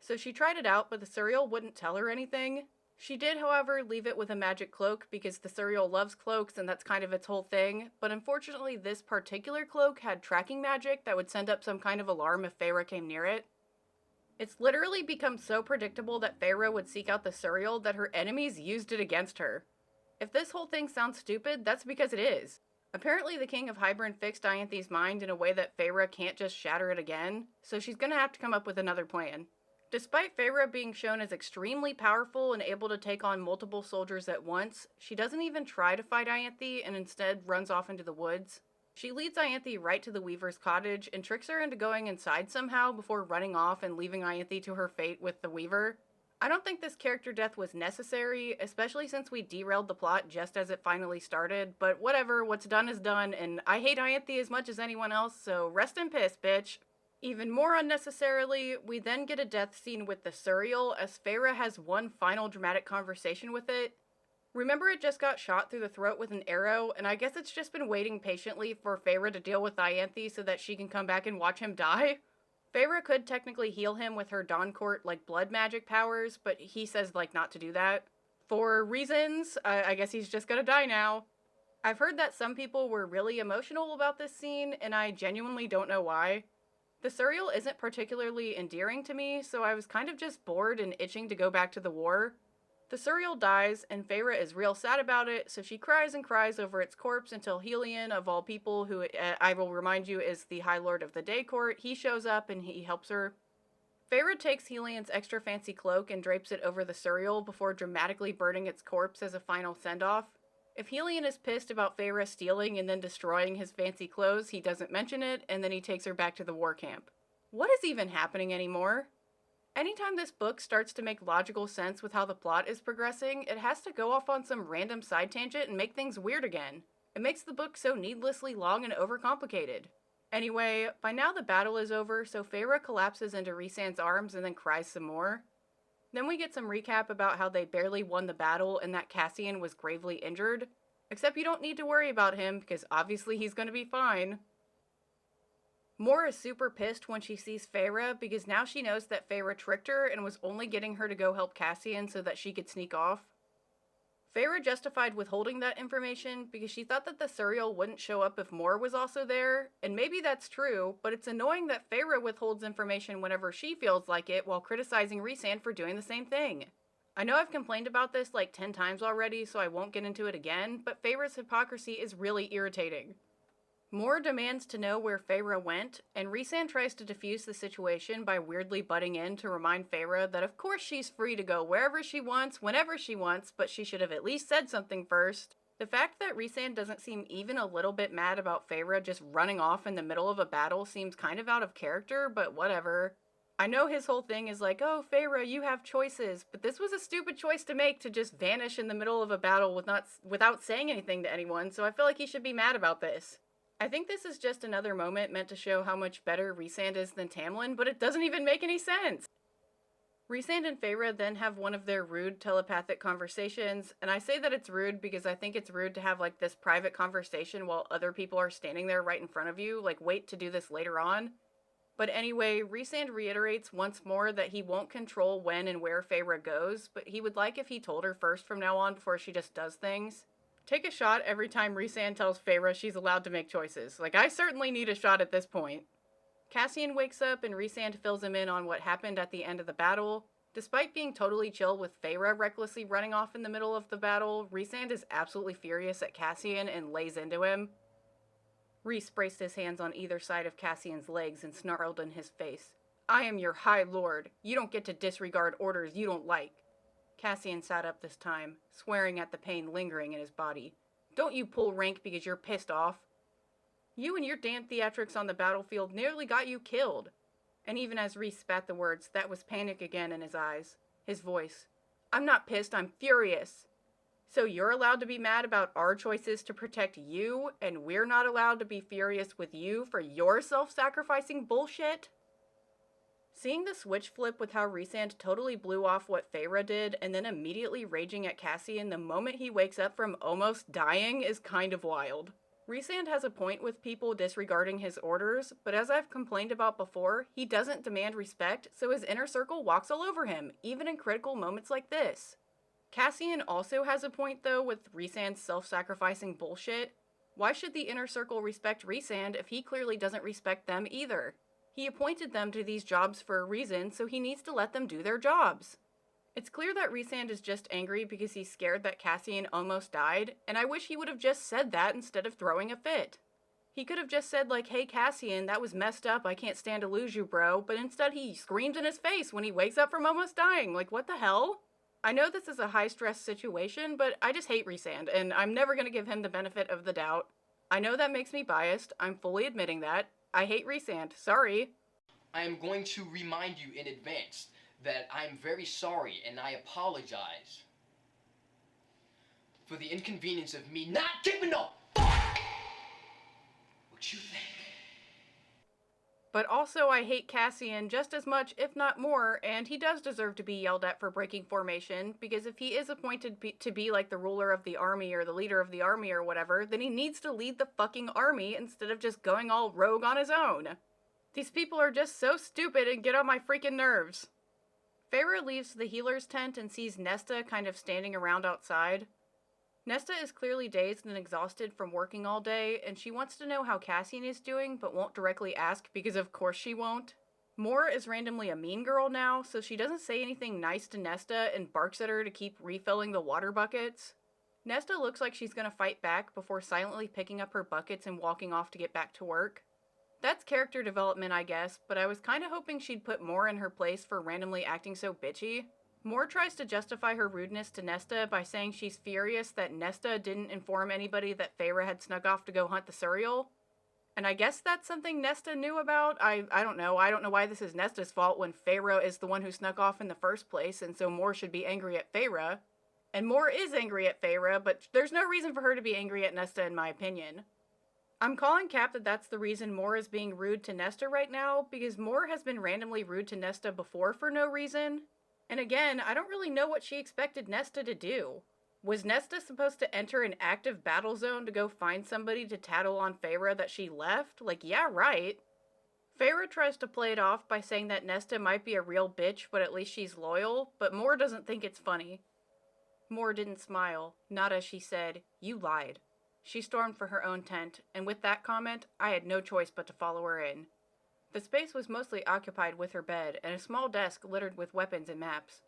so she tried it out but the suriel wouldn't tell her anything. She did, however, leave it with a magic cloak because the suriel loves cloaks and that's kind of its whole thing, but unfortunately this particular cloak had tracking magic that would send up some kind of alarm if Feyre came near it. It's literally become so predictable that Feyre would seek out the suriel that her enemies used it against her. If this whole thing sounds stupid, that's because it is. Apparently the King of Hybern fixed Ianthe's mind in a way that Feyre can't just shatter it again, so she's gonna have to come up with another plan. Despite Feyre being shown as extremely powerful and able to take on multiple soldiers at once, she doesn't even try to fight Ianthe and instead runs off into the woods. She leads Ianthe right to the Weaver's cottage and tricks her into going inside somehow before running off and leaving Ianthe to her fate with the Weaver. I don't think this character death was necessary, especially since we derailed the plot just as it finally started, but whatever, what's done is done, and I hate Ianthe as much as anyone else, so rest in piss, bitch. Even more unnecessarily, we then get a death scene with the suriel as Feyre has one final dramatic conversation with it. Remember, it just got shot through the throat with an arrow, and I guess it's just been waiting patiently for Feyre to deal with Ianthe so that she can come back and watch him die. Feyre could technically heal him with her Dawncourt, blood magic powers, but he says, not to do that. For reasons, I guess he's just gonna die now. I've heard that some people were really emotional about this scene, and I genuinely don't know why. The suriel isn't particularly endearing to me, so I was kind of just bored and itching to go back to the war. The suriel dies, and Feyre is real sad about it, so she cries and cries over its corpse until Helion, of all people, who I will remind you is the High Lord of the Day Court, he shows up and he helps her. Feyre takes Helion's extra fancy cloak and drapes it over the suriel before dramatically burning its corpse as a final send-off. If Helion is pissed about Feyre stealing and then destroying his fancy clothes, he doesn't mention it, and then he takes her back to the war camp. What is even happening anymore? Anytime this book starts to make logical sense with how the plot is progressing, it has to go off on some random side tangent and make things weird again. It makes the book so needlessly long and overcomplicated. Anyway, by now the battle is over, so Feyre collapses into Rhysand's arms and then cries some more. Then we get some recap about how they barely won the battle and that Cassian was gravely injured. Except you don't need to worry about him, because obviously he's gonna be fine. Mor is super pissed when she sees Feyre because now she knows that Feyre tricked her and was only getting her to go help Cassian so that she could sneak off. Feyre justified withholding that information because she thought that the suriel wouldn't show up if Mor was also there, and maybe that's true, but it's annoying that Feyre withholds information whenever she feels like it while criticizing Rhysand for doing the same thing. I know I've complained about this 10 times already, so I won't get into it again, but Feyre's hypocrisy is really irritating. Mor demands to know where Feyre went, and Rhysand tries to defuse the situation by weirdly butting in to remind Feyre that of course she's free to go wherever she wants, whenever she wants, but she should have at least said something first. The fact that Rhysand doesn't seem even a little bit mad about Feyre just running off in the middle of a battle seems kind of out of character, but whatever. I know his whole thing is oh, Feyre, you have choices, but this was a stupid choice to make to just vanish in the middle of a battle without saying anything to anyone, so I feel like he should be mad about this. I think this is just another moment meant to show how much better Rhysand is than Tamlin, but it doesn't even make any sense. Rhysand and Feyre then have one of their rude telepathic conversations, and I say that it's rude because I think it's rude to have this private conversation while other people are standing there right in front of you, wait to do this later on. But anyway, Rhysand reiterates once more that he won't control when and where Feyre goes, but he would like if he told her first from now on before she just does things. Take a shot every time Rhysand tells Feyre she's allowed to make choices. I certainly need a shot at this point. Cassian wakes up and Rhysand fills him in on what happened at the end of the battle. Despite being totally chill with Feyre recklessly running off in the middle of the battle, Rhysand is absolutely furious at Cassian and lays into him. Rhys braced his hands on either side of Cassian's legs and snarled in his face. I am your High Lord. You don't get to disregard orders you don't like. Cassian sat up this time, swearing at the pain lingering in his body. Don't you pull rank because you're pissed off. You and your damn theatrics on the battlefield nearly got you killed. And even as Rhys spat the words, that was panic again in his eyes. His voice. I'm not pissed, I'm furious. So you're allowed to be mad about our choices to protect you, and we're not allowed to be furious with you for your self-sacrificing bullshit? Seeing the switch flip with how Rhysand totally blew off what Feyre did and then immediately raging at Cassian the moment he wakes up from almost dying is kind of wild. Rhysand has a point with people disregarding his orders, but as I've complained about before, he doesn't demand respect, so his inner circle walks all over him, even in critical moments like this. Cassian also has a point though with Rhysand's self-sacrificing bullshit. Why should the inner circle respect Rhysand if he clearly doesn't respect them either? He appointed them to these jobs for a reason, so he needs to let them do their jobs. It's clear that Rhysand is just angry because he's scared that Cassian almost died, and I wish he would have just said that instead of throwing a fit. He could have just said, like, hey, Cassian, that was messed up, I can't stand to lose you, bro, but instead he screams in his face when he wakes up from almost dying. Like, what the hell? I know this is a high-stress situation, but I just hate Rhysand, and I'm never gonna give him the benefit of the doubt. I know that makes me biased, I'm fully admitting that. I hate Rhysand, sorry. I am going to remind you in advance that I am very sorry and I apologize for the inconvenience of me not giving a fuck what you think. But also I hate Cassian just as much, if not more, and he does deserve to be yelled at for breaking formation, because if he is appointed to be like the ruler of the army or the leader of the army or whatever, then he needs to lead the fucking army instead of just going all rogue on his own. These people are just so stupid and get on my freaking nerves. Feyre leaves the healer's tent and sees Nesta kind of standing around outside. Nesta is clearly dazed and exhausted from working all day, and she wants to know how Cassian is doing, but won't directly ask because of course she won't. Moore is randomly a mean girl now, so she doesn't say anything nice to Nesta and barks at her to keep refilling the water buckets. Nesta looks like she's gonna fight back before silently picking up her buckets and walking off to get back to work. That's character development, I guess, but I was kinda hoping she'd put Moore in her place for randomly acting so bitchy. Moore tries to justify her rudeness to Nesta by saying she's furious that Nesta didn't inform anybody that Feyre had snuck off to go hunt the suriel. And I guess that's something Nesta knew about. I don't know. I don't know why this is Nesta's fault when Feyre is the one who snuck off in the first place, and so Moore should be angry at Feyre. And Moore is angry at Feyre, but there's no reason for her to be angry at Nesta in my opinion. I'm calling cap that that's the reason Moore is being rude to Nesta right now, because Moore has been randomly rude to Nesta before for no reason. And again, I don't really know what she expected Nesta to do. Was Nesta supposed to enter an active battle zone to go find somebody to tattle on Feyre that she left? Like, yeah, right. Feyre tries to play it off by saying that Nesta might be a real bitch, but at least she's loyal, but Moore doesn't think it's funny. Moore didn't smile, not as she said, "You lied." She stormed for her own tent, and with that comment, I had no choice but to follow her in. The space was mostly occupied with her bed and a small desk littered with weapons and maps.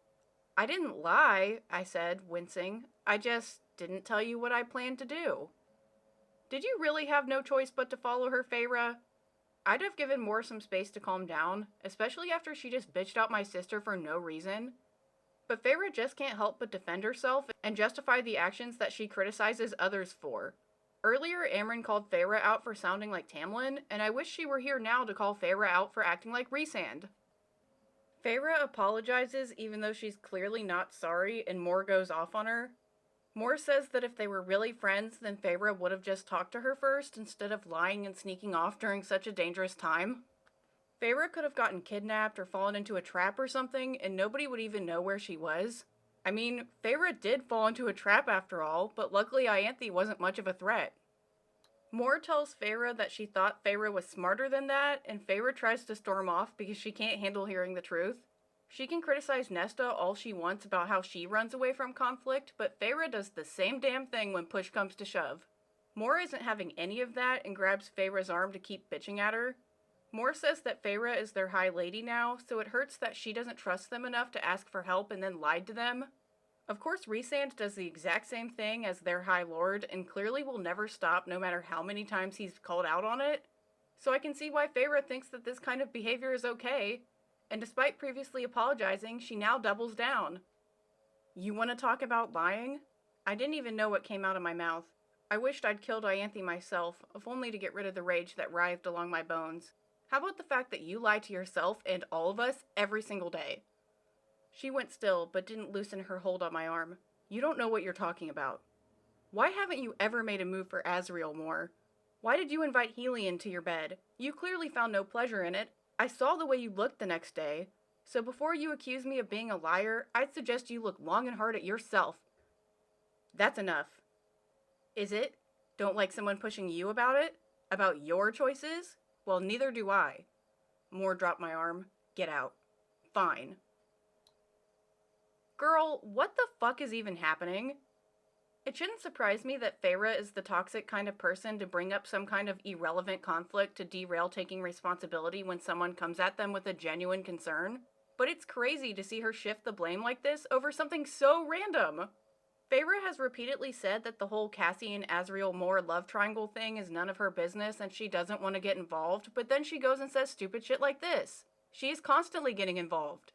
"I didn't lie," I said, wincing. "I just didn't tell you what I planned to do." "Did you really have no choice but to follow her, Feyre?" I'd have given Moore some space to calm down, especially after she just bitched out my sister for no reason. But Feyre just can't help but defend herself and justify the actions that she criticizes others for. Earlier, Amron called Feyre out for sounding like Tamlin, and I wish she were here now to call Feyre out for acting like Rhysand. Feyre apologizes even though she's clearly not sorry, and Moore goes off on her. Moore says that if they were really friends, then Feyre would have just talked to her first instead of lying and sneaking off during such a dangerous time. Feyre could have gotten kidnapped or fallen into a trap or something, and nobody would even know where she was. I mean, Feyre did fall into a trap after all, but luckily Ianthe wasn't much of a threat. Moore tells Feyre that she thought Feyre was smarter than that, and Feyre tries to storm off because she can't handle hearing the truth. She can criticize Nesta all she wants about how she runs away from conflict, but Feyre does the same damn thing when push comes to shove. Moore isn't having any of that and grabs Feyre's arm to keep bitching at her. Moore says that Feyre is their high lady now, so it hurts that she doesn't trust them enough to ask for help and then lied to them. Of course, Rhysand does the exact same thing as their high lord and clearly will never stop no matter how many times he's called out on it. So I can see why Feyre thinks that this kind of behavior is okay, and despite previously apologizing, she now doubles down. "You want to talk about lying?" I didn't even know what came out of my mouth. I wished I'd killed Ianthe myself, if only to get rid of the rage that writhed along my bones. How about the fact that you lie to yourself and all of us every single day? She went still, but didn't loosen her hold on my arm. "You don't know what you're talking about. Why haven't you ever made a move for Azriel more? Why did you invite Helion to your bed? You clearly found no pleasure in it. I saw the way you looked the next day. So before you accuse me of being a liar, I'd suggest you look long and hard at yourself." That's enough. Is it? Don't like someone pushing you about it? About your choices? Well, neither do I. Moore dropped my arm. "Get out." "Fine." Girl, what the fuck is even happening? It shouldn't surprise me that Feyre is the toxic kind of person to bring up some kind of irrelevant conflict to derail taking responsibility when someone comes at them with a genuine concern. But it's crazy to see her shift the blame like this over something so random. Feyre has repeatedly said that the whole Cassian Azriel Moore love triangle thing is none of her business and she doesn't want to get involved, but then she goes and says stupid shit like this. She is constantly getting involved.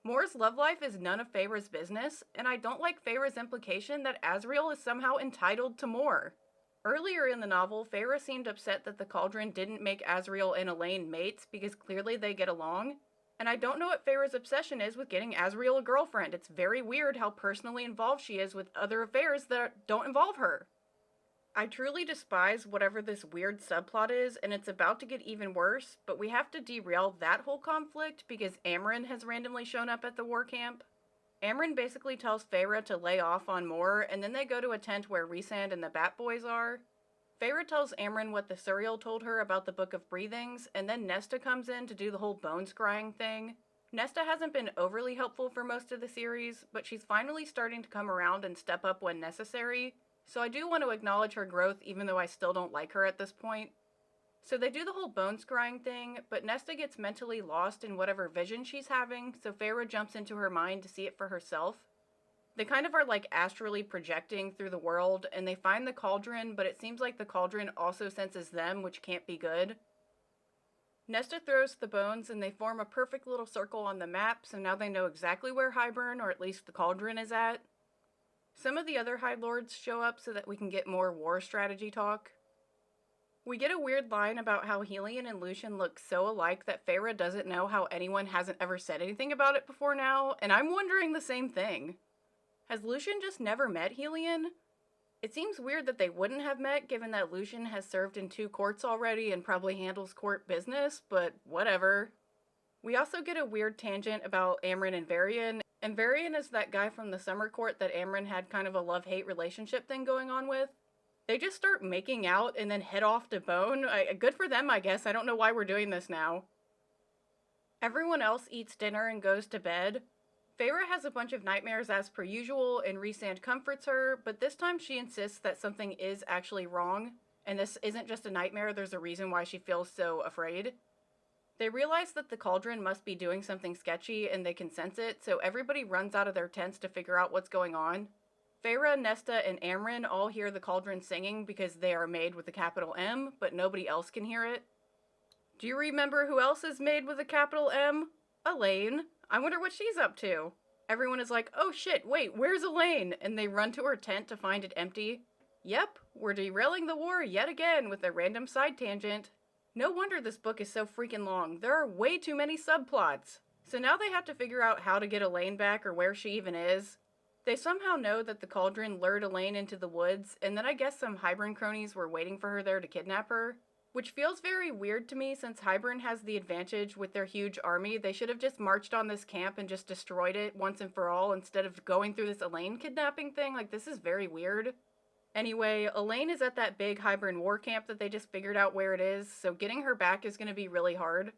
Moore's love life is none of Feyre's business, and I don't like Feyre's implication that Azriel is somehow entitled to Moore. Earlier in the novel, Feyre seemed upset that the cauldron didn't make Azriel and Elaine mates because clearly they get along, and I don't know what Feyre's obsession is with getting Azriel a girlfriend. It's very weird how personally involved she is with other affairs that don't involve her. I truly despise whatever this weird subplot is, and it's about to get even worse, but we have to derail that whole conflict because Amron has randomly shown up at the war camp. Amron basically tells Feyre to lay off on Moore, and then they go to a tent where Rhysand and the Bat Boys are. Feyre tells Amron what the Suriel told her about the Book of Breathings, and then Nesta comes in to do the whole bone scrying thing. Nesta hasn't been overly helpful for most of the series, but she's finally starting to come around and step up when necessary, so I do want to acknowledge her growth even though I still don't like her at this point. So they do the whole bone scrying thing, but Nesta gets mentally lost in whatever vision she's having, so Feyre jumps into her mind to see it for herself. They kind of are like astrally projecting through the world, and they find the cauldron, but it seems like the cauldron also senses them, which can't be good. Nesta throws the bones, and they form a perfect little circle on the map, so now they know exactly where Hybern, or at least the cauldron, is at. Some of the other High Lords show up so that we can get more war strategy talk. We get a weird line about how Helion and Lucien look so alike that Feyre doesn't know how anyone hasn't ever said anything about it before now, and I'm wondering the same thing. Has Lucien just never met Helion? It seems weird that they wouldn't have met given that Lucien has served in 2 courts already and probably handles court business, but whatever. We also get a weird tangent about Amron and Varian is that guy from the summer court that Amron had kind of a love-hate relationship thing going on with. They just start making out and then head off to bone. Good for them, I guess. I don't know why we're doing this now. Everyone else eats dinner and goes to bed. Feyre has a bunch of nightmares as per usual, and Rhysand comforts her, but this time she insists that something is actually wrong, and this isn't just a nightmare, there's a reason why she feels so afraid. They realize that the cauldron must be doing something sketchy, and they can sense it, so everybody runs out of their tents to figure out what's going on. Feyre, Nesta, and Amron all hear the cauldron singing because they are made with a capital M, but nobody else can hear it. Do you remember who else is made with a capital M? Elaine. I wonder what she's up to. Everyone is like, oh shit, wait, where's Elaine? And they run to her tent to find it empty. Yep, we're derailing the war yet again with a random side tangent. No wonder this book is so freaking long. There are way too many subplots. So now they have to figure out how to get Elaine back or where she even is. They somehow know that the cauldron lured Elaine into the woods, and then I guess some Hybern cronies were waiting for her there to kidnap her. Which feels very weird to me since Hybern has the advantage with their huge army. They should have just marched on this camp and just destroyed it once and for all instead of going through this Elaine kidnapping thing. Like, this is very weird. Anyway, Elaine is at that big Hybern war camp that they just figured out where it is, so getting her back is going to be really hard.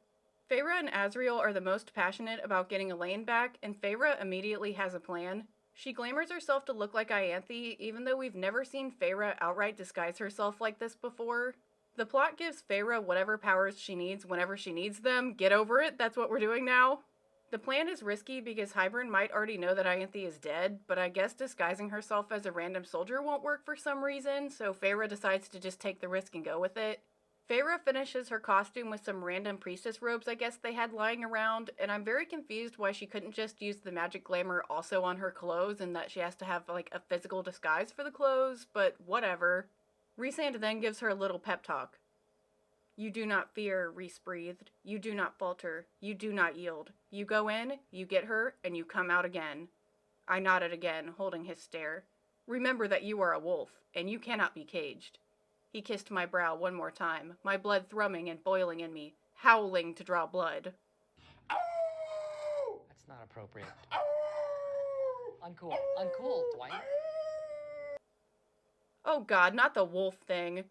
Feyre and Azriel are the most passionate about getting Elaine back, and Feyre immediately has a plan. She glamours herself to look like Ianthe, even though we've never seen Feyre outright disguise herself like this before. The plot gives Feyre whatever powers she needs whenever she needs them. Get over it, that's what we're doing now. The plan is risky because Hybern might already know that Ianthe is dead, but I guess disguising herself as a random soldier won't work for some reason, so Feyre decides to just take the risk and go with it. Feyre finishes her costume with some random priestess robes I guess they had lying around, and I'm very confused why she couldn't just use the magic glamour also on her clothes and that she has to have like a physical disguise for the clothes, but whatever. Rhysand then gives her a little pep talk. You do not fear, Rhys breathed. You do not falter. You do not yield. You go in, you get her, and you come out again. I nodded again, holding his stare. Remember that you are a wolf, and you cannot be caged. He kissed my brow one more time, my blood thrumming and boiling in me, howling to draw blood. That's not appropriate. Uncool. Uncool, Dwight. Oh god, not the wolf thing.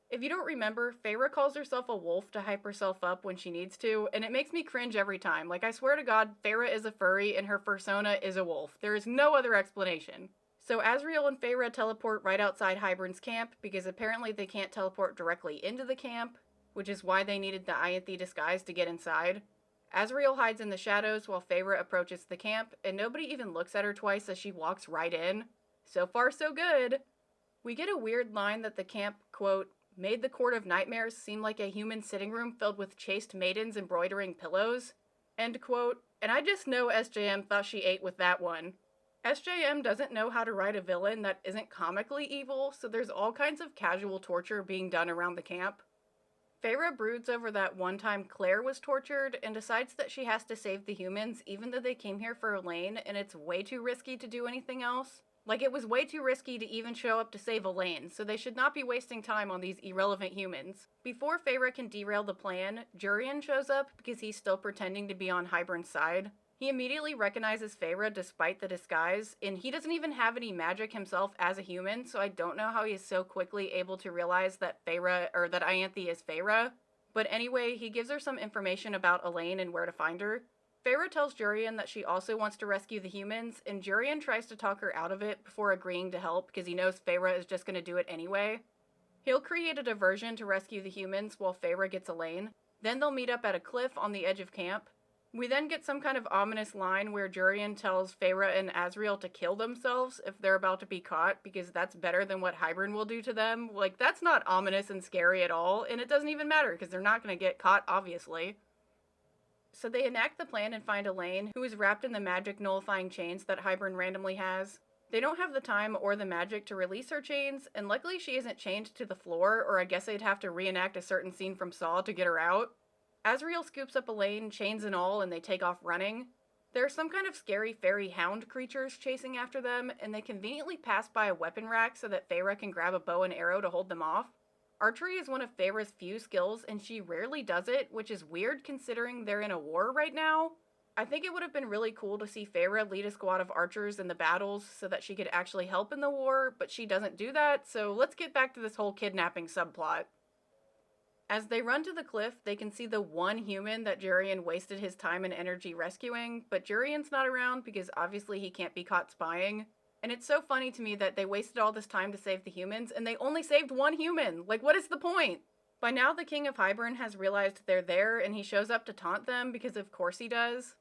If you don't remember, Feyre calls herself a wolf to hype herself up when she needs to, and it makes me cringe every time. Like, I swear to god, Feyre is a furry and her persona is a wolf. There is no other explanation. So Azriel and Feyre teleport right outside Hybern's camp, because apparently they can't teleport directly into the camp, which is why they needed the Ianthe disguise to get inside. Azriel hides in the shadows while Feyre approaches the camp, and nobody even looks at her twice as she walks right in. So far, so good. We get a weird line that the camp, quote, made the Court of Nightmares seem like a human sitting room filled with chaste maidens embroidering pillows, end quote, and I just know SJM thought she ate with that one. SJM doesn't know how to write a villain that isn't comically evil, so there's all kinds of casual torture being done around the camp. Feyre broods over that one time Claire was tortured and decides that she has to save the humans even though they came here for Elaine and it's way too risky to do anything else. Like, it was way too risky to even show up to save Elaine, so they should not be wasting time on these irrelevant humans. Before Feyre can derail the plan, Jurian shows up because he's still pretending to be on Hybern's side. He immediately recognizes Feyre despite the disguise, and he doesn't even have any magic himself as a human, so I don't know how he is so quickly able to realize that that Ianthe is Feyre. But anyway, he gives her some information about Elaine and where to find her. Feyre tells Jurian that she also wants to rescue the humans, and Jurian tries to talk her out of it before agreeing to help because he knows Feyre is just going to do it anyway. He'll create a diversion to rescue the humans while Feyre gets Elaine. Then they'll meet up at a cliff on the edge of camp. We then get some kind of ominous line where Jurian tells Feyre and Azriel to kill themselves if they're about to be caught because that's better than what Hybern will do to them. Like, that's not ominous and scary at all, and it doesn't even matter because they're not going to get caught, obviously. So they enact the plan and find Elaine, who is wrapped in the magic nullifying chains that Hybern randomly has. They don't have the time or the magic to release her chains, and luckily she isn't chained to the floor, or I guess they'd have to reenact a certain scene from Saw to get her out. Azriel scoops up Elaine, chains and all, and they take off running. There are some kind of scary fairy hound creatures chasing after them, and they conveniently pass by a weapon rack so that Feyre can grab a bow and arrow to hold them off. Archery is one of Feyre's few skills, and she rarely does it, which is weird considering they're in a war right now. I think it would have been really cool to see Feyre lead a squad of archers in the battles so that she could actually help in the war, but she doesn't do that, so let's get back to this whole kidnapping subplot. As they run to the cliff, they can see the one human that Jurian wasted his time and energy rescuing, but Jurian's not around because obviously he can't be caught spying. And it's so funny to me that they wasted all this time to save the humans, and they only saved one human! Like, what is the point? By now, the King of Hybern has realized they're there, and he shows up to taunt them, because of course he does.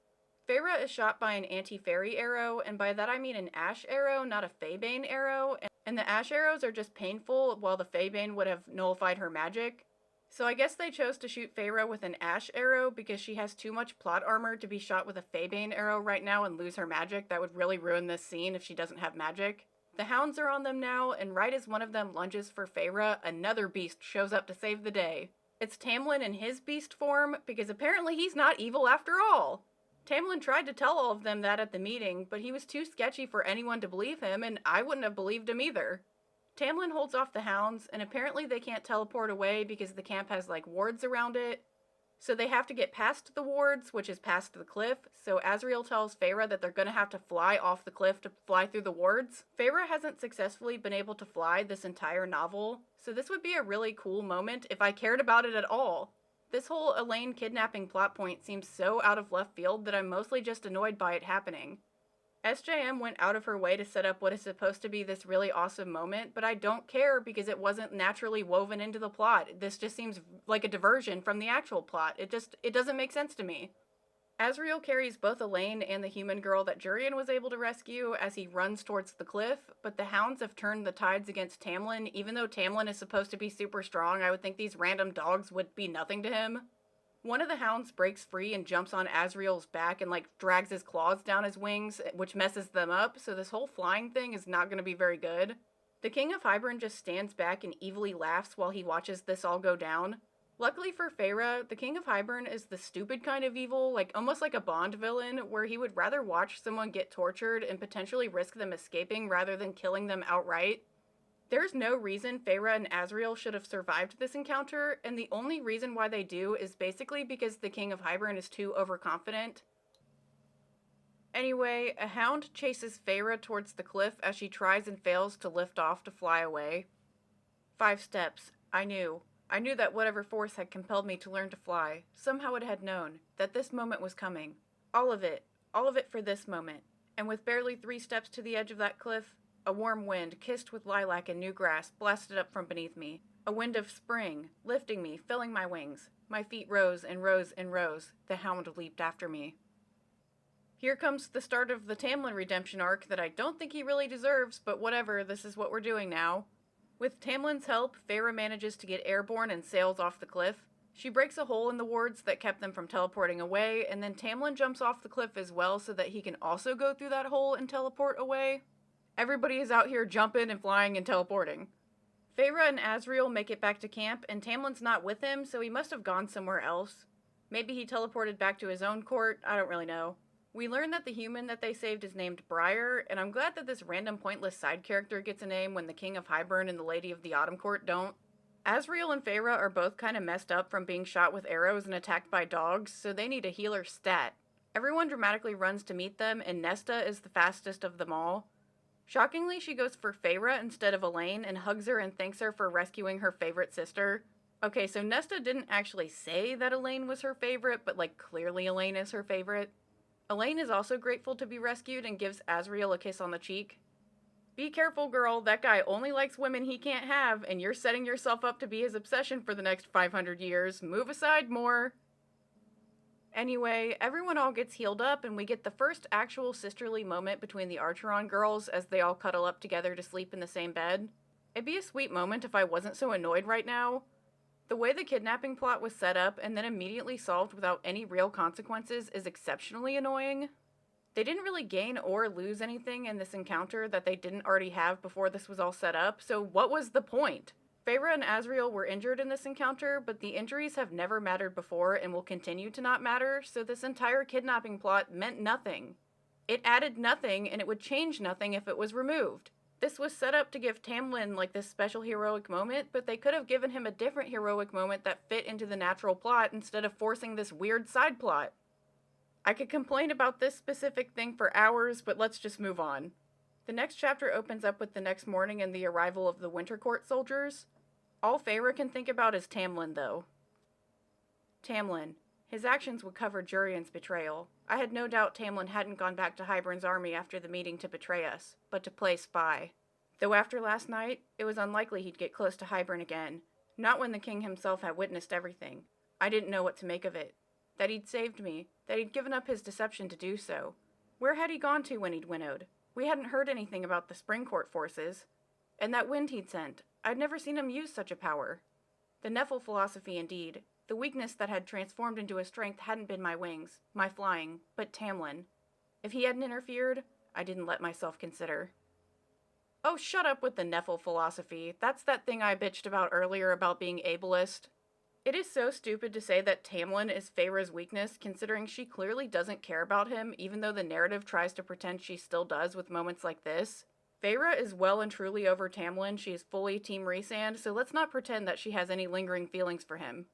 Feyre is shot by an anti-fairy arrow, and by that I mean an ash arrow, not a faebane arrow, and the ash arrows are just painful, while the faebane would have nullified her magic. So I guess they chose to shoot Feyre with an ash arrow because she has too much plot armor to be shot with a faebane arrow right now and lose her magic. That would really ruin this scene if she doesn't have magic. The hounds are on them now, and right as one of them lunges for Feyre, another beast shows up to save the day. It's Tamlin in his beast form, because apparently he's not evil after all. Tamlin tried to tell all of them that at the meeting, but he was too sketchy for anyone to believe him, and I wouldn't have believed him either. Tamlin holds off the hounds, and apparently they can't teleport away because the camp has, like, wards around it. So they have to get past the wards, which is past the cliff, so Azriel tells Feyre that they're gonna have to fly off the cliff to fly through the wards. Feyre hasn't successfully been able to fly this entire novel, so this would be a really cool moment if I cared about it at all. This whole Elaine kidnapping plot point seems so out of left field that I'm mostly just annoyed by it happening. SJM went out of her way to set up what is supposed to be this really awesome moment, but I don't care because it wasn't naturally woven into the plot. This just seems like a diversion from the actual plot. It doesn't make sense to me. Azriel carries both Elaine and the human girl that Jurian was able to rescue as he runs towards the cliff, but the hounds have turned the tides against Tamlin. Even though Tamlin is supposed to be super strong, I would think these random dogs would be nothing to him. One of the hounds breaks free and jumps on Azriel's back and, like, drags his claws down his wings, which messes them up, so this whole flying thing is not going to be very good. The King of Hybern just stands back and evilly laughs while he watches this all go down. Luckily for Feyre, the King of Hybern is the stupid kind of evil, like almost like a Bond villain, where he would rather watch someone get tortured and potentially risk them escaping rather than killing them outright. There's no reason Feyre and Azriel should have survived this encounter, and the only reason why they do is basically because the King of Hybern is too overconfident. Anyway, a hound chases Feyre towards the cliff as she tries and fails to lift off to fly away. 5 steps. I knew that whatever force had compelled me to learn to fly, somehow it had known that this moment was coming. All of it for this moment. And with barely 3 steps to the edge of that cliff, a warm wind, kissed with lilac and new grass, blasted up from beneath me. A wind of spring, lifting me, filling my wings. My feet rose and rose and rose. The hound leaped after me. Here comes the start of the Tamlin redemption arc that I don't think he really deserves, but whatever, this is what we're doing now. With Tamlin's help, Feyre manages to get airborne and sails off the cliff. She breaks a hole in the wards that kept them from teleporting away, and then Tamlin jumps off the cliff as well so that he can also go through that hole and teleport away. Everybody is out here jumping and flying and teleporting. Feyre and Asriel make it back to camp, and Tamlin's not with him, so he must have gone somewhere else. Maybe he teleported back to his own court, I don't really know. We learn that the human that they saved is named Briar, and I'm glad that this random pointless side character gets a name when the King of Hybern and the Lady of the Autumn Court don't. Asriel and Feyre are both kind of messed up from being shot with arrows and attacked by dogs, so they need a healer stat. Everyone dramatically runs to meet them, and Nesta is the fastest of them all. Shockingly, she goes for Feyre instead of Elaine and hugs her and thanks her for rescuing her favorite sister. Okay, so Nesta didn't actually say that Elaine was her favorite, but clearly Elaine is her favorite. Elaine is also grateful to be rescued and gives Asriel a kiss on the cheek. Be careful, girl, that guy only likes women he can't have, and you're setting yourself up to be his obsession for the next 500 years. Move aside more. Anyway, everyone all gets healed up, and we get the first actual sisterly moment between the Archeron girls as they all cuddle up together to sleep in the same bed. It'd be a sweet moment if I wasn't so annoyed right now. The way the kidnapping plot was set up and then immediately solved without any real consequences is exceptionally annoying. They didn't really gain or lose anything in this encounter that they didn't already have before this was all set up, so what was the point? Feyre and Asriel were injured in this encounter, but the injuries have never mattered before and will continue to not matter, so this entire kidnapping plot meant nothing. It added nothing, and it would change nothing if it was removed. This was set up to give Tamlin this special heroic moment, but they could have given him a different heroic moment that fit into the natural plot instead of forcing this weird side plot. I could complain about this specific thing for hours, but let's just move on. The next chapter opens up with the next morning and the arrival of the Winter Court soldiers. All Feyre can think about is Tamlin, though. Tamlin. His actions would cover Jurian's betrayal. I had no doubt Tamlin hadn't gone back to Hybern's army after the meeting to betray us, but to play spy. Though after last night, it was unlikely he'd get close to Hybern again. Not when the king himself had witnessed everything. I didn't know what to make of it. That he'd saved me, that he'd given up his deception to do so. Where had he gone to when he'd winnowed? We hadn't heard anything about the Spring Court forces. And that wind he'd sent, I'd never seen him use such a power. The Nephil philosophy indeed. The weakness that had transformed into a strength hadn't been my wings, my flying, but Tamlin. If he hadn't interfered, I didn't let myself consider. Oh, shut up with the Nephil philosophy. That's that thing I bitched about earlier about being ableist. It is so stupid to say that Tamlin is Feyre's weakness, considering she clearly doesn't care about him, even though the narrative tries to pretend she still does with moments like this. Feyre is well and truly over Tamlin. She is fully Team Rhysand, so let's not pretend that she has any lingering feelings for him.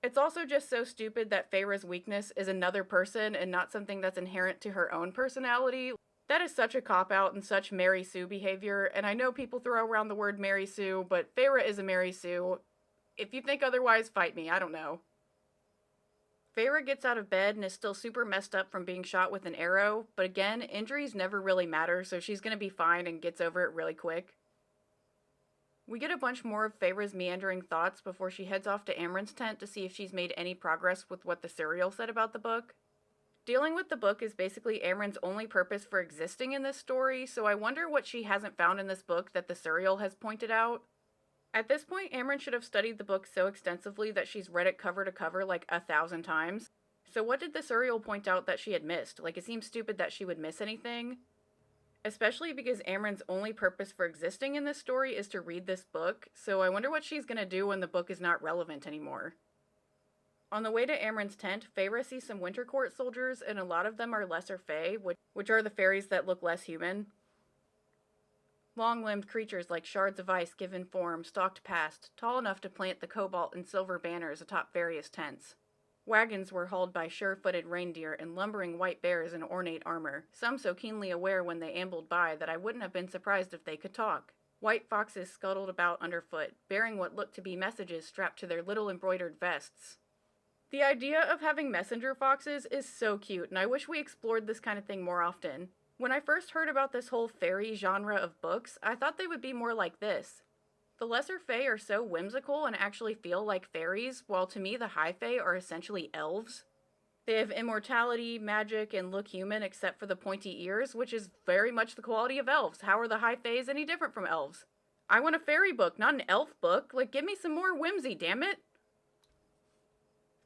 It's also just so stupid that Feyre's weakness is another person and not something that's inherent to her own personality. That is such a cop-out and such Mary Sue behavior, and I know people throw around the word Mary Sue, but Feyre is a Mary Sue. If you think otherwise, fight me, I don't know. Feyre gets out of bed and is still super messed up from being shot with an arrow, but again, injuries never really matter, so she's gonna be fine and gets over it really quick. We get a bunch more of Feyre's meandering thoughts before she heads off to Amron's tent to see if she's made any progress with what the suriel said about the book. Dealing with the book is basically Amron's only purpose for existing in this story, so I wonder what she hasn't found in this book that the suriel has pointed out. At this point, Amron should have studied the book so extensively that she's read it cover to cover 1,000 times. So what did the suriel point out that she had missed? It seems stupid that she would miss anything. Especially because Amron's only purpose for existing in this story is to read this book, so I wonder what she's gonna do when the book is not relevant anymore. On the way to Amron's tent, Feyre sees some Winter Court soldiers, and a lot of them are lesser fae, which are the fairies that look less human. Long-limbed creatures like shards of ice given form stalked past, tall enough to plant the cobalt and silver banners atop various tents. Wagons were hauled by sure-footed reindeer and lumbering white bears in ornate armor, some so keenly aware when they ambled by that I wouldn't have been surprised if they could talk. White foxes scuttled about underfoot, bearing what looked to be messages strapped to their little embroidered vests. The idea of having messenger foxes is so cute, and I wish we explored this kind of thing more often. When I first heard about this whole fairy genre of books, I thought they would be more like this. The lesser fae are so whimsical and actually feel like fairies, while to me the high fae are essentially elves. They have immortality, magic, and look human except for the pointy ears, which is very much the quality of elves. How are the high faes any different from elves? I want a fairy book, not an elf book. Like, give me some more whimsy, damn it.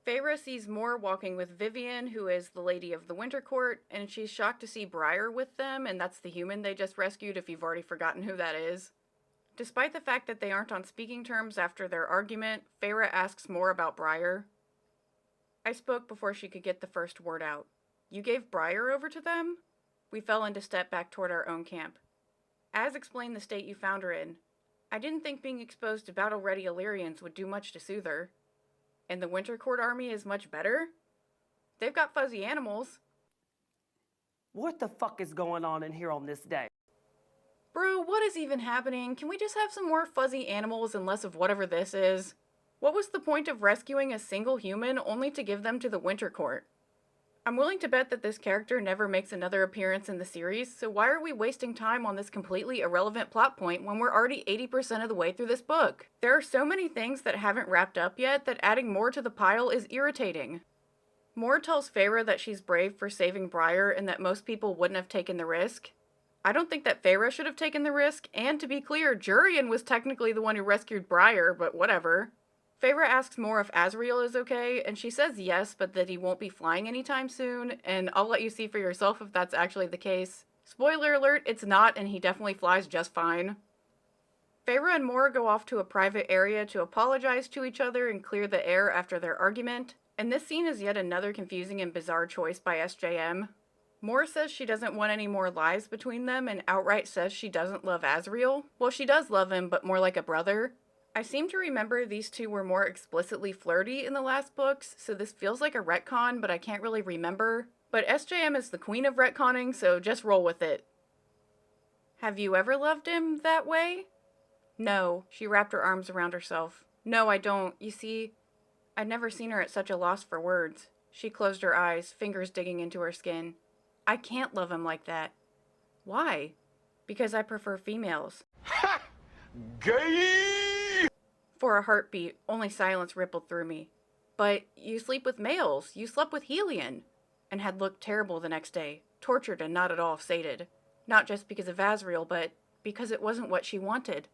Feyre sees Mor walking with Vivian, who is the lady of the Winter Court, and she's shocked to see Briar with them, and that's the human they just rescued if you've already forgotten who that is. Despite the fact that they aren't on speaking terms after their argument, Feyre asks Mor about Briar. I spoke before she could get the first word out. You gave Briar over to them? We fell into step back toward our own camp. As explained the state you found her in. I didn't think being exposed to battle-ready Illyrians would do much to soothe her. And the Winter Court army is much better? They've got fuzzy animals. What the fuck is going on in here on this day? Bro, what is even happening? Can we just have some more fuzzy animals and less of whatever this is? What was the point of rescuing a single human only to give them to the Winter Court? I'm willing to bet that this character never makes another appearance in the series, so why are we wasting time on this completely irrelevant plot point when we're already 80% of the way through this book? There are so many things that haven't wrapped up yet that adding more to the pile is irritating. Mor tells Feyre that she's brave for saving Briar and that most people wouldn't have taken the risk. I don't think that Feyre should have taken the risk, and to be clear, Jurian was technically the one who rescued Briar, but whatever. Feyre asks Mor if Azriel is okay, and she says yes, but that he won't be flying anytime soon, and I'll let you see for yourself if that's actually the case. Spoiler alert, it's not, and he definitely flies just fine. Feyre and Mor go off to a private area to apologize to each other and clear the air after their argument, and this scene is yet another confusing and bizarre choice by SJM. Mor says she doesn't want any more lies between them and outright says she doesn't love Azriel. Well, she does love him, but more like a brother. I seem to remember these two were more explicitly flirty in the last books, so this feels like a retcon, but I can't really remember. But SJM is the queen of retconning, so just roll with it. Have you ever loved him that way? No, she wrapped her arms around herself. No, I don't. You see, I'd never seen her at such a loss for words. She closed her eyes, fingers digging into her skin. I can't love him like that. Why? Because I prefer females. Ha! Gay! For a heartbeat, only silence rippled through me. But you sleep with males. You slept with Helion. And had looked terrible the next day. Tortured and not at all sated. Not just because of Azriel, but because it wasn't what she wanted.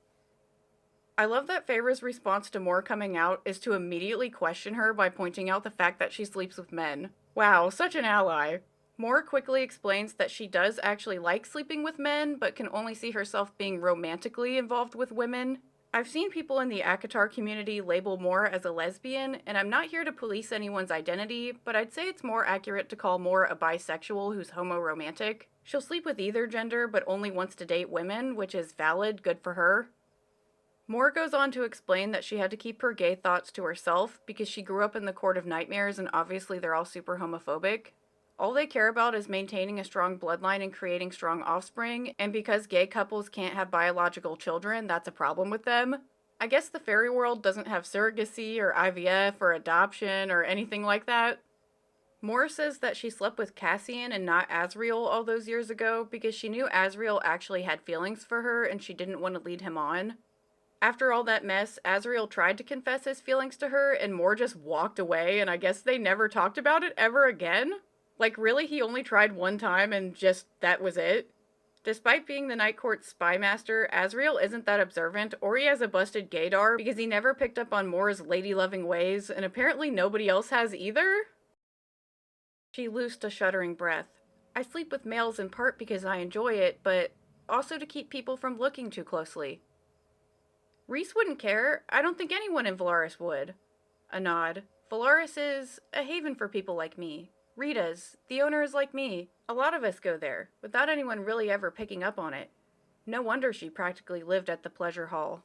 I love that Feyre's response to Mor coming out is to immediately question her by pointing out the fact that she sleeps with men. Wow, such an ally. Mor quickly explains that she does actually like sleeping with men, but can only see herself being romantically involved with women. I've seen people in the ACOWAR community label Mor as a lesbian, and I'm not here to police anyone's identity, but I'd say it's more accurate to call Mor a bisexual who's homo-romantic. She'll sleep with either gender, but only wants to date women, which is valid, good for her. Mor goes on to explain that she had to keep her gay thoughts to herself because she grew up in the Court of Nightmares and obviously they're all super homophobic. All they care about is maintaining a strong bloodline and creating strong offspring, and because gay couples can't have biological children, that's a problem with them. I guess the fairy world doesn't have surrogacy or IVF or adoption or anything like that. Mor says that she slept with Cassian and not Azriel all those years ago because she knew Azriel actually had feelings for her and she didn't want to lead him on. After all that mess, Azriel tried to confess his feelings to her and Mor just walked away, and I guess they never talked about it ever again? Like, really, he only tried one time and just that was it? Despite being the Night Court's spy master, Azriel isn't that observant, or he has a busted gaydar because he never picked up on Mor's lady-loving ways, and apparently nobody else has either? She loosed a shuddering breath. I sleep with males in part because I enjoy it, but also to keep people from looking too closely. Rhys wouldn't care. I don't think anyone in Velaris would. A nod. Velaris is a haven for people like me. Rita's. The owner is like me. A lot of us go there, without anyone really ever picking up on it. No wonder she practically lived at the Pleasure Hall.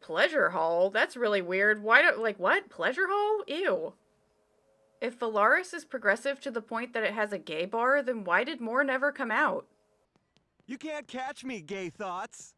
Pleasure Hall? That's really weird. Why don't, like, what? Pleasure Hall? Ew. If Velaris is progressive to the point that it has a gay bar, then why did Mor never come out? You can't catch me, gay thoughts.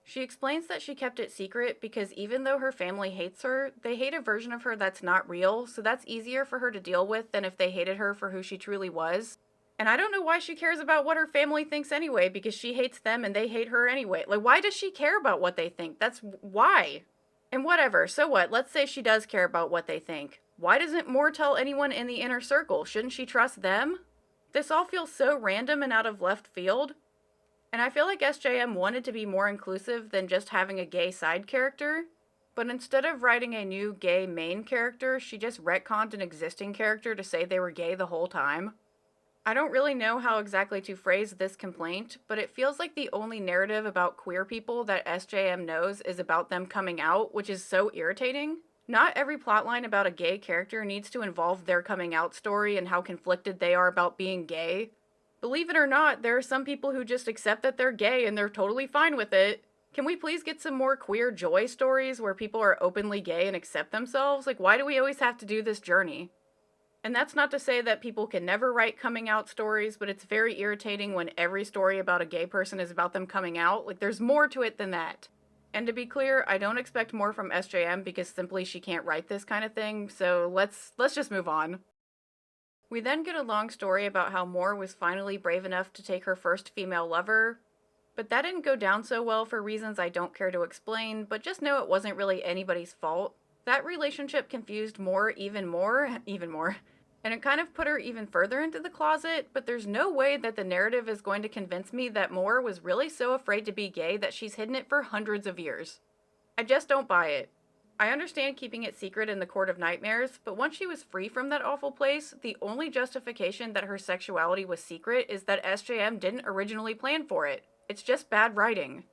She explains that she kept it secret because even though her family hates her, they hate a version of her that's not real, so that's easier for her to deal with than if they hated her for who she truly was. And I don't know why she cares about what her family thinks anyway, because she hates them and they hate her anyway. Like, why does she care about what they think? That's why. And whatever, so what? Let's say she does care about what they think. Why doesn't Moore tell anyone in the inner circle? Shouldn't she trust them? This all feels so random and out of left field. And I feel like SJM wanted to be more inclusive than just having a gay side character. But instead of writing a new gay main character, she just retconned an existing character to say they were gay the whole time. I don't really know how exactly to phrase this complaint, but it feels like the only narrative about queer people that SJM knows is about them coming out, which is so irritating. Not every plotline about a gay character needs to involve their coming out story and how conflicted they are about being gay. Believe it or not, there are some people who just accept that they're gay and they're totally fine with it. Can we please get some more queer joy stories where people are openly gay and accept themselves? Like, why do we always have to do this journey? And that's not to say that people can never write coming out stories, but it's very irritating when every story about a gay person is about them coming out. Like, there's more to it than that. And to be clear, I don't expect more from SJM because simply she can't write this kind of thing, so let's just move on. We then get a long story about how Moore was finally brave enough to take her first female lover, but that didn't go down so well for reasons I don't care to explain, but just know it wasn't really anybody's fault. That relationship confused Moore even more, and it kind of put her even further into the closet, but there's no way that the narrative is going to convince me that Moore was really so afraid to be gay that she's hidden it for hundreds of years. I just don't buy it. I understand keeping it secret in the Court of Nightmares, but once she was free from that awful place, the only justification that her sexuality was secret is that SJM didn't originally plan for it. It's just bad writing.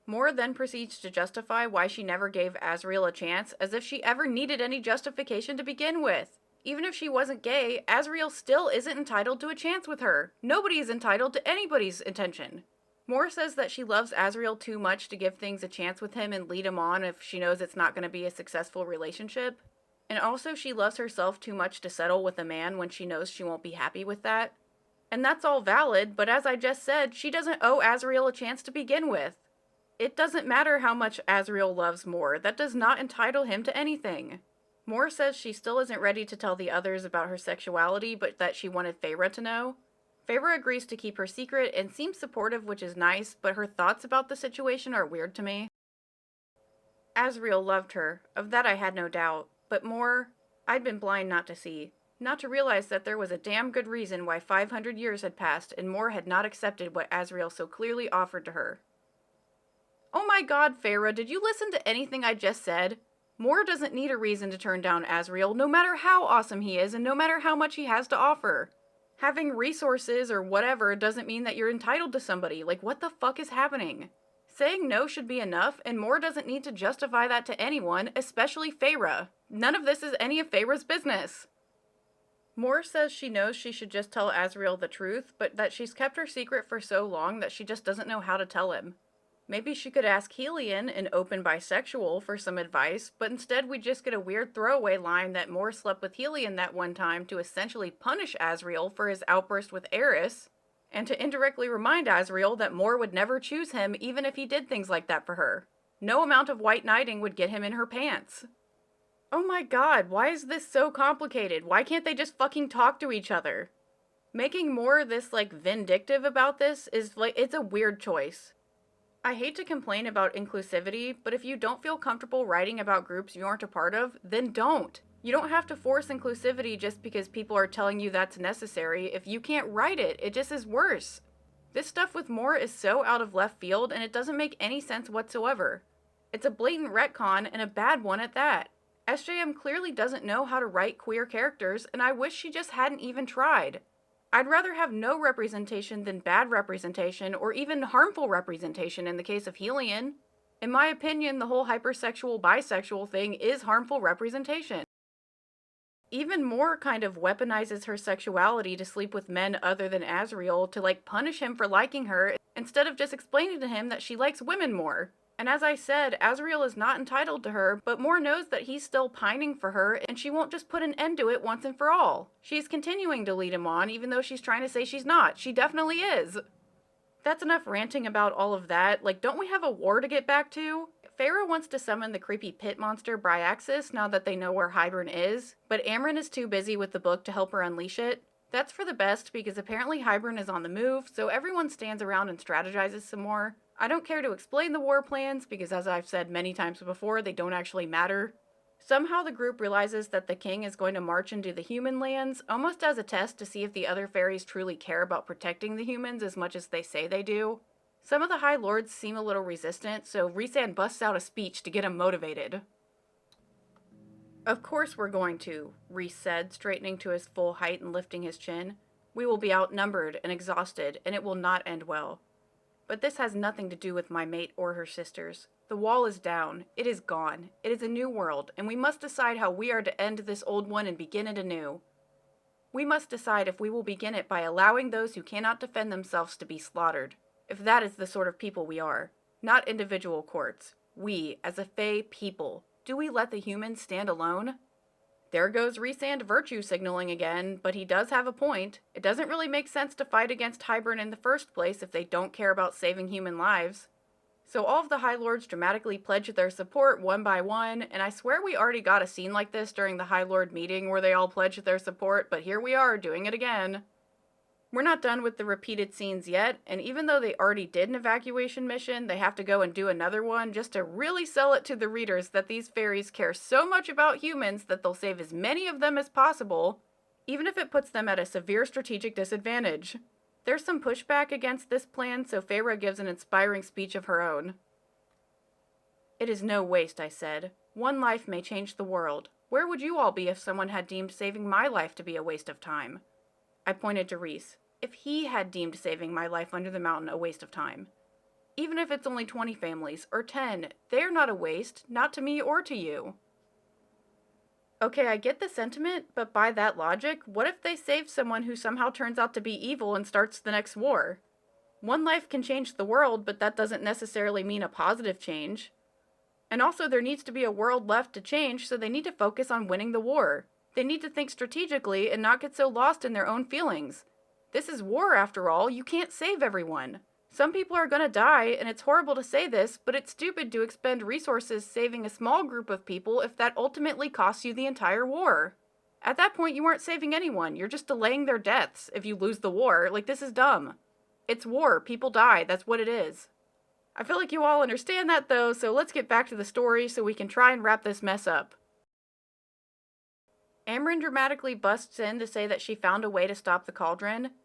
Moore then proceeds to justify why she never gave Azriel a chance, as if she ever needed any justification to begin with. Even if she wasn't gay, Azriel still isn't entitled to a chance with her. Nobody is entitled to anybody's attention. Moore says that she loves Azriel too much to give things a chance with him and lead him on if she knows it's not going to be a successful relationship. And also she loves herself too much to settle with a man when she knows she won't be happy with that. And that's all valid, but as I just said, she doesn't owe Azriel a chance to begin with. It doesn't matter how much Azriel loves Moore. That does not entitle him to anything. Moore says she still isn't ready to tell the others about her sexuality, but that she wanted Feyre to know. Feyre agrees to keep her secret and seems supportive, which is nice, but her thoughts about the situation are weird to me. Azriel loved her, of that I had no doubt, but Moore, I'd been blind not to see. Not to realize that there was a damn good reason why 500 years had passed and Moore had not accepted what Azriel so clearly offered to her. Oh my god, Feyre, did you listen to anything I just said? Moore doesn't need a reason to turn down Azriel, no matter how awesome he is and no matter how much he has to offer. Having resources or whatever doesn't mean that you're entitled to somebody. Like, what the fuck is happening? Saying no should be enough, and Moore doesn't need to justify that to anyone, especially Feyre. None of this is any of Feyre's business. Moore says she knows she should just tell Azriel the truth, but that she's kept her secret for so long that she just doesn't know how to tell him. Maybe she could ask Helion, an open bisexual, for some advice, but instead we just get a weird throwaway line that Moore slept with Helion that one time to essentially punish Azriel for his outburst with Eris, and to indirectly remind Azriel that Moore would never choose him even if he did things like that for her. No amount of white knighting would get him in her pants. Oh my god, why is this so complicated? Why can't they just fucking talk to each other? Making Moore this, vindictive about this is, it's a weird choice. I hate to complain about inclusivity, but if you don't feel comfortable writing about groups you aren't a part of, then don't. You don't have to force inclusivity just because people are telling you that's necessary. If you can't write it, it just is worse. This stuff with Moore is so out of left field and it doesn't make any sense whatsoever. It's a blatant retcon and a bad one at that. SJM clearly doesn't know how to write queer characters, and I wish she just hadn't even tried. I'd rather have no representation than bad representation, or even harmful representation in the case of Helion. In my opinion, the whole hypersexual, bisexual thing is harmful representation. Even Moore kind of weaponizes her sexuality to sleep with men other than Azriel to, punish him for liking her, instead of just explaining to him that she likes women more. And as I said, Azriel is not entitled to her, but Moore knows that he's still pining for her, and she won't just put an end to it once and for all. She's continuing to lead him on, even though she's trying to say she's not. She definitely is. That's enough ranting about all of that. Don't we have a war to get back to? Feyre wants to summon the creepy pit monster Briaxis now that they know where Hybern is, but Amron is too busy with the book to help her unleash it. That's for the best because apparently Hybern is on the move, so everyone stands around and strategizes some more. I don't care to explain the war plans because, as I've said many times before, they don't actually matter. Somehow the group realizes that the king is going to march into the human lands, almost as a test to see if the other fairies truly care about protecting the humans as much as they say they do. Some of the High Lords seem a little resistant, so Rhysand busts out a speech to get him motivated. "Of course we're going to," Rhys said, straightening to his full height and lifting his chin. "We will be outnumbered and exhausted, and it will not end well. But this has nothing to do with my mate or her sisters. The wall is down. It is gone. It is a new world, and we must decide how we are to end this old one and begin it anew. We must decide if we will begin it by allowing those who cannot defend themselves to be slaughtered, if that is the sort of people we are. Not individual courts. We, as a Fae people, do we let the humans stand alone?" There goes Rhysand virtue signaling again, but he does have a point. It doesn't really make sense to fight against Hybern in the first place if they don't care about saving human lives. So all of the High Lords dramatically pledge their support one by one, and I swear we already got a scene like this during the High Lord meeting where they all pledged their support, but here we are doing it again. We're not done with the repeated scenes yet, and even though they already did an evacuation mission, they have to go and do another one just to really sell it to the readers that these fairies care so much about humans that they'll save as many of them as possible, even if it puts them at a severe strategic disadvantage. There's some pushback against this plan, so Feyre gives an inspiring speech of her own. "It is no waste," I said. "One life may change the world. Where would you all be if someone had deemed saving my life to be a waste of time?" I pointed to Rhys. "If he had deemed saving my life under the mountain a waste of time. Even if it's only 20 families, or 10, they're not a waste, not to me or to you." Okay, I get the sentiment, but by that logic, what if they save someone who somehow turns out to be evil and starts the next war? One life can change the world, but that doesn't necessarily mean a positive change. And also, there needs to be a world left to change, so they need to focus on winning the war. They need to think strategically and not get so lost in their own feelings. This is war, after all. You can't save everyone. Some people are gonna die, and it's horrible to say this, but it's stupid to expend resources saving a small group of people if that ultimately costs you the entire war. At that point, you aren't saving anyone. You're just delaying their deaths if you lose the war. Like, this is dumb. It's war. People die. That's what it is. I feel like you all understand that, though, so let's get back to the story so we can try and wrap this mess up. Amron dramatically busts in to say that she found a way to stop the cauldron.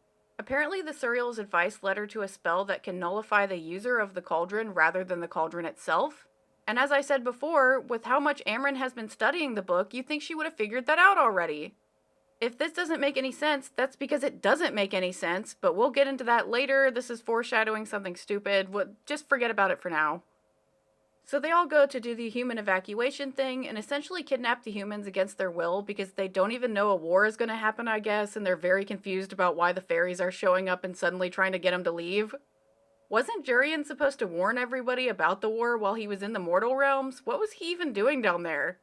Apparently the Suriel's advice led her to a spell that can nullify the user of the cauldron rather than the cauldron itself. And as I said before, with how much Amron has been studying the book, you'd think she would have figured that out already. If this doesn't make any sense, that's because it doesn't make any sense, but we'll get into that later. This is foreshadowing something stupid. Just forget about it for now. So they all go to do the human evacuation thing and essentially kidnap the humans against their will because they don't even know a war is going to happen, I guess, and they're very confused about why the fairies are showing up and suddenly trying to get them to leave. Wasn't Jurian supposed to warn everybody about the war while he was in the mortal realms? What was he even doing down there?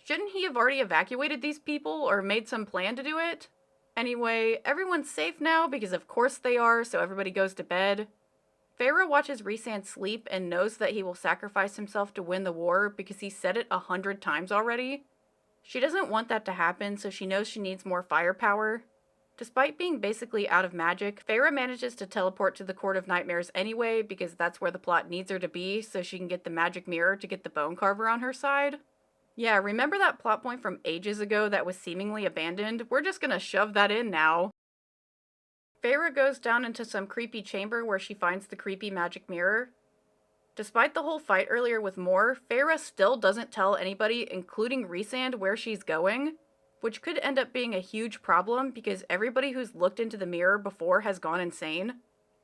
Shouldn't he have already evacuated these people or made some plan to do it? Anyway, everyone's safe now because of course they are, so everybody goes to bed. Feyre watches Rhysand sleep and knows that he will sacrifice himself to win the war because he said it 100 times already. She doesn't want that to happen, so she knows she needs more firepower. Despite being basically out of magic, Feyre manages to teleport to the Court of Nightmares anyway because that's where the plot needs her to be so she can get the magic mirror to get the bone carver on her side. Yeah, remember that plot point from ages ago that was seemingly abandoned? We're just gonna shove that in now. Feyre goes down into some creepy chamber where she finds the creepy magic mirror. Despite the whole fight earlier with Mor, Feyre still doesn't tell anybody, including Rhysand, where she's going, which could end up being a huge problem because everybody who's looked into the mirror before has gone insane.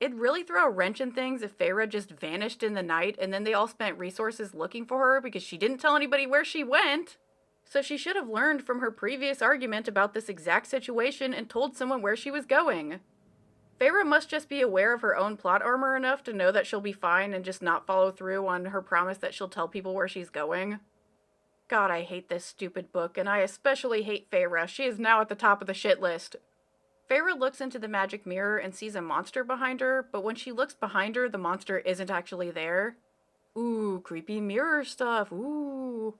It'd really throw a wrench in things if Feyre just vanished in the night and then they all spent resources looking for her because she didn't tell anybody where she went. So she should have learned from her previous argument about this exact situation and told someone where she was going. Feyre must just be aware of her own plot armor enough to know that she'll be fine and just not follow through on her promise that she'll tell people where she's going. God, I hate this stupid book, and I especially hate Feyre. She is now at the top of the shit list. Feyre looks into the magic mirror and sees a monster behind her, but when she looks behind her, the monster isn't actually there. Ooh, creepy mirror stuff, ooh.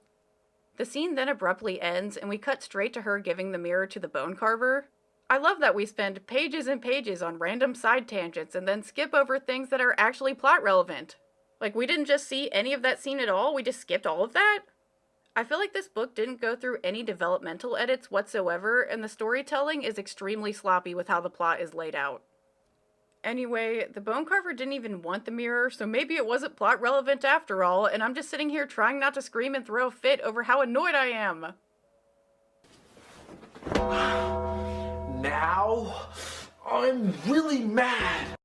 The scene then abruptly ends, and we cut straight to her giving the mirror to the bone carver. I love that we spend pages and pages on random side tangents and then skip over things that are actually plot relevant. Like, we didn't just see any of that scene at all, we just skipped all of that? I feel like this book didn't go through any developmental edits whatsoever, and the storytelling is extremely sloppy with how the plot is laid out. Anyway, the bone carver didn't even want the mirror, so maybe it wasn't plot relevant after all, and I'm just sitting here trying not to scream and throw a fit over how annoyed I am. Now, I'm really mad.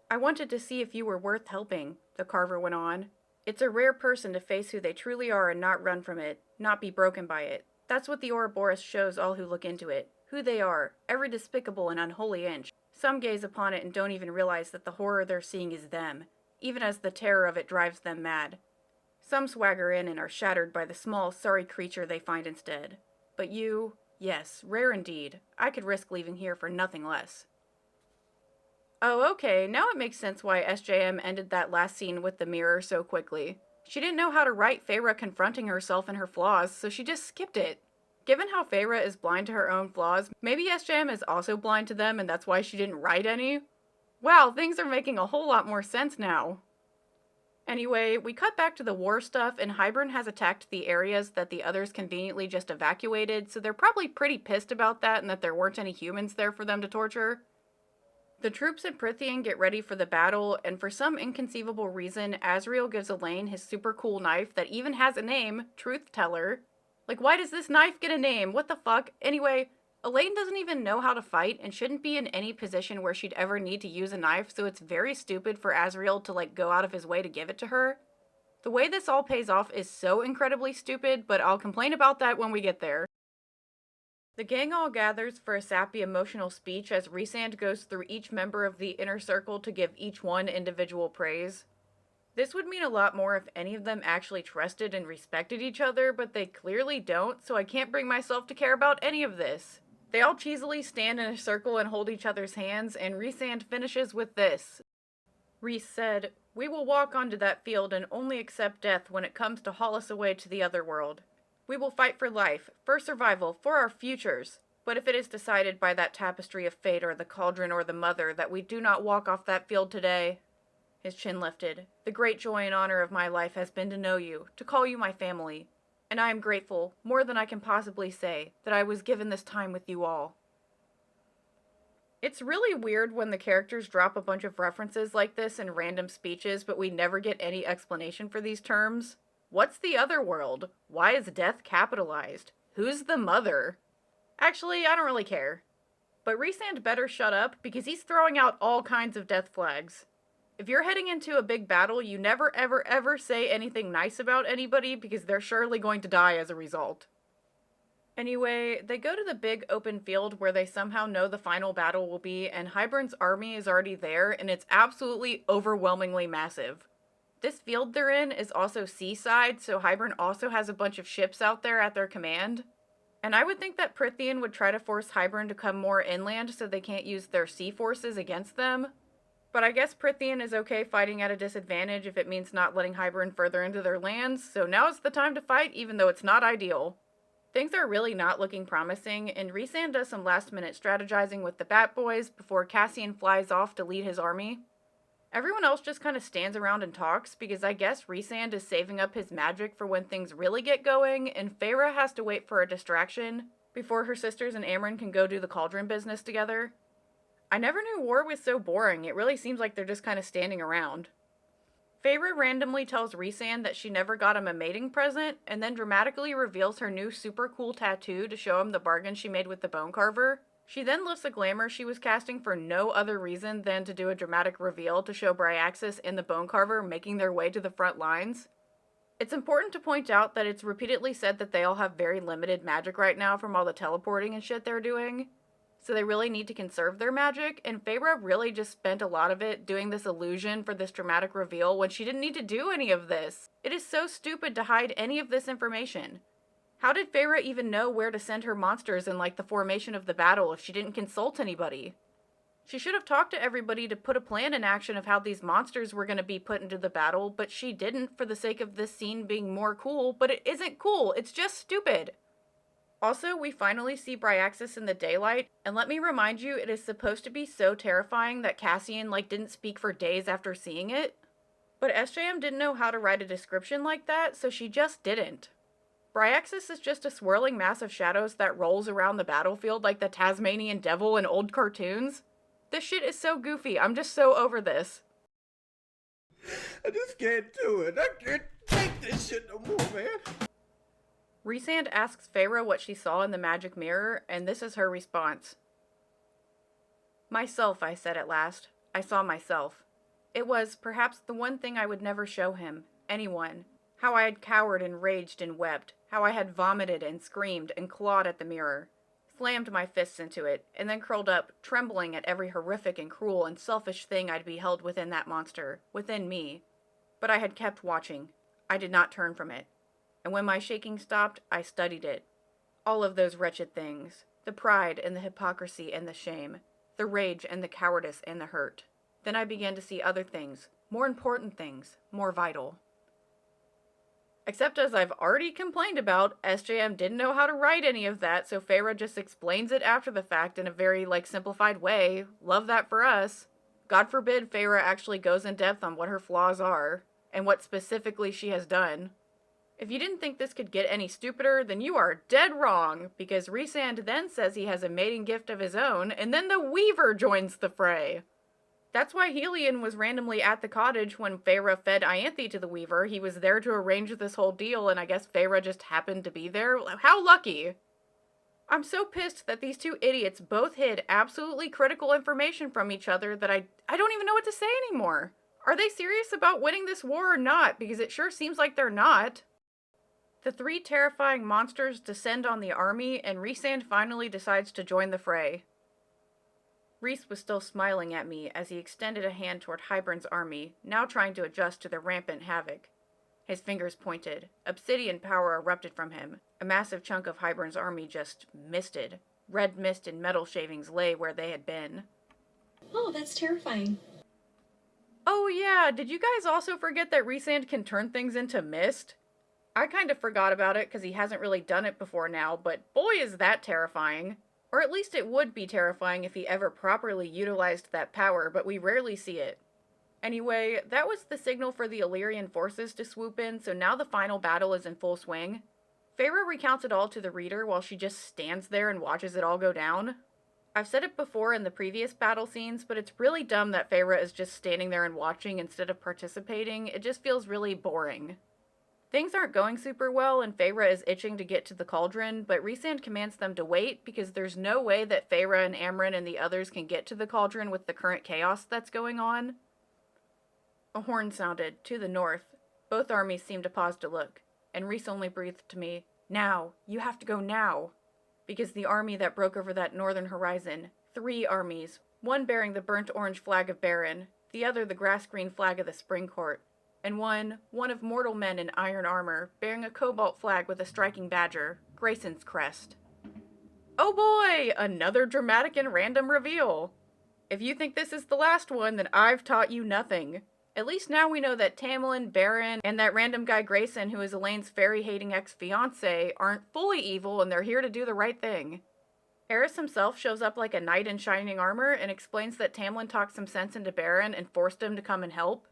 I wanted to see if you were worth helping, the carver went on. It's a rare person to face who they truly are and not run from it, not be broken by it. That's what the Ouroboros shows all who look into it. Who they are, every despicable and unholy inch. Some gaze upon it and don't even realize that the horror they're seeing is them, even as the terror of it drives them mad. Some swagger in and are shattered by the small, sorry creature they find instead. But you, yes, rare indeed. I could risk leaving here for nothing less. Oh, okay, now it makes sense why SJM ended that last scene with the mirror so quickly. She didn't know how to write Feyre confronting herself and her flaws, so she just skipped it. Given how Feyre is blind to her own flaws, maybe SJM is also blind to them and that's why she didn't write any? Wow, things are making a whole lot more sense now. Anyway, we cut back to the war stuff and Hybern has attacked the areas that the others conveniently just evacuated, so they're probably pretty pissed about that and that there weren't any humans there for them to torture. The troops in Prythian get ready for the battle, and for some inconceivable reason, Azriel gives Elaine his super cool knife that even has a name, Truth Teller. Like, why does this knife get a name? What the fuck? Anyway, Elaine doesn't even know how to fight and shouldn't be in any position where she'd ever need to use a knife, so it's very stupid for Azriel to, like, go out of his way to give it to her. The way this all pays off is so incredibly stupid, but I'll complain about that when we get there. The gang all gathers for a sappy emotional speech as Rhysand goes through each member of the inner circle to give each one individual praise. This would mean a lot more if any of them actually trusted and respected each other, but they clearly don't, so I can't bring myself to care about any of this. They all cheesily stand in a circle and hold each other's hands, and Rhysand finishes with this. Rhys said, "We will walk onto that field and only accept death when it comes to haul us away to the other world. We will fight for life, for survival, for our futures. But if it is decided by that tapestry of fate or the cauldron or the mother that we do not walk off that field today," his chin lifted, "the great joy and honor of my life has been to know you, to call you my family. And I am grateful, more than I can possibly say, that I was given this time with you all." It's really weird when the characters drop a bunch of references like this in random speeches, but we never get any explanation for these terms. What's the other world? Why is death capitalized? Who's the mother? Actually, I don't really care. But Rhysand better shut up, because he's throwing out all kinds of death flags. If you're heading into a big battle, you never ever ever say anything nice about anybody, because they're surely going to die as a result. Anyway, they go to the big open field where they somehow know the final battle will be, and Hybern's army is already there, and it's absolutely overwhelmingly massive. This field they're in is also seaside, so Hybern also has a bunch of ships out there at their command. And I would think that Prythian would try to force Hybern to come more inland so they can't use their sea forces against them. But I guess Prythian is okay fighting at a disadvantage if it means not letting Hybern further into their lands, so now's the time to fight even though it's not ideal. Things are really not looking promising, and Rhysand does some last-minute strategizing with the Bat Boys before Cassian flies off to lead his army. Everyone else just kind of stands around and talks, because I guess Rhysand is saving up his magic for when things really get going, and Feyre has to wait for a distraction before her sisters and Amron can go do the cauldron business together. I never knew war was so boring. It really seems like they're just kind of standing around. Feyre randomly tells Rhysand that she never got him a mating present, and then dramatically reveals her new super cool tattoo to show him the bargain she made with the bone carver. She then lifts a glamour she was casting for no other reason than to do a dramatic reveal to show Briaxis and the bone carver making their way to the front lines. It's important to point out that it's repeatedly said that they all have very limited magic right now from all the teleporting and shit they're doing. So they really need to conserve their magic, and Feyre really just spent a lot of it doing this illusion for this dramatic reveal when she didn't need to do any of this. It is so stupid to hide any of this information. How did Feyre even know where to send her monsters in, like, the formation of the battle if she didn't consult anybody? She should have talked to everybody to put a plan in action of how these monsters were going to be put into the battle, but she didn't for the sake of this scene being more cool, but it isn't cool, it's just stupid. Also, we finally see Briaxis in the daylight, and let me remind you, it is supposed to be so terrifying that Cassian, like, didn't speak for days after seeing it. But SJM didn't know how to write a description like that, so she just didn't. Briaxis is just a swirling mass of shadows that rolls around the battlefield like the Tasmanian devil in old cartoons. This shit is so goofy. I'm just so over this. I just can't do it. I can't take this shit no more, man. Rhysand asks Feyre what she saw in the magic mirror, and this is her response. Myself, I said at last. I saw myself. It was, perhaps, the one thing I would never show him, anyone. How I had cowered and raged and wept. How I had vomited and screamed and clawed at the mirror. Slammed my fists into it, and then curled up, trembling at every horrific and cruel and selfish thing I'd beheld within that monster, within me. But I had kept watching. I did not turn from it. And when my shaking stopped, I studied it. All of those wretched things. The pride and the hypocrisy and the shame. The rage and the cowardice and the hurt. Then I began to see other things, more important things, more vital. Except as I've already complained about, SJM didn't know how to write any of that, so Feyre just explains it after the fact in a very, simplified way. Love that for us. God forbid Feyre actually goes in depth on what her flaws are, and what specifically she has done. If you didn't think this could get any stupider, then you are dead wrong, because Rhysand then says he has a mating gift of his own, and then the Weaver joins the fray. That's why Helion was randomly at the cottage when Feyre fed Ianthe to the Weaver. He was there to arrange this whole deal, and I guess Feyre just happened to be there. How lucky! I'm so pissed that these two idiots both hid absolutely critical information from each other that I don't even know what to say anymore. Are they serious about winning this war or not? Because it sure seems like they're not. The three terrifying monsters descend on the army, and Rhysand finally decides to join the fray. Rhys was still smiling at me as he extended a hand toward Hybern's army, now trying to adjust to the rampant havoc. His fingers pointed. Obsidian power erupted from him. A massive chunk of Hybern's army just misted. Red mist and metal shavings lay where they had been. Oh, that's terrifying. Oh yeah, did you guys also forget that Rhysand can turn things into mist? I kind of forgot about it because he hasn't really done it before now, but boy is that terrifying. Or at least it would be terrifying if he ever properly utilized that power, but we rarely see it. Anyway, that was the signal for the Illyrian forces to swoop in, so now the final battle is in full swing. Feyre recounts it all to the reader while she just stands there and watches it all go down. I've said it before in the previous battle scenes, but it's really dumb that Feyre is just standing there and watching instead of participating. It just feels really boring. Things aren't going super well, and Feyre is itching to get to the cauldron, but Rhysand commands them to wait because there's no way that Feyre and Amron and the others can get to the cauldron with the current chaos that's going on. A horn sounded, to the north. Both armies seemed to pause to look, and Rhys only breathed to me, "Now! You have to go now!" Because the army that broke over that northern horizon, 3 armies, one bearing the burnt orange flag of Baron, the other the grass-green flag of the Spring Court, and one of mortal men in iron armor, bearing a cobalt flag with a striking badger, Grayson's crest. Oh boy! Another dramatic and random reveal! If you think this is the last one, then I've taught you nothing. At least now we know that Tamlin, Baron, and that random guy Grayson, who is Elaine's fairy-hating ex-fiancé, aren't fully evil and they're here to do the right thing. Eris himself shows up like a knight in shining armor and explains that Tamlin talked some sense into Baron and forced him to come and help.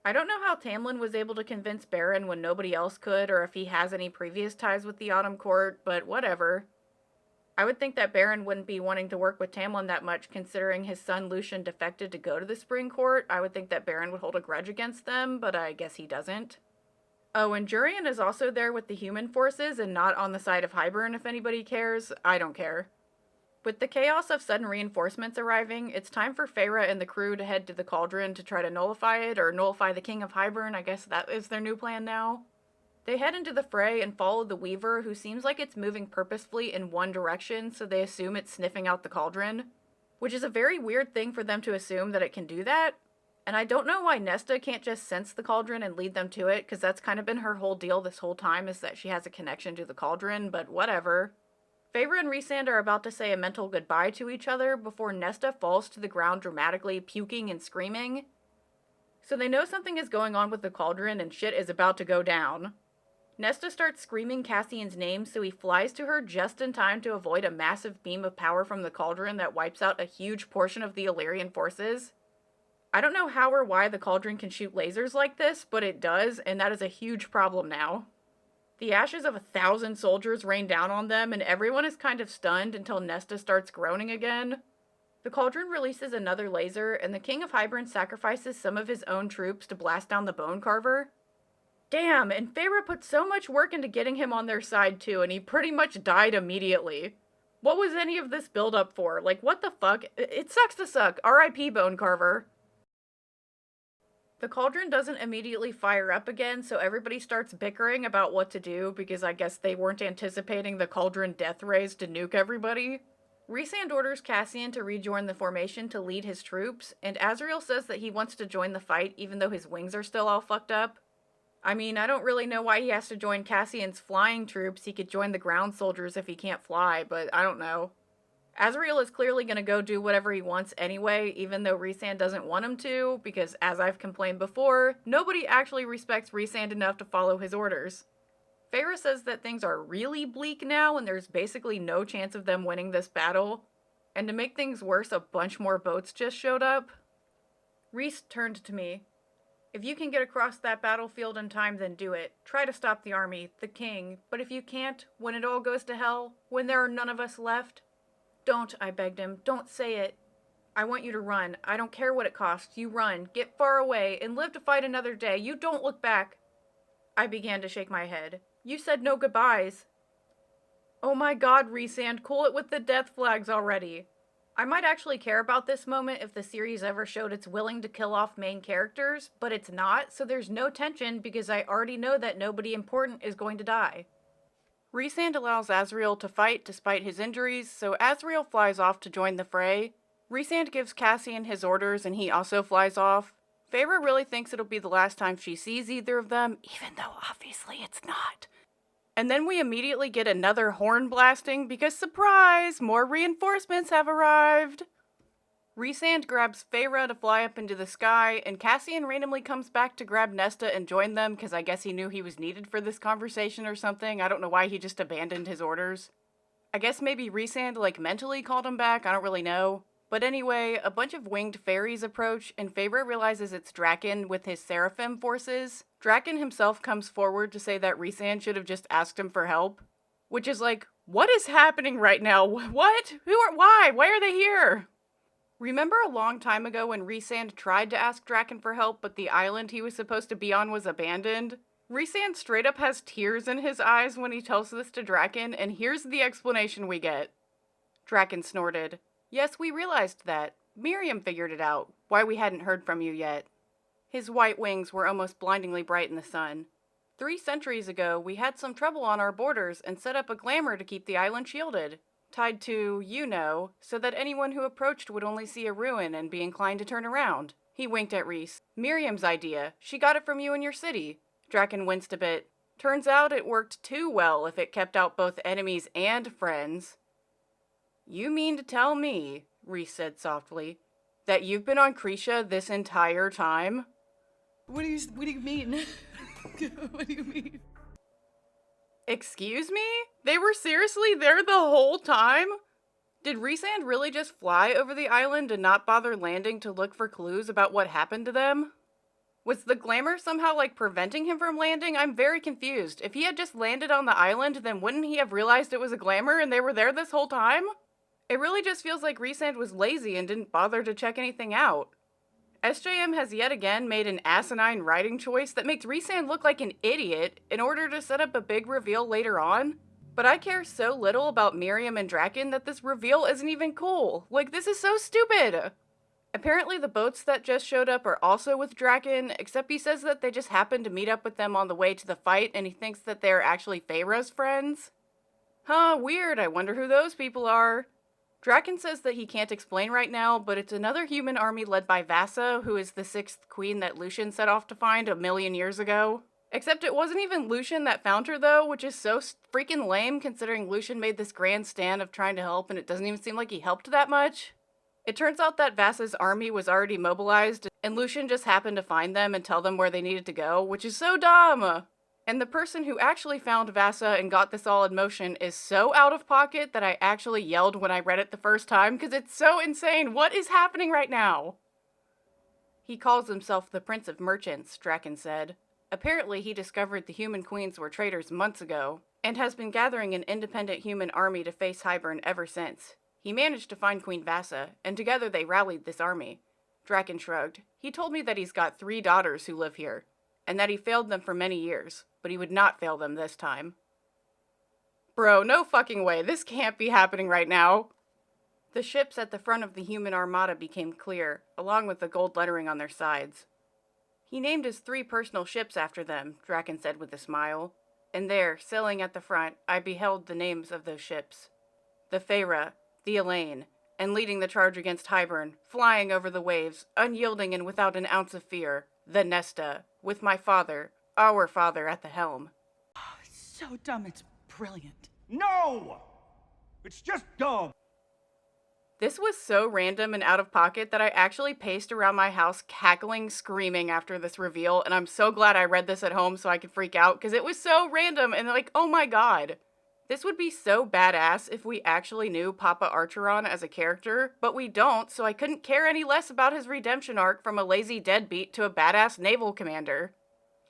I don't know how Tamlin was able to convince Baron when nobody else could, or if he has any previous ties with the Autumn Court, but whatever. I would think that Baron wouldn't be wanting to work with Tamlin that much, considering his son Lucian defected to go to the Spring Court. I would think that Baron would hold a grudge against them, but I guess he doesn't. Oh, and Jurian is also there with the human forces and not on the side of Hybern if anybody cares. I don't care. With the chaos of sudden reinforcements arriving, it's time for Feyre and the crew to head to the cauldron to try to nullify it, or nullify the King of Hybern. I guess that is their new plan now. They head into the fray and follow the Weaver, who seems like it's moving purposefully in one direction, so they assume it's sniffing out the cauldron. Which is a very weird thing for them to assume that it can do that. And I don't know why Nesta can't just sense the cauldron and lead them to it, because that's kind of been her whole deal this whole time, is that she has a connection to the cauldron, but whatever. Feyre and Rhysand are about to say a mental goodbye to each other before Nesta falls to the ground dramatically, puking and screaming. So they know something is going on with the cauldron and shit is about to go down. Nesta starts screaming Cassian's name, so he flies to her just in time to avoid a massive beam of power from the cauldron that wipes out a huge portion of the Illyrian forces. I don't know how or why the cauldron can shoot lasers like this, but it does, and that is a huge problem now. The ashes of 1,000 soldiers rain down on them, and everyone is kind of stunned until Nesta starts groaning again. The cauldron releases another laser, and the King of Hybern sacrifices some of his own troops to blast down the bone carver. Damn, and Feyre put so much work into getting him on their side too, and he pretty much died immediately. What was any of this build up for? Like, what the fuck? It sucks to suck. R.I.P. Bone Carver. The cauldron doesn't immediately fire up again, so everybody starts bickering about what to do because I guess they weren't anticipating the cauldron death rays to nuke everybody. Rhysand orders Cassian to rejoin the formation to lead his troops, and Azriel says that he wants to join the fight even though his wings are still all fucked up. I mean, I don't really know why he has to join Cassian's flying troops. He could join the ground soldiers if he can't fly, but I don't know. Azriel is clearly going to go do whatever he wants anyway, even though Rhysand doesn't want him to, because as I've complained before, nobody actually respects Rhysand enough to follow his orders. Feyre says that things are really bleak now and there's basically no chance of them winning this battle. And to make things worse, a bunch more boats just showed up. Rhys turned to me. If you can get across that battlefield in time, then do it. Try to stop the army, the king. But if you can't, when it all goes to hell, when there are none of us left, don't, I begged him. Don't say it. I want you to run. I don't care what it costs. You run. Get far away and live to fight another day. You don't look back. I began to shake my head. You said no goodbyes. Oh my god, Rhysand, cool it with the death flags already. I might actually care about this moment if the series ever showed it's willing to kill off main characters, but it's not, so there's no tension because I already know that nobody important is going to die. Rhysand allows Azriel to fight despite his injuries, so Azriel flies off to join the fray. Rhysand gives Cassian his orders and he also flies off. Feyre really thinks it'll be the last time she sees either of them, even though obviously it's not. And then we immediately get another horn blasting because, surprise, more reinforcements have arrived. Rhysand grabs Feyre to fly up into the sky, and Cassian randomly comes back to grab Nesta and join them because I guess he knew he was needed for this conversation or something. I don't know why he just abandoned his orders. I guess maybe Rhysand, mentally called him back, I don't really know. But anyway, a bunch of winged fairies approach, and Feyre realizes it's Draken with his Seraphim forces. Draken himself comes forward to say that Rhysand should have just asked him for help. Which is what is happening right now? What? Why? Why are they here? Remember a long time ago when Rhysand tried to ask Draken for help, but the island he was supposed to be on was abandoned? Rhysand straight up has tears in his eyes when he tells this to Draken, and here's the explanation we get. Draken snorted. Yes, we realized that. Miriam figured it out, why we hadn't heard from you yet. His white wings were almost blindingly bright in the sun. 3 centuries ago, we had some trouble on our borders and set up a glamour to keep the island shielded. Tied to, so that anyone who approached would only see a ruin and be inclined to turn around. He winked at Rhys. Miriam's idea. She got it from you in your city. Draken winced a bit. Turns out it worked too well if it kept out both enemies and friends. You mean to tell me, Rhys said softly, that you've been on Krisha this entire time? What do you mean? What do you mean? Excuse me? They were seriously there the whole time? Did Rhysand really just fly over the island and not bother landing to look for clues about what happened to them? Was the glamour somehow preventing him from landing? I'm very confused. If he had just landed on the island, then wouldn't he have realized it was a glamour and they were there this whole time? It really just feels like Rhysand was lazy and didn't bother to check anything out. SJM has yet again made an asinine writing choice that makes Rhysand look like an idiot in order to set up a big reveal later on. But I care so little about Miriam and Draken that this reveal isn't even cool. This is so stupid! Apparently the boats that just showed up are also with Draken, except he says that they just happened to meet up with them on the way to the fight and he thinks that they're actually Feyre's friends. Huh, weird, I wonder who those people are. Draken says that he can't explain right now, but it's another human army led by Vassa, who is the 6th queen that Lucian set off to find 1,000,000 years ago. Except it wasn't even Lucian that found her though, which is so freaking lame considering Lucian made this grand stand of trying to help and it doesn't even seem like he helped that much. It turns out that Vassa's army was already mobilized, and Lucian just happened to find them and tell them where they needed to go, which is so dumb! And the person who actually found Vassa and got this all in motion is so out of pocket that I actually yelled when I read it the first time because it's so insane. What is happening right now? He calls himself the Prince of Merchants, Draken said. Apparently he discovered the human queens were traitors months ago, and has been gathering an independent human army to face Hybern ever since. He managed to find Queen Vassa, and together they rallied this army. Draken shrugged. He told me that he's got 3 daughters who live here, and that he failed them for many years, but he would not fail them this time. Bro, no fucking way, this can't be happening right now. The ships at the front of the human armada became clear, along with the gold lettering on their sides. He named his 3 personal ships after them, Draken said with a smile. And there, sailing at the front, I beheld the names of those ships. The Feyre, the Elaine, and leading the charge against Hybern, flying over the waves, unyielding and without an ounce of fear, the Nesta, with my father, our father, at the helm. Oh, it's so dumb, it's brilliant. No! It's just dumb. This was so random and out of pocket that I actually paced around my house cackling, screaming after this reveal, and I'm so glad I read this at home so I could freak out, because it was so random and like, oh my god. This would be so badass if we actually knew Papa Archeron as a character, but we don't, so I couldn't care any less about his redemption arc from a lazy deadbeat to a badass naval commander.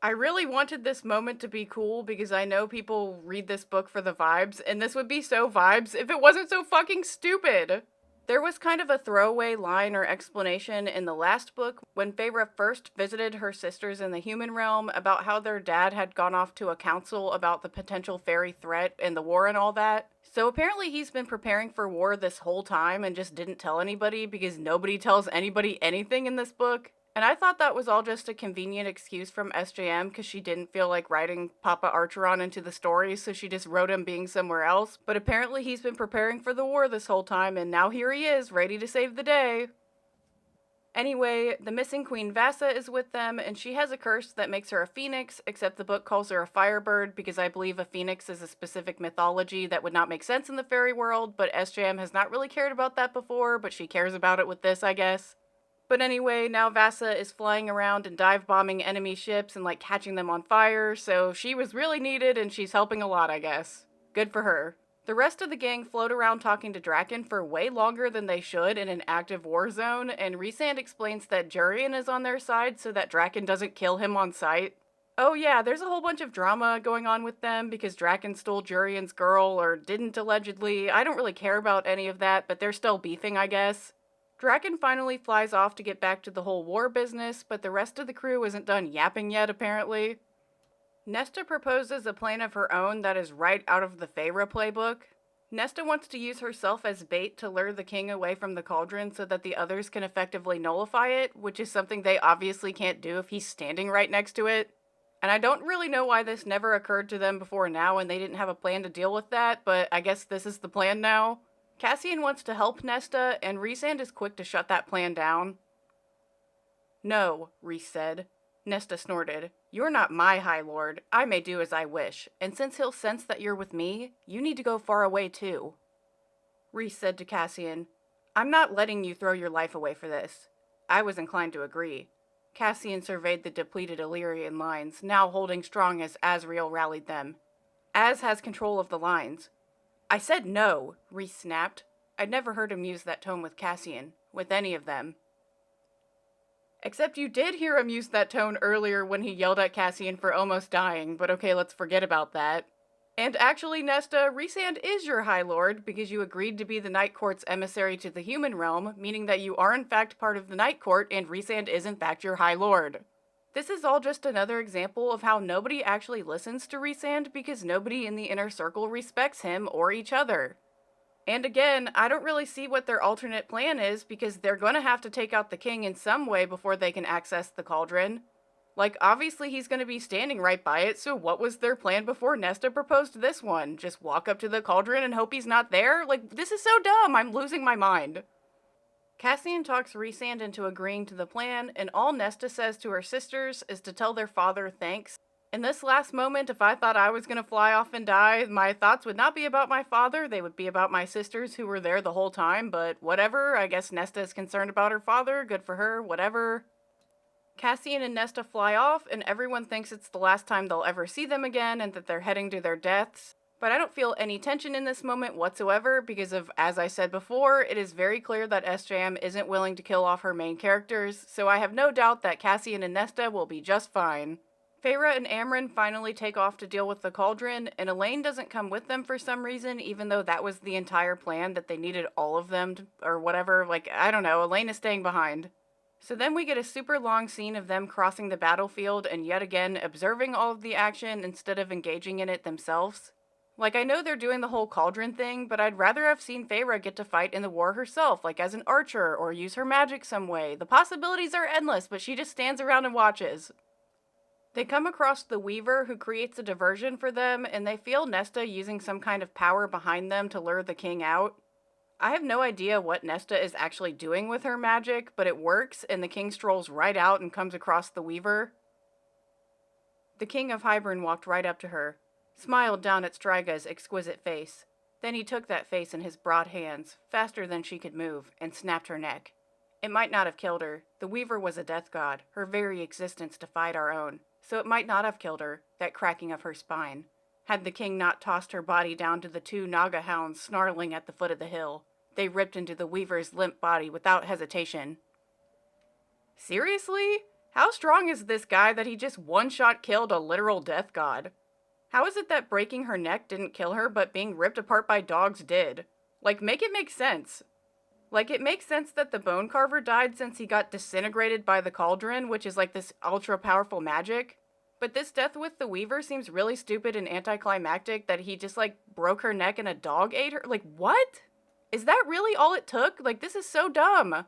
I really wanted this moment to be cool because I know people read this book for the vibes, and this would be so vibes if it wasn't so fucking stupid. There was kind of a throwaway line or explanation in the last book when Feyre first visited her sisters in the human realm about how their dad had gone off to a council about the potential fairy threat and the war and all that. So apparently he's been preparing for war this whole time and just didn't tell anybody because nobody tells anybody anything in this book. And I thought that was all just a convenient excuse from SJM because she didn't feel like writing Papa Archeron into the story, so she just wrote him being somewhere else. But apparently he's been preparing for the war this whole time, and now here he is, ready to save the day. Anyway, the missing Queen Vassa is with them, and she has a curse that makes her a phoenix, except the book calls her a firebird because I believe a phoenix is a specific mythology that would not make sense in the fairy world, but SJM has not really cared about that before, but she cares about it with this, I guess. But anyway, now Vassa is flying around and dive-bombing enemy ships and, like, catching them on fire, so she was really needed and she's helping a lot, I guess. Good for her. The rest of the gang float around talking to Draken for way longer than they should in an active war zone, and Rhysand explains that Jurian is on their side so that Draken doesn't kill him on sight. Oh yeah, there's a whole bunch of drama going on with them because Draken stole Jurian's girl, or didn't allegedly. I don't really care about any of that, but they're still beefing, I guess. Draken finally flies off to get back to the whole war business, but the rest of the crew isn't done yapping yet, apparently. Nesta proposes a plan of her own that is right out of the Feyre playbook. Nesta wants to use herself as bait to lure the king away from the cauldron so that the others can effectively nullify it, which is something they obviously can't do if he's standing right next to it. And I don't really know why this never occurred to them before now and they didn't have a plan to deal with that, but I guess this is the plan now. Cassian wants to help Nesta, and Rhysand is quick to shut that plan down. No, Rhys said. Nesta snorted. You're not my High Lord. I may do as I wish, and since he'll sense that you're with me, you need to go far away too. Rhys said to Cassian, I'm not letting you throw your life away for this. I was inclined to agree. Cassian surveyed the depleted Illyrian lines, now holding strong as Azriel rallied them. Az has control of the lines. I said no, Rhys snapped. I'd never heard him use that tone with Cassian, with any of them. Except you did hear him use that tone earlier when he yelled at Cassian for almost dying, but okay, let's forget about that. And actually, Nesta, Rhysand is your High Lord because you agreed to be the Night Court's emissary to the human realm, meaning that you are in fact part of the Night Court and Rhysand is in fact your High Lord. This is all just another example of how nobody actually listens to Rhysand because nobody in the inner circle respects him or each other. And again, I don't really see what their alternate plan is because they're gonna have to take out the king in some way before they can access the cauldron. Like, obviously he's gonna be standing right by it, so what was their plan before Nesta proposed this one? Just walk up to the cauldron and hope he's not there? Like, this is so dumb, I'm losing my mind. Cassian talks Rhysand into agreeing to the plan, and all Nesta says to her sisters is to tell their father thanks. In this last moment, if I thought I was gonna fly off and die, my thoughts would not be about my father, they would be about my sisters who were there the whole time, but whatever, I guess Nesta is concerned about her father, good for her, whatever. Cassian and Nesta fly off, and everyone thinks it's the last time they'll ever see them again, and that they're heading to their deaths. But I don't feel any tension in this moment whatsoever because of, as I said before, it is very clear that SJM isn't willing to kill off her main characters, so I have no doubt that Cassian and Nesta will be just fine. Feyre and Amron finally take off to deal with the cauldron, and Elaine doesn't come with them for some reason, even though that was the entire plan, that they needed all of them or whatever. Like, I don't know, Elaine is staying behind. So then we get a super long scene of them crossing the battlefield and yet again observing all of the action instead of engaging in it themselves. Like, I know they're doing the whole cauldron thing, but I'd rather have seen Feyre get to fight in the war herself, like as an archer, or use her magic some way. The possibilities are endless, but she just stands around and watches. They come across the Weaver, who creates a diversion for them, and they feel Nesta using some kind of power behind them to lure the king out. I have no idea what Nesta is actually doing with her magic, but it works, and the king strolls right out and comes across the Weaver. The King of Hybern walked right up to her, smiled down at Striga's exquisite face. Then he took that face in his broad hands, faster than she could move, and snapped her neck. It might not have killed her. The Weaver was a death god, her very existence defied our own. So it might not have killed her, that cracking of her spine, had the king not tossed her body down to the two Naga hounds snarling at the foot of the hill. They ripped into the Weaver's limp body without hesitation. Seriously? How strong is this guy that he just one-shot killed a literal death god? How is it that breaking her neck didn't kill her, but being ripped apart by dogs did? Like, make it make sense. Like, it makes sense that the Bone Carver died since he got disintegrated by the cauldron, which is like this ultra-powerful magic. But this death with the Weaver seems really stupid and anticlimactic that he just, like, broke her neck and a dog ate her. Like, what? Is that really all it took? Like, this is so dumb.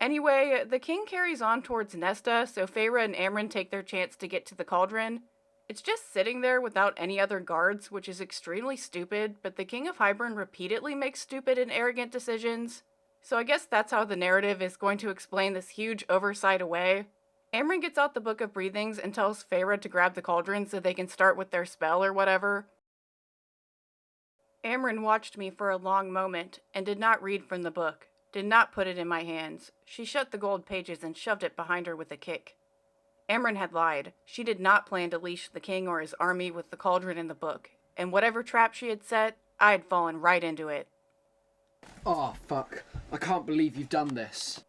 Anyway, the king carries on towards Nesta, so Feyre and Amron take their chance to get to the cauldron. It's just sitting there without any other guards, which is extremely stupid, but the King of Hybern repeatedly makes stupid and arrogant decisions. So I guess that's how the narrative is going to explain this huge oversight away. Amron gets out the Book of Breathings and tells Feyre to grab the cauldron so they can start with their spell or whatever. Amron watched me for a long moment and did not read from the book, did not put it in my hands. She shut the gold pages and shoved it behind her with a kick. Amron had lied. She did not plan to leash the king or his army with the cauldron in the book, and whatever trap she had set, I had fallen right into it. Oh, fuck. I can't believe you've done this.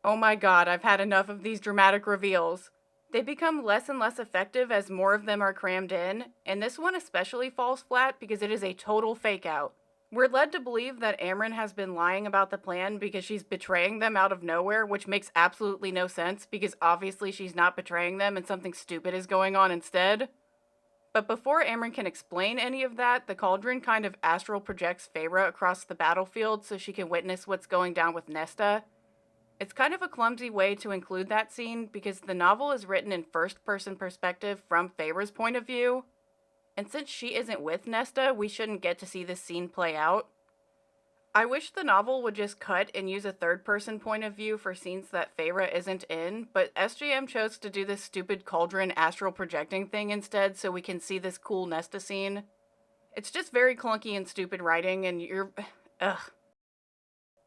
Oh my god, I've had enough of these dramatic reveals. They become less and less effective as more of them are crammed in, and this one especially falls flat because it is a total fake-out. We're led to believe that Amron has been lying about the plan because she's betraying them out of nowhere, which makes absolutely no sense because obviously she's not betraying them and something stupid is going on instead. But before Amron can explain any of that, the cauldron kind of astral projects Feyre across the battlefield so she can witness what's going down with Nesta. It's kind of a clumsy way to include that scene because the novel is written in first-person perspective from Feyre's point of view. And since she isn't with Nesta, we shouldn't get to see this scene play out. I wish the novel would just cut and use a third-person point of view for scenes that Feyre isn't in, but SJM chose to do this stupid cauldron astral projecting thing instead so we can see this cool Nesta scene. It's just very clunky and stupid writing, and ugh.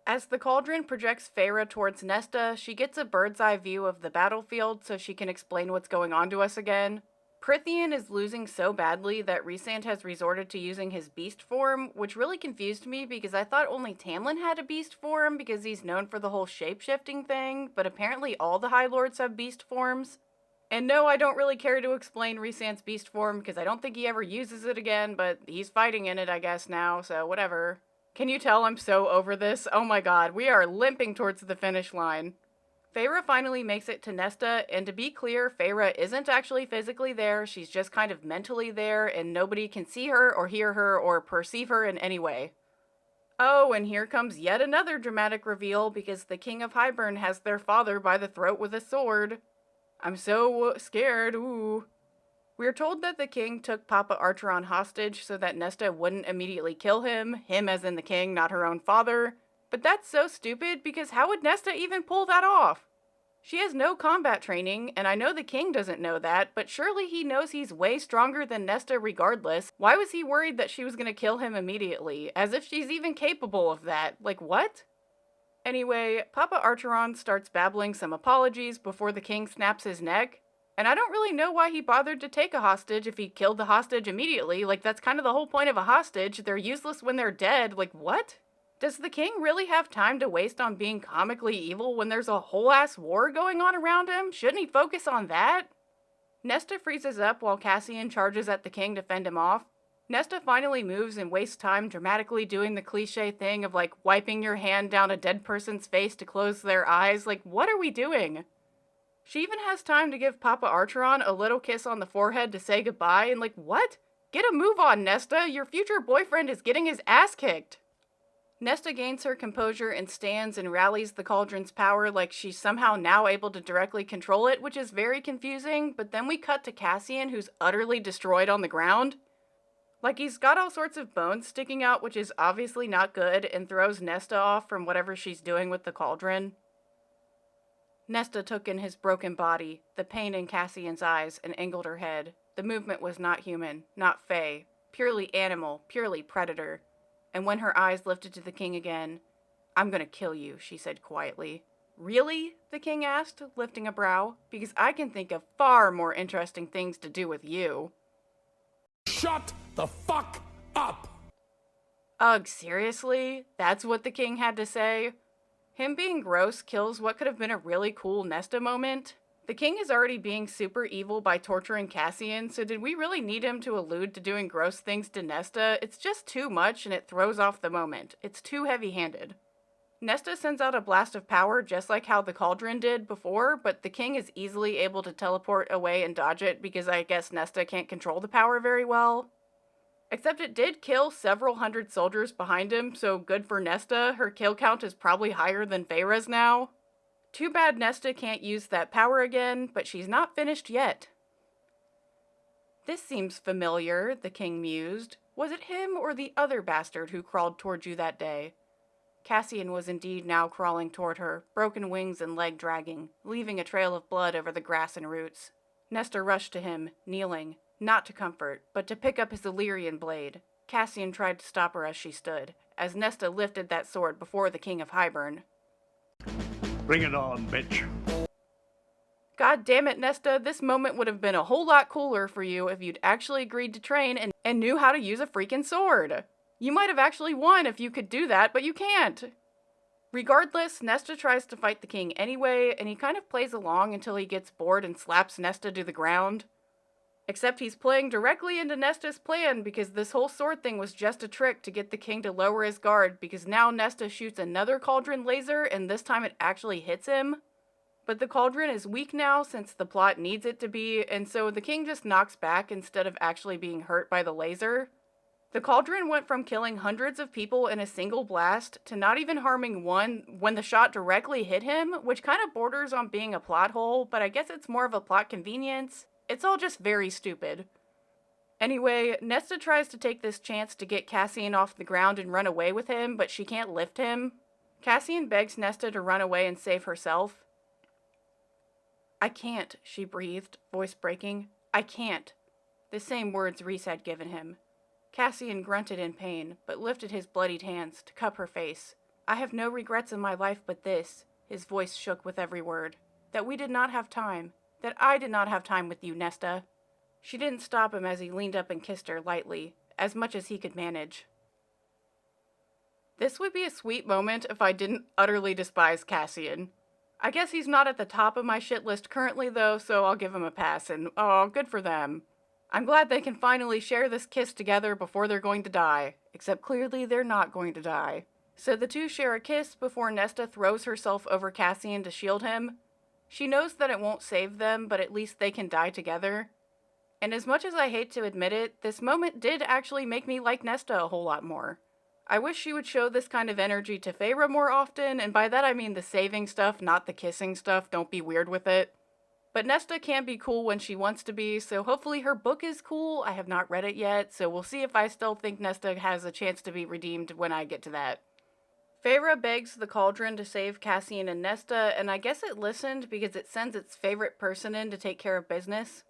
As the cauldron projects Feyre towards Nesta, she gets a bird's-eye view of the battlefield so she can explain what's going on to us again. Prythian is losing so badly that Rhysand has resorted to using his beast form, which really confused me because I thought only Tamlin had a beast form because he's known for the whole shape-shifting thing, but apparently all the High Lords have beast forms. And no, I don't really care to explain Rhysand's beast form because I don't think he ever uses it again, but he's fighting in it I guess now, so whatever. Can you tell I'm so over this? Oh my god, we are limping towards the finish line. Feyre finally makes it to Nesta, and to be clear, Feyre isn't actually physically there, she's just kind of mentally there, and nobody can see her or hear her or perceive her in any way. Oh, and here comes yet another dramatic reveal because the King of Hybern has their father by the throat with a sword. I'm so scared, ooh. We're told that the king took Papa Archeron hostage so that Nesta wouldn't immediately kill him as in the king, not her own father. But that's so stupid because how would Nesta even pull that off? She has no combat training, and I know the king doesn't know that, but surely he knows he's way stronger than Nesta regardless. Why was he worried that she was going to kill him immediately? As if she's even capable of that. Like, what? Anyway, Papa Archeron starts babbling some apologies before the king snaps his neck. And I don't really know why he bothered to take a hostage if he killed the hostage immediately. Like, that's kind of the whole point of a hostage. They're useless when they're dead. Like, what? Does the king really have time to waste on being comically evil when there's a whole-ass war going on around him? Shouldn't he focus on that? Nesta freezes up while Cassian charges at the king to fend him off. Nesta finally moves and wastes time dramatically doing the cliche thing of, like, wiping your hand down a dead person's face to close their eyes. Like, what are we doing? She even has time to give Papa Archeron a little kiss on the forehead to say goodbye, and like, what? Get a move on, Nesta! Your future boyfriend is getting his ass kicked! Nesta gains her composure and stands and rallies the cauldron's power like she's somehow now able to directly control it, which is very confusing, but then we cut to Cassian, who's utterly destroyed on the ground. Like, he's got all sorts of bones sticking out, which is obviously not good, and throws Nesta off from whatever she's doing with the cauldron. Nesta took in his broken body, the pain in Cassian's eyes, and angled her head. The movement was not human, not fae, purely animal, purely predator. And when her eyes lifted to the king again, "I'm gonna kill you," she said quietly. "Really?" the king asked, lifting a brow. "Because I can think of far more interesting things to do with you." Shut the fuck up! Ugh, seriously? That's what the king had to say? Him being gross kills what could have been a really cool Nesta moment. The king is already being super evil by torturing Cassian, so did we really need him to allude to doing gross things to Nesta? It's just too much and it throws off the moment. It's too heavy-handed. Nesta sends out a blast of power just like how the cauldron did before, but the king is easily able to teleport away and dodge it because I guess Nesta can't control the power very well. Except it did kill several hundred soldiers behind him, so good for Nesta. Her kill count is probably higher than Feyre's now. Too bad Nesta can't use that power again, but she's not finished yet. "This seems familiar," the king mused. "Was it him or the other bastard who crawled toward you that day?" Cassian was indeed now crawling toward her, broken wings and leg dragging, leaving a trail of blood over the grass and roots. Nesta rushed to him, kneeling, not to comfort, but to pick up his Illyrian blade. Cassian tried to stop her as she stood, as Nesta lifted that sword before the King of Hybern. Bring it on, bitch. God damn it, Nesta, this moment would have been a whole lot cooler for you if you'd actually agreed to train and knew how to use a freaking sword. You might have actually won if you could do that, but you can't. Regardless, Nesta tries to fight the king anyway, and he kind of plays along until he gets bored and slaps Nesta to the ground. Except he's playing directly into Nesta's plan because this whole sword thing was just a trick to get the king to lower his guard because now Nesta shoots another cauldron laser and this time it actually hits him. But the cauldron is weak now since the plot needs it to be, and so the king just knocks back instead of actually being hurt by the laser. The cauldron went from killing hundreds of people in a single blast to not even harming one when the shot directly hit him, which kind of borders on being a plot hole, but I guess it's more of a plot convenience. It's all just very stupid. Anyway, Nesta tries to take this chance to get Cassian off the ground and run away with him, but she can't lift him. Cassian begs Nesta to run away and save herself. "I can't," she breathed, voice breaking. "I can't." The same words Rhys had given him. Cassian grunted in pain, but lifted his bloodied hands to cup her face. "I have no regrets in my life but this," his voice shook with every word. "That we did not have time. That I did not have time with you, Nesta." She didn't stop him as he leaned up and kissed her lightly, as much as he could manage. This would be a sweet moment if I didn't utterly despise Cassian. I guess he's not at the top of my shit list currently though, so I'll give him a pass, and oh, good for them. I'm glad they can finally share this kiss together before they're going to die, except clearly they're not going to die. So the two share a kiss before Nesta throws herself over Cassian to shield him. She knows that it won't save them, but at least they can die together. And as much as I hate to admit it, this moment did actually make me like Nesta a whole lot more. I wish she would show this kind of energy to Feyre more often, and by that I mean the saving stuff, not the kissing stuff, don't be weird with it. But Nesta can be cool when she wants to be, so hopefully her book is cool. I have not read it yet, so we'll see if I still think Nesta has a chance to be redeemed when I get to that. Feyre begs the cauldron to save Cassian and Nesta, and I guess it listened because it sends its favorite person in to take care of business.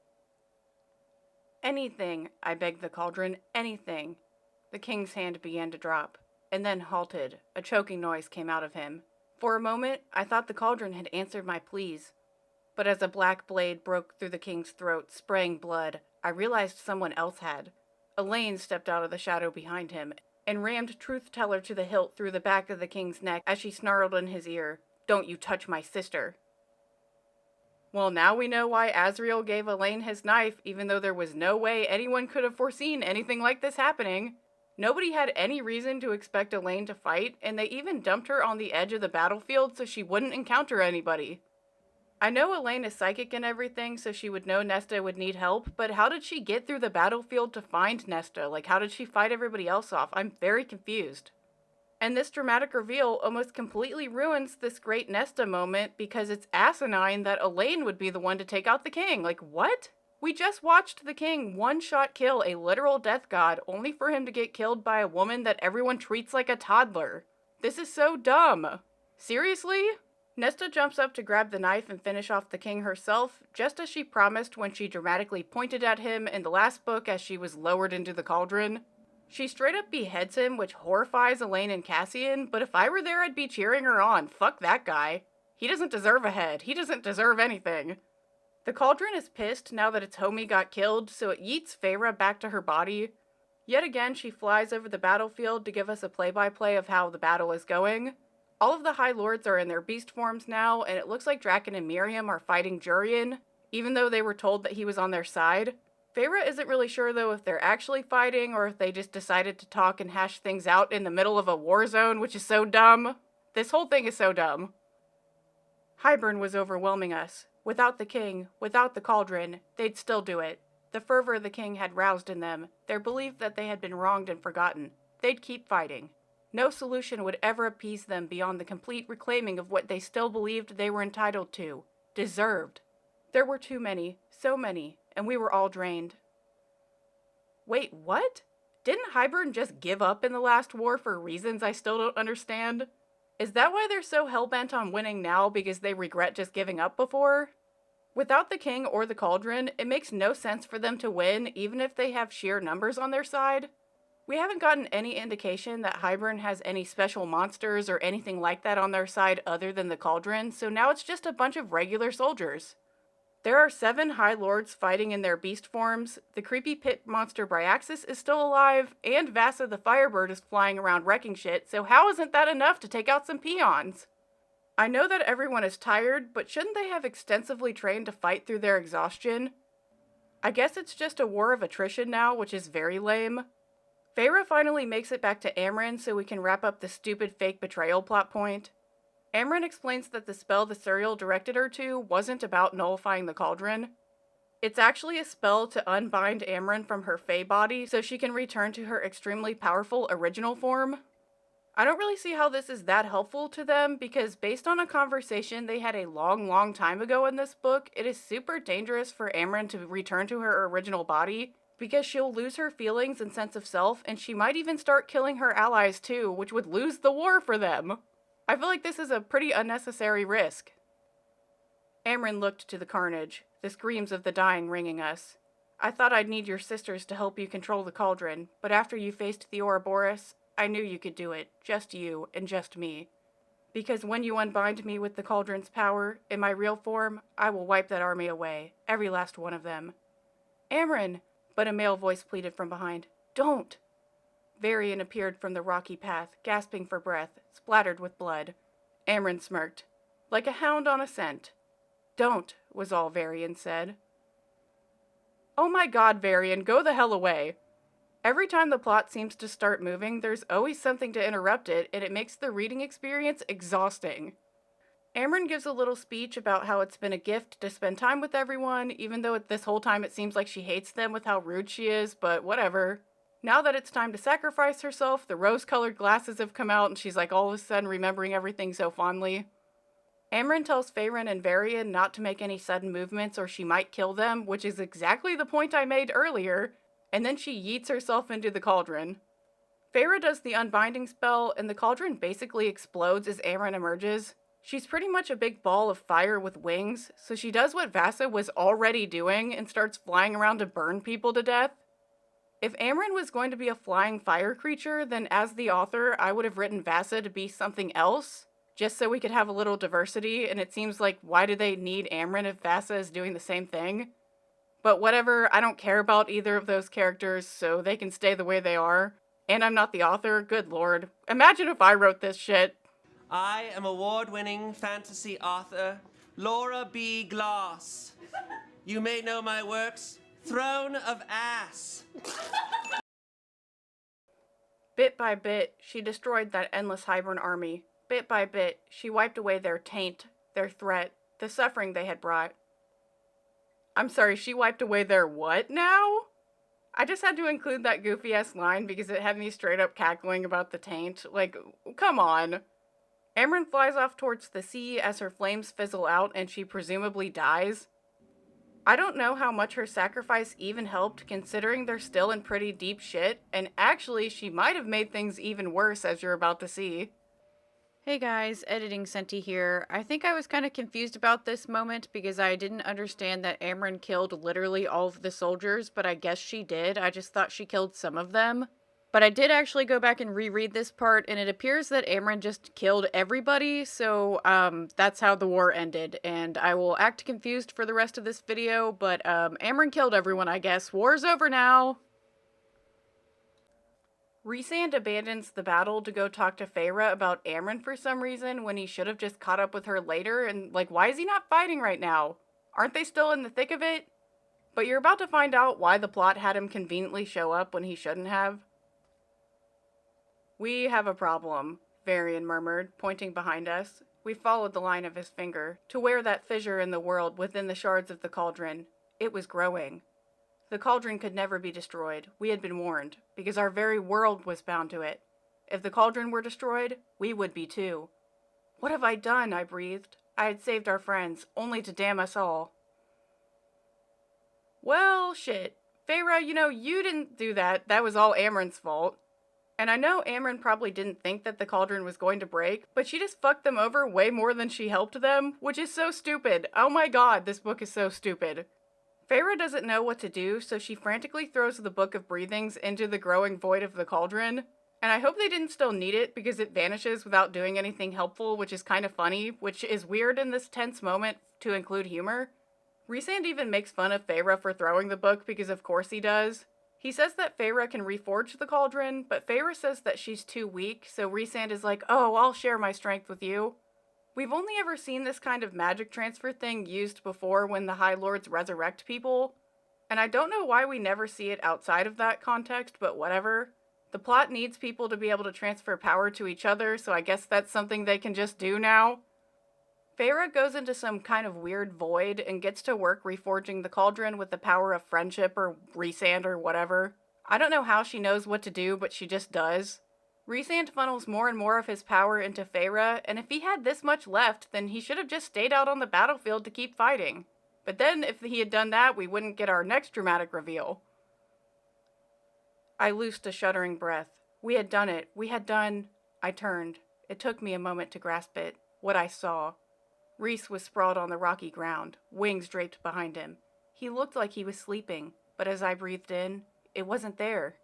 "Anything," I begged the cauldron, "anything." The king's hand began to drop, and then halted. A choking noise came out of him. For a moment, I thought the cauldron had answered my pleas. But as a black blade broke through the king's throat, spraying blood, I realized someone else had. Elaine stepped out of the shadow behind him and rammed Truth Teller to the hilt through the back of the king's neck as she snarled in his ear, "Don't you touch my sister." Well, now we know why Azriel gave Elaine his knife, even though there was no way anyone could have foreseen anything like this happening. Nobody had any reason to expect Elaine to fight, and they even dumped her on the edge of the battlefield so she wouldn't encounter anybody. I know Elaine is psychic and everything, so she would know Nesta would need help, but how did she get through the battlefield to find Nesta? Like, how did she fight everybody else off? I'm very confused. And this dramatic reveal almost completely ruins this great Nesta moment because it's asinine that Elaine would be the one to take out the king. Like, what? We just watched the king one-shot kill a literal death god only for him to get killed by a woman that everyone treats like a toddler. This is so dumb. Seriously? Nesta jumps up to grab the knife and finish off the king herself, just as she promised when she dramatically pointed at him in the last book as she was lowered into the cauldron. She straight up beheads him, which horrifies Elaine and Cassian, but if I were there, I'd be cheering her on. Fuck that guy. He doesn't deserve a head. He doesn't deserve anything. The cauldron is pissed now that its homie got killed, so it yeets Feyre back to her body. Yet again, she flies over the battlefield to give us a play-by-play of how the battle is going. All of the High Lords are in their beast forms now, and it looks like Draken and Miriam are fighting Jurian, even though they were told that he was on their side. Feyre isn't really sure, though, if they're actually fighting or if they just decided to talk and hash things out in the middle of a war zone, which is so dumb. This whole thing is so dumb. Hybern was overwhelming us. Without the king, without the cauldron, they'd still do it. The fervor the king had roused in them, their belief that they had been wronged and forgotten. They'd keep fighting. No solution would ever appease them beyond the complete reclaiming of what they still believed they were entitled to, deserved. There were too many, so many, and we were all drained. Wait, what? Didn't Hybern just give up in the last war for reasons I still don't understand? Is that why they're so hell-bent on winning now, because they regret just giving up before? Without the king or the cauldron, it makes no sense for them to win, even if they have sheer numbers on their side. We haven't gotten any indication that Hybern has any special monsters or anything like that on their side other than the cauldron, so now it's just a bunch of regular soldiers. There are 7 High Lords fighting in their beast forms, the creepy pit monster Briaxis is still alive, and Vassa the Firebird is flying around wrecking shit, so how isn't that enough to take out some peons? I know that everyone is tired, but shouldn't they have extensively trained to fight through their exhaustion? I guess it's just a war of attrition now, which is very lame. Feyre finally makes it back to Amron so we can wrap up the stupid fake betrayal plot point. Amron explains that the spell the Suriel directed her to wasn't about nullifying the cauldron. It's actually a spell to unbind Amron from her fae body so she can return to her extremely powerful original form. I don't really see how this is that helpful to them because based on a conversation they had a long time ago in this book, it is super dangerous for Amron to return to her original body because she'll lose her feelings and sense of self and she might even start killing her allies too, which would lose the war for them. I feel like this is a pretty unnecessary risk. Amron looked to the carnage, the screams of the dying ringing us. I thought I'd need your sisters to help you control the cauldron, but after you faced the Ouroboros, I knew you could do it, just you and just me. Because when you unbind me with the cauldron's power, in my real form, I will wipe that army away, every last one of them. Amron! But a male voice pleaded from behind. Don't! Varian appeared from the rocky path, gasping for breath, splattered with blood. Amron smirked. Like a hound on a scent. Don't, was all Varian said. Oh my god, Varian, go the hell away! Every time the plot seems to start moving, there's always something to interrupt it, and it makes the reading experience exhausting. Amron gives a little speech about how it's been a gift to spend time with everyone, even though this whole time it seems like she hates them with how rude she is, but whatever. Now that it's time to sacrifice herself, the rose-colored glasses have come out, and she's like all of a sudden remembering everything so fondly. Amron tells Faerun and Varian not to make any sudden movements or she might kill them, which is exactly the point I made earlier, and then she yeets herself into the cauldron. Feyre does the unbinding spell, and the cauldron basically explodes as Amron emerges. She's pretty much a big ball of fire with wings, so she does what Vassa was already doing and starts flying around to burn people to death. If Amron was going to be a flying fire creature, then as the author, I would have written Vassa to be something else. just so we could have a little diversity, and it seems like, why do they need Amron if Vasa is doing the same thing? But whatever, I don't care about either of those characters, so they can stay the way they are. And I'm not the author, good lord. Imagine if I wrote this shit. I am award-winning fantasy author Laura B. Glass. You may know my works, Throne of Ass. Bit by bit, she destroyed that endless Hybern army. Bit by bit, she wiped away their taint, their threat, the suffering they had brought. I'm sorry, she wiped away their what now? I just had to include that goofy-ass line because it had me straight up cackling about the taint. Like, come on. Amron flies off towards the sea as her flames fizzle out and she presumably dies. I don't know how much her sacrifice even helped considering they're still in pretty deep shit, and actually she might have made things even worse as you're about to see. Hey guys, Editing Senti here. I think I was kind of confused about this moment because I didn't understand that Amron killed literally all of the soldiers, but I guess she did. I just thought she killed some of them. But I did actually go back and reread this part, and it appears that Amron just killed everybody, so that's how the war ended. And I will act confused for the rest of this video, but Amron killed everyone, I guess. War's over now! Rhysand abandons the battle to go talk to Feyre about Amron for some reason when he should have just caught up with her later, and like, why is he not fighting right now? Aren't they still in the thick of it? But you're about to find out why the plot had him conveniently show up when he shouldn't have. We have a problem, Varian murmured, pointing behind us. We followed the line of his finger, to where that fissure in the world within the shards of the cauldron. It was growing. The cauldron could never be destroyed. We had been warned, because our very world was bound to it. If the cauldron were destroyed, we would be too. What have I done? I breathed. I had saved our friends, only to damn us all. Well, shit. Feyre, you didn't do that. That was all Amron's fault. And I know Amron probably didn't think that the cauldron was going to break, but she just fucked them over way more than she helped them, which is so stupid. Oh my god, this book is so stupid. Feyre doesn't know what to do, so she frantically throws the Book of Breathings into the growing void of the cauldron. And I hope they didn't still need it, because it vanishes without doing anything helpful, which is kind of funny, which is weird in this tense moment to include humor. Rhysand even makes fun of Feyre for throwing the book, because of course he does. He says that Feyre can reforge the cauldron, but Feyre says that she's too weak, so Rhysand is like, oh, I'll share my strength with you. We've only ever seen this kind of magic transfer thing used before when the High Lords resurrect people, and I don't know why we never see it outside of that context, but whatever. The plot needs people to be able to transfer power to each other, so I guess that's something they can just do now. Feyre goes into some kind of weird void and gets to work reforging the cauldron with the power of friendship or Rhysand or whatever. I don't know how she knows what to do, but she just does. Rhysand funnels more and more of his power into Feyre, and if he had this much left, then he should have just stayed out on the battlefield to keep fighting. But then, if he had done that, we wouldn't get our next dramatic reveal. I loosed a shuddering breath. We had done it. We had done... I turned. It took me a moment to grasp it. What I saw. Rhys was sprawled on the rocky ground, wings draped behind him. He looked like he was sleeping, but as I breathed in, it wasn't there.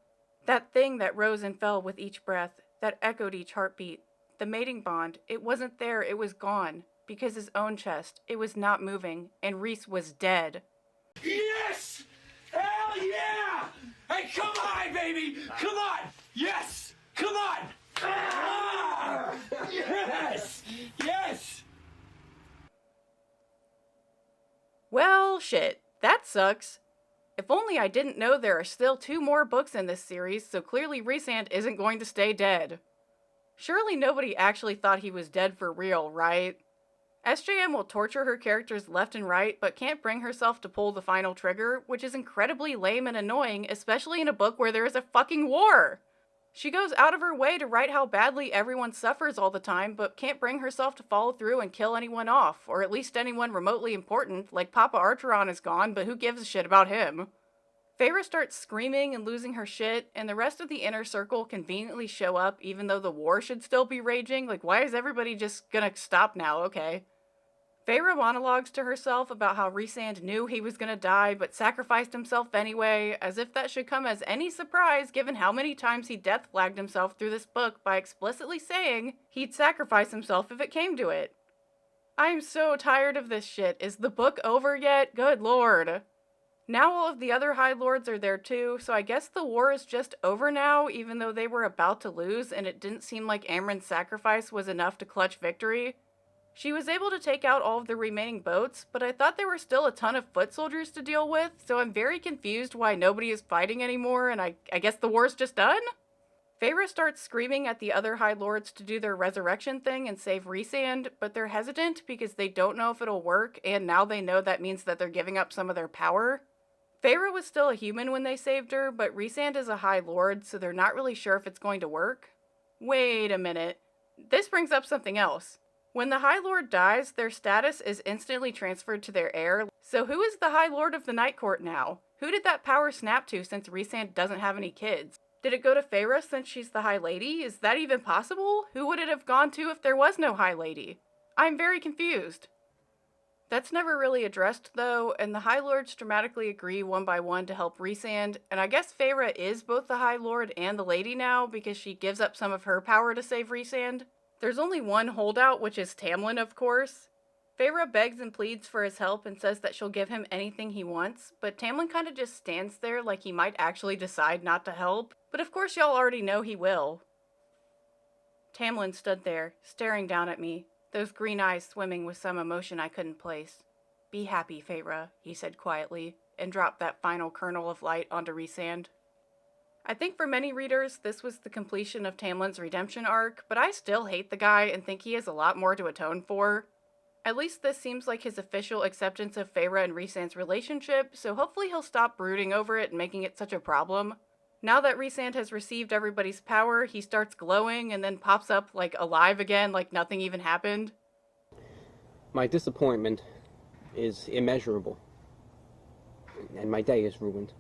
That thing that rose and fell with each breath, that echoed each heartbeat, the mating bond, it wasn't there, it was gone. Because his own chest, it was not moving, and Rhys was dead. Yes! Hell yeah! Hey, come on, baby! Come on! Yes! Come on! Ah! Yes! Yes! Well, shit. That sucks. If only I didn't know there are still 2 more books in this series, so clearly Rhysand isn't going to stay dead. Surely nobody actually thought he was dead for real, right? SJM will torture her characters left and right, but can't bring herself to pull the final trigger, which is incredibly lame and annoying, especially in a book where there is a fucking war! She goes out of her way to write how badly everyone suffers all the time, but can't bring herself to follow through and kill anyone off, or at least anyone remotely important, like Papa Archeron is gone, but who gives a shit about him? Feyre starts screaming and losing her shit, and the rest of the inner circle conveniently show up even though the war should still be raging. Like, why is everybody just gonna stop now? Okay. Feyre monologues to herself about how Rhysand knew he was gonna die but sacrificed himself anyway, as if that should come as any surprise given how many times he death flagged himself through this book by explicitly saying he'd sacrifice himself if it came to it. I'm so tired of this shit. Is the book over yet? Good lord. Now all of the other High Lords are there too, so I guess the war is just over now, even though they were about to lose and it didn't seem like Amron's sacrifice was enough to clutch victory. She was able to take out all of the remaining boats, but I thought there were still a ton of foot soldiers to deal with, so I'm very confused why nobody is fighting anymore, and I guess the war's just done? Feyre starts screaming at the other High Lords to do their resurrection thing and save Rhysand, but they're hesitant because they don't know if it'll work, and now they know that means that they're giving up some of their power. Feyre was still a human when they saved her, but Rhysand is a High Lord, so they're not really sure if it's going to work. Wait a minute. This brings up something else. When the High Lord dies, their status is instantly transferred to their heir, so who is the High Lord of the Night Court now? Who did that power snap to since Rhysand doesn't have any kids? Did it go to Feyre since she's the High Lady? Is that even possible? Who would it have gone to if there was no High Lady? I'm very confused. That's never really addressed though, and the High Lords dramatically agree one by one to help Rhysand, and I guess Feyre is both the High Lord and the Lady now because she gives up some of her power to save Rhysand. There's only one holdout, which is Tamlin, of course. Feyre begs and pleads for his help and says that she'll give him anything he wants, but Tamlin kind of just stands there like he might actually decide not to help, but of course y'all already know he will. Tamlin stood there, staring down at me, those green eyes swimming with some emotion I couldn't place. "Be happy, Feyre," he said quietly, and dropped that final kernel of light onto Rhysand. I think for many readers, this was the completion of Tamlin's redemption arc, but I still hate the guy and think he has a lot more to atone for. At least this seems like his official acceptance of Feyre and Rhysand's relationship, so hopefully he'll stop brooding over it and making it such a problem. Now that Rhysand has received everybody's power, he starts glowing and then pops up, like, alive again, like nothing even happened. My disappointment is immeasurable, and my day is ruined.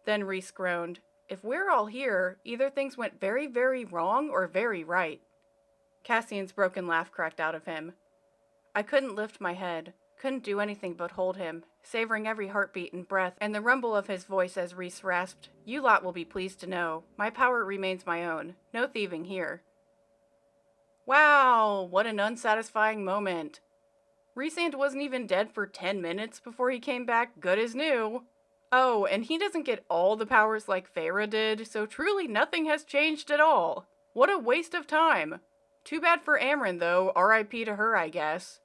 Then Rhys groaned. If we're all here, either things went very, very wrong or very right. Cassian's broken laugh cracked out of him. I couldn't lift my head, couldn't do anything but hold him, savoring every heartbeat and breath and the rumble of his voice as Rhys rasped, "You lot will be pleased to know, my power remains my own. No thieving here." Wow, what an unsatisfying moment. Rhysand wasn't even dead for 10 minutes before he came back good as new. Oh, and he doesn't get all the powers like Feyre did, so truly nothing has changed at all. What a waste of time. Too bad for Amron, though. R.I.P. to her, I guess.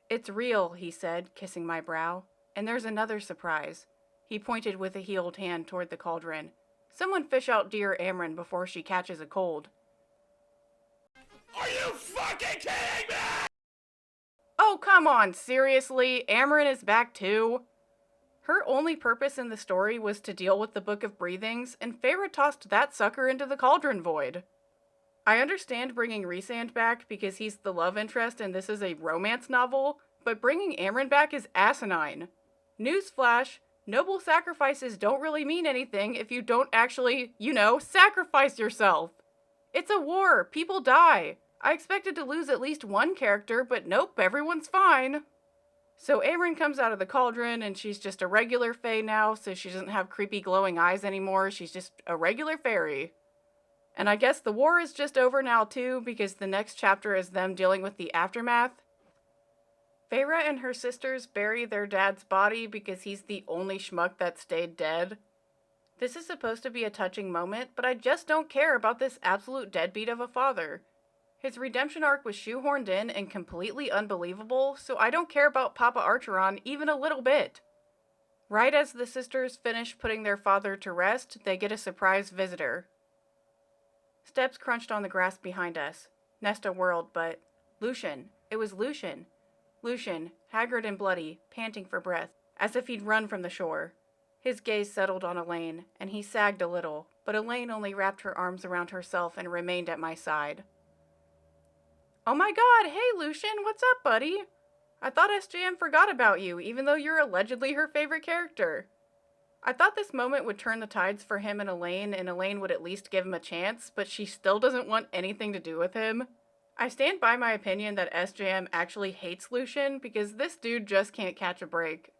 "It's real," he said, kissing my brow. "And there's another surprise." He pointed with a healed hand toward the cauldron. "Someone fish out dear Amron before she catches a cold." Are you fucking kidding me? Oh, come on, seriously? Amron is back too? Her only purpose in the story was to deal with the Book of Breathings, and Feyre tossed that sucker into the cauldron void. I understand bringing Rhysand back because he's the love interest and this is a romance novel, but bringing Amron back is asinine. Newsflash, noble sacrifices don't really mean anything if you don't actually, sacrifice yourself. It's a war, people die. I expected to lose at least one character, but nope, everyone's fine. So Amron comes out of the cauldron, and she's just a regular fae now, so she doesn't have creepy glowing eyes anymore, she's just a regular fairy. And I guess the war is just over now too, because the next chapter is them dealing with the aftermath. Feyre and her sisters bury their dad's body because he's the only schmuck that stayed dead. This is supposed to be a touching moment, but I just don't care about this absolute deadbeat of a father. His redemption arc was shoehorned in and completely unbelievable, so I don't care about Papa Archeron even a little bit. Right as the sisters finish putting their father to rest, they get a surprise visitor. Steps crunched on the grass behind us. Nesta whirled, but Lucian. It was Lucian. Lucian, haggard and bloody, panting for breath, as if he'd run from the shore. His gaze settled on Elaine, and he sagged a little, but Elaine only wrapped her arms around herself and remained at my side. "Oh my god, hey Lucian, what's up, buddy? I thought SJM forgot about you, even though you're allegedly her favorite character." I thought this moment would turn the tides for him and Elaine would at least give him a chance, but she still doesn't want anything to do with him. I stand by my opinion that SJM actually hates Lucian because this dude just can't catch a break.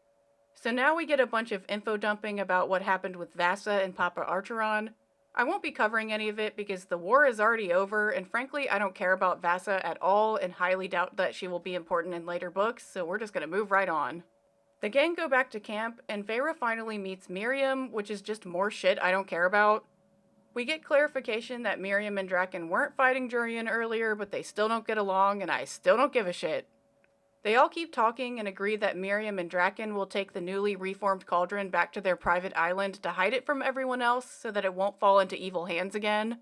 So now we get a bunch of info dumping about what happened with Vassa and Papa Archeron. I won't be covering any of it because the war is already over, and frankly I don't care about Vassa at all and highly doubt that she will be important in later books, so we're just gonna move right on. The gang go back to camp, and Feyre finally meets Miriam, which is just more shit I don't care about. We get clarification that Miriam and Draken weren't fighting Jurian earlier, but they still don't get along, and I still don't give a shit. They all keep talking and agree that Miriam and Draken will take the newly reformed cauldron back to their private island to hide it from everyone else so that it won't fall into evil hands again.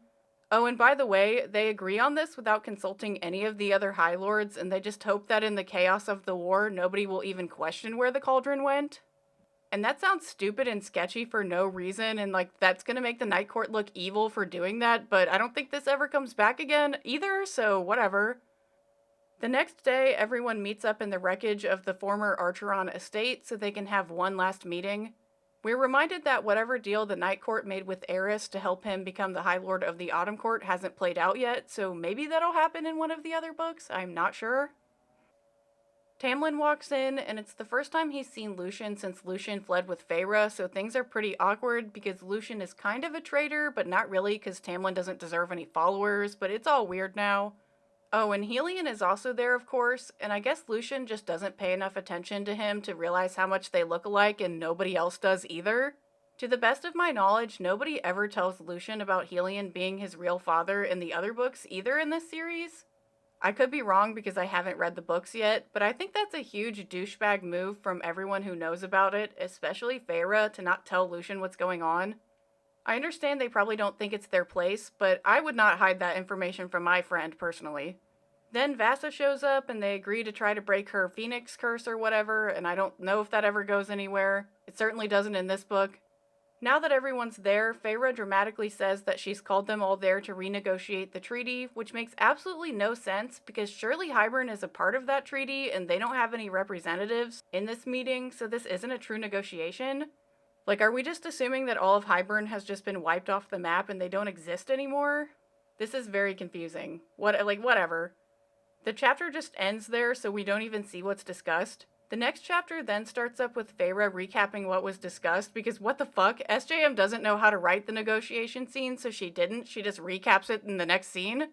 Oh, and by the way, they agree on this without consulting any of the other High Lords, and they just hope that in the chaos of the war, nobody will even question where the cauldron went. And that sounds stupid and sketchy for no reason, and like, that's gonna make the Night Court look evil for doing that, but I don't think this ever comes back again either, so whatever. The next day, everyone meets up in the wreckage of the former Archeron estate so they can have one last meeting. We're reminded that whatever deal the Night Court made with Eris to help him become the High Lord of the Autumn Court hasn't played out yet, so maybe that'll happen in one of the other books, I'm not sure. Tamlin walks in, and it's the first time he's seen Lucian since Lucian fled with Feyre, so things are pretty awkward because Lucian is kind of a traitor, but not really because Tamlin doesn't deserve any followers, but it's all weird now. Oh, and Helion is also there, of course, and I guess Lucian just doesn't pay enough attention to him to realize how much they look alike, and nobody else does either. To the best of my knowledge, nobody ever tells Lucian about Helion being his real father in the other books either in this series. I could be wrong because I haven't read the books yet, but I think that's a huge douchebag move from everyone who knows about it, especially Feyre, to not tell Lucian what's going on. I understand they probably don't think it's their place, but I would not hide that information from my friend, personally. Then Vassa shows up, and they agree to try to break her Phoenix curse or whatever, and I don't know if that ever goes anywhere. It certainly doesn't in this book. Now that everyone's there, Feyre dramatically says that she's called them all there to renegotiate the treaty, which makes absolutely no sense, because surely Hybern is a part of that treaty, and they don't have any representatives in this meeting, so this isn't a true negotiation. Like, are we just assuming that all of Hybern has just been wiped off the map and they don't exist anymore? This is very confusing. Whatever. The chapter just ends there, so we don't even see what's discussed. The next chapter then starts up with Feyre recapping what was discussed, because what the fuck? SJM doesn't know how to write the negotiation scene, so she didn't. She just recaps it in the next scene.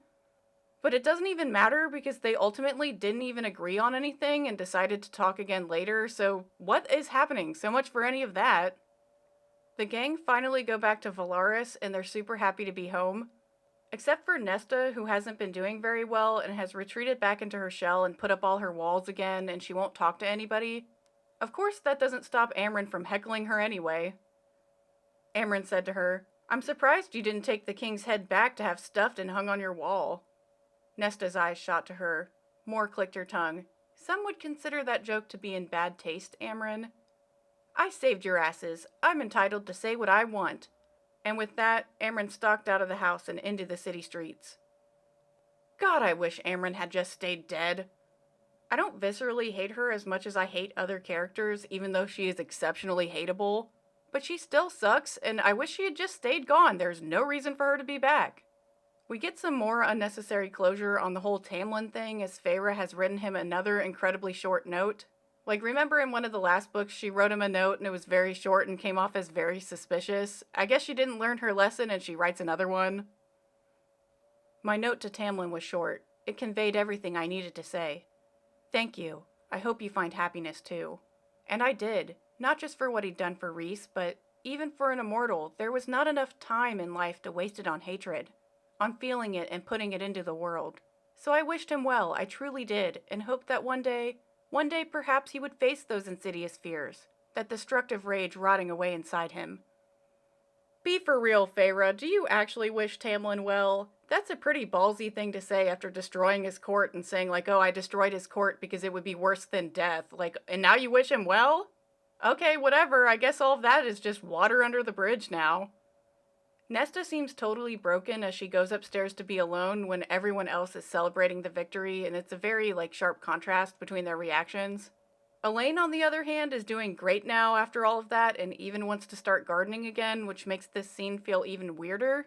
But it doesn't even matter, because they ultimately didn't even agree on anything and decided to talk again later, so what is happening? So much for any of that. The gang finally go back to Valaris, and they're super happy to be home. Except for Nesta, who hasn't been doing very well and has retreated back into her shell and put up all her walls again, and she won't talk to anybody. Of course, that doesn't stop Amron from heckling her anyway. Amron said to her, "I'm surprised you didn't take the king's head back to have stuffed and hung on your wall." Nesta's eyes shot to her. More clicked her tongue. "Some would consider that joke to be in bad taste, Amron." "I saved your asses. I'm entitled to say what I want." And with that, Amron stalked out of the house and into the city streets. God, I wish Amron had just stayed dead. I don't viscerally hate her as much as I hate other characters, even though she is exceptionally hateable. But she still sucks, and I wish she had just stayed gone. There's no reason for her to be back. We get some more unnecessary closure on the whole Tamlin thing, as Feyre has written him another incredibly short note. Like, remember in one of the last books, she wrote him a note and it was very short and came off as very suspicious? I guess she didn't learn her lesson and she writes another one. My note to Tamlin was short. It conveyed everything I needed to say. Thank you. I hope you find happiness too. And I did. Not just for what he'd done for Rhys, but even for an immortal, there was not enough time in life to waste it on hatred. On feeling it and putting it into the world. So I wished him well, I truly did, and hoped that one day perhaps he would face those insidious fears, that destructive rage rotting away inside him. Be for real, Feyre, do you actually wish Tamlin well? That's a pretty ballsy thing to say after destroying his court and saying like, oh, I destroyed his court because it would be worse than death. Like, and now you wish him well? Okay, whatever, I guess all of that is just water under the bridge now. Nesta seems totally broken as she goes upstairs to be alone when everyone else is celebrating the victory, and it's a very, sharp contrast between their reactions. Elaine, on the other hand, is doing great now after all of that, and even wants to start gardening again, which makes this scene feel even weirder.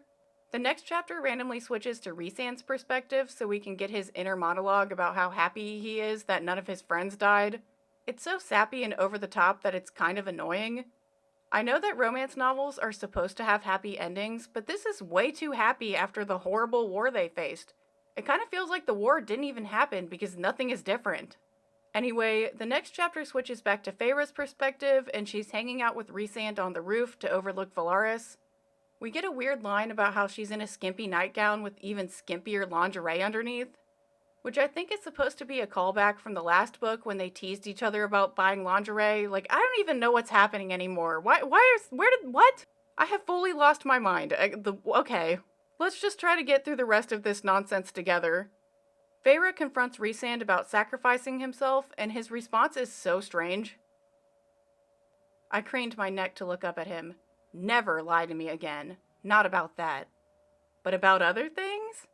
The next chapter randomly switches to Rhysand's perspective so we can get his inner monologue about how happy he is that none of his friends died. It's so sappy and over the top that it's kind of annoying. I know that romance novels are supposed to have happy endings, but this is way too happy after the horrible war they faced. It kind of feels like the war didn't even happen because nothing is different. Anyway, the next chapter switches back to Feyre's perspective, and she's hanging out with Rhysand on the roof to overlook Valaris. We get a weird line about how she's in a skimpy nightgown with even skimpier lingerie underneath, which I think is supposed to be a callback from the last book when they teased each other about buying lingerie. Like, I don't even know what's happening anymore. What? I have fully lost my mind. Okay, let's just try to get through the rest of this nonsense together. Feyre confronts Rhysand about sacrificing himself, and his response is so strange. I craned my neck to look up at him. Never lie to me again. Not about that. But about other things?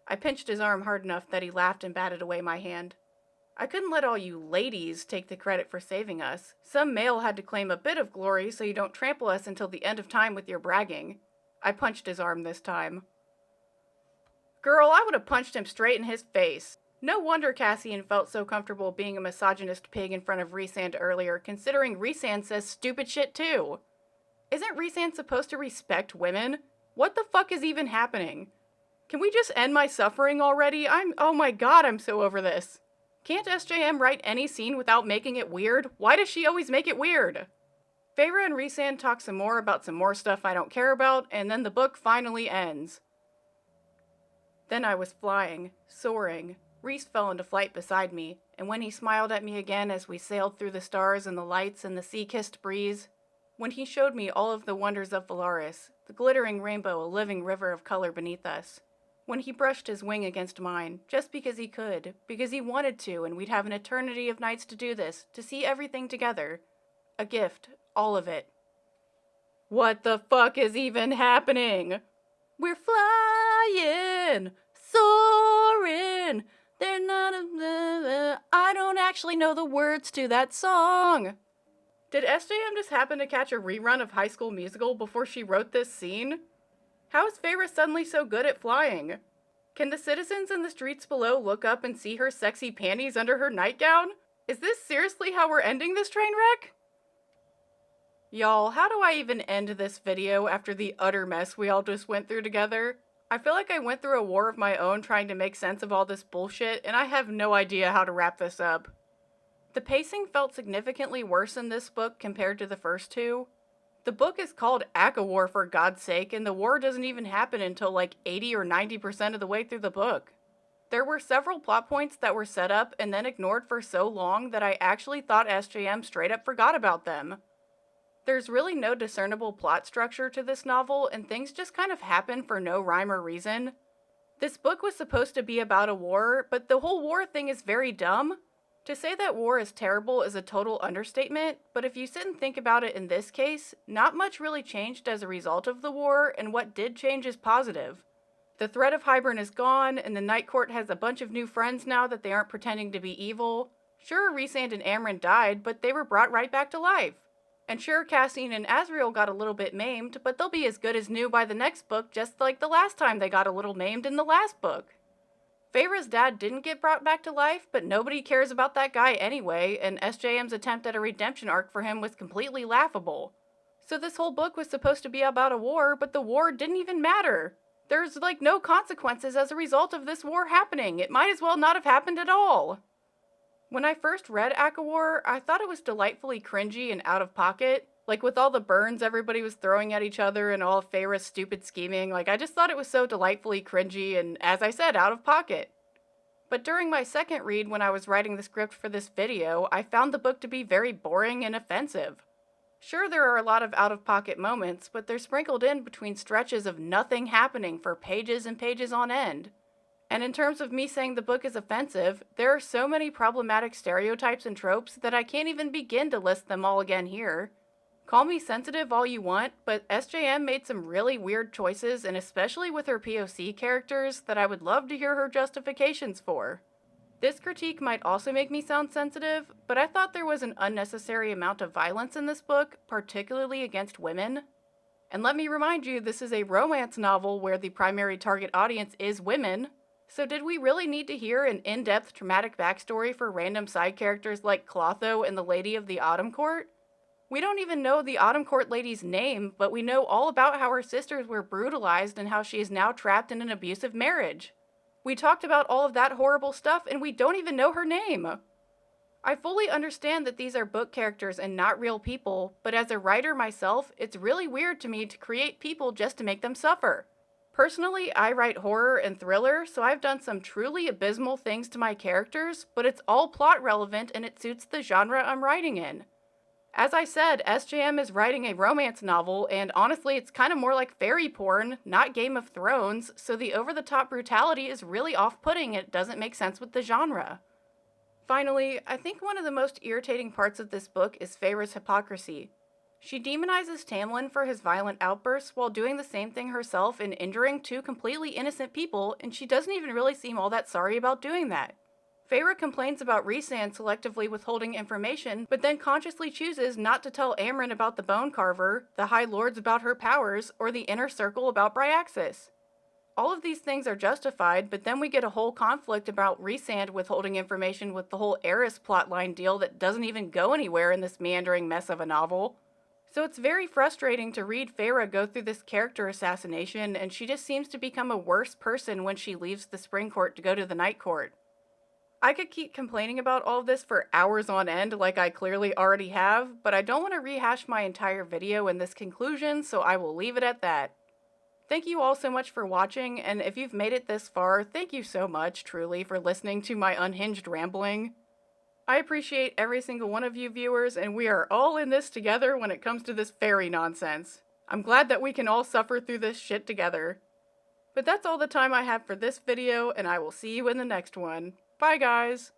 I pinched his arm hard enough that he laughed and batted away my hand. I couldn't let all you ladies take the credit for saving us. Some male had to claim a bit of glory so you don't trample us until the end of time with your bragging. I punched his arm this time. Girl, I would have punched him straight in his face. No wonder Cassian felt so comfortable being a misogynist pig in front of Rhysand earlier, considering Rhysand says stupid shit too. Isn't Rhysand supposed to respect women? What the fuck is even happening? Can we just end my suffering already? Oh my god, I'm so over this. Can't SJM write any scene without making it weird? Why does she always make it weird? Feyre and Rhysand talk some more about some more stuff I don't care about, and then the book finally ends. Then I was flying, soaring. Rhys fell into flight beside me, and when he smiled at me again as we sailed through the stars and the lights and the sea-kissed breeze, when he showed me all of the wonders of Valaris, the glittering rainbow a living river of color beneath us, when he brushed his wing against mine, just because he could, because he wanted to, and we'd have an eternity of nights to do this, to see everything together. A gift, all of it. What the fuck is even happening? We're flying, soaring, they're not I don't actually know the words to that song. Did SJM just happen to catch a rerun of High School Musical before she wrote this scene? How is Feyre suddenly so good at flying? Can the citizens in the streets below look up and see her sexy panties under her nightgown? Is this seriously how we're ending this train wreck? Y'all, how do I even end this video after the utter mess we all just went through together? I feel like I went through a war of my own trying to make sense of all this bullshit, and I have no idea how to wrap this up. The pacing felt significantly worse in this book compared to the first two. The book is called ACOWAR for God's sake, and the war doesn't even happen until like 80 or 90% of the way through the book. There were several plot points that were set up and then ignored for so long that I actually thought SJM straight up forgot about them. There's really no discernible plot structure to this novel, and things just kind of happen for no rhyme or reason. This book was supposed to be about a war, but the whole war thing is very dumb. To say that war is terrible is a total understatement, but if you sit and think about it in this case, not much really changed as a result of the war, and what did change is positive. The threat of Hybern is gone, and the Night Court has a bunch of new friends now that they aren't pretending to be evil. Sure, Rhysand and Amron died, but they were brought right back to life. And sure, Cassian and Azriel got a little bit maimed, but they'll be as good as new by the next book, just like the last time they got a little maimed in the last book. Feyre's dad didn't get brought back to life, but nobody cares about that guy anyway, and SJM's attempt at a redemption arc for him was completely laughable. So this whole book was supposed to be about a war, but the war didn't even matter. There's like no consequences as a result of this war happening. It might as well not have happened at all. When I first read ACOWAR, I thought it was delightfully cringy and out of pocket. Like with all the burns everybody was throwing at each other and all of Feyre's stupid scheming, I just thought it was so delightfully cringy and, as I said, out of pocket. But during my second read when I was writing the script for this video, I found the book to be very boring and offensive. Sure, there are a lot of out-of-pocket moments, but they're sprinkled in between stretches of nothing happening for pages and pages on end. And in terms of me saying the book is offensive, there are so many problematic stereotypes and tropes that I can't even begin to list them all again here. Call me sensitive all you want, but SJM made some really weird choices, and especially with her POC characters, that I would love to hear her justifications for. This critique might also make me sound sensitive, but I thought there was an unnecessary amount of violence in this book, particularly against women. And let me remind you, this is a romance novel where the primary target audience is women. So did we really need to hear an in-depth traumatic backstory for random side characters like Clotho and the Lady of the Autumn Court? We don't even know the Autumn Court lady's name, but we know all about how her sisters were brutalized and how she is now trapped in an abusive marriage. We talked about all of that horrible stuff and we don't even know her name. I fully understand that these are book characters and not real people, but as a writer myself, it's really weird to me to create people just to make them suffer. Personally, I write horror and thriller, so I've done some truly abysmal things to my characters, but it's all plot relevant and it suits the genre I'm writing in. As I said, SJM is writing a romance novel, and honestly, it's kind of more like fairy porn, not Game of Thrones, so the over-the-top brutality is really off-putting and it doesn't make sense with the genre. Finally, I think one of the most irritating parts of this book is Feyre's hypocrisy. She demonizes Tamlin for his violent outbursts while doing the same thing herself and injuring two completely innocent people, and she doesn't even really seem all that sorry about doing that. Feyre complains about Rhysand selectively withholding information, but then consciously chooses not to tell Amron about the Bone Carver, the High Lords about her powers, or the Inner Circle about Briaxis. All of these things are justified, but then we get a whole conflict about Rhysand withholding information with the whole Eris plotline deal that doesn't even go anywhere in this meandering mess of a novel. So it's very frustrating to read Feyre go through this character assassination, and she just seems to become a worse person when she leaves the Spring Court to go to the Night Court. I could keep complaining about all of this for hours on end like I clearly already have, but I don't want to rehash my entire video in this conclusion, so I will leave it at that. Thank you all so much for watching, and if you've made it this far, thank you so much, truly, for listening to my unhinged rambling. I appreciate every single one of you viewers, and we are all in this together when it comes to this fairy nonsense. I'm glad that we can all suffer through this shit together. But that's all the time I have for this video, and I will see you in the next one. Bye, guys!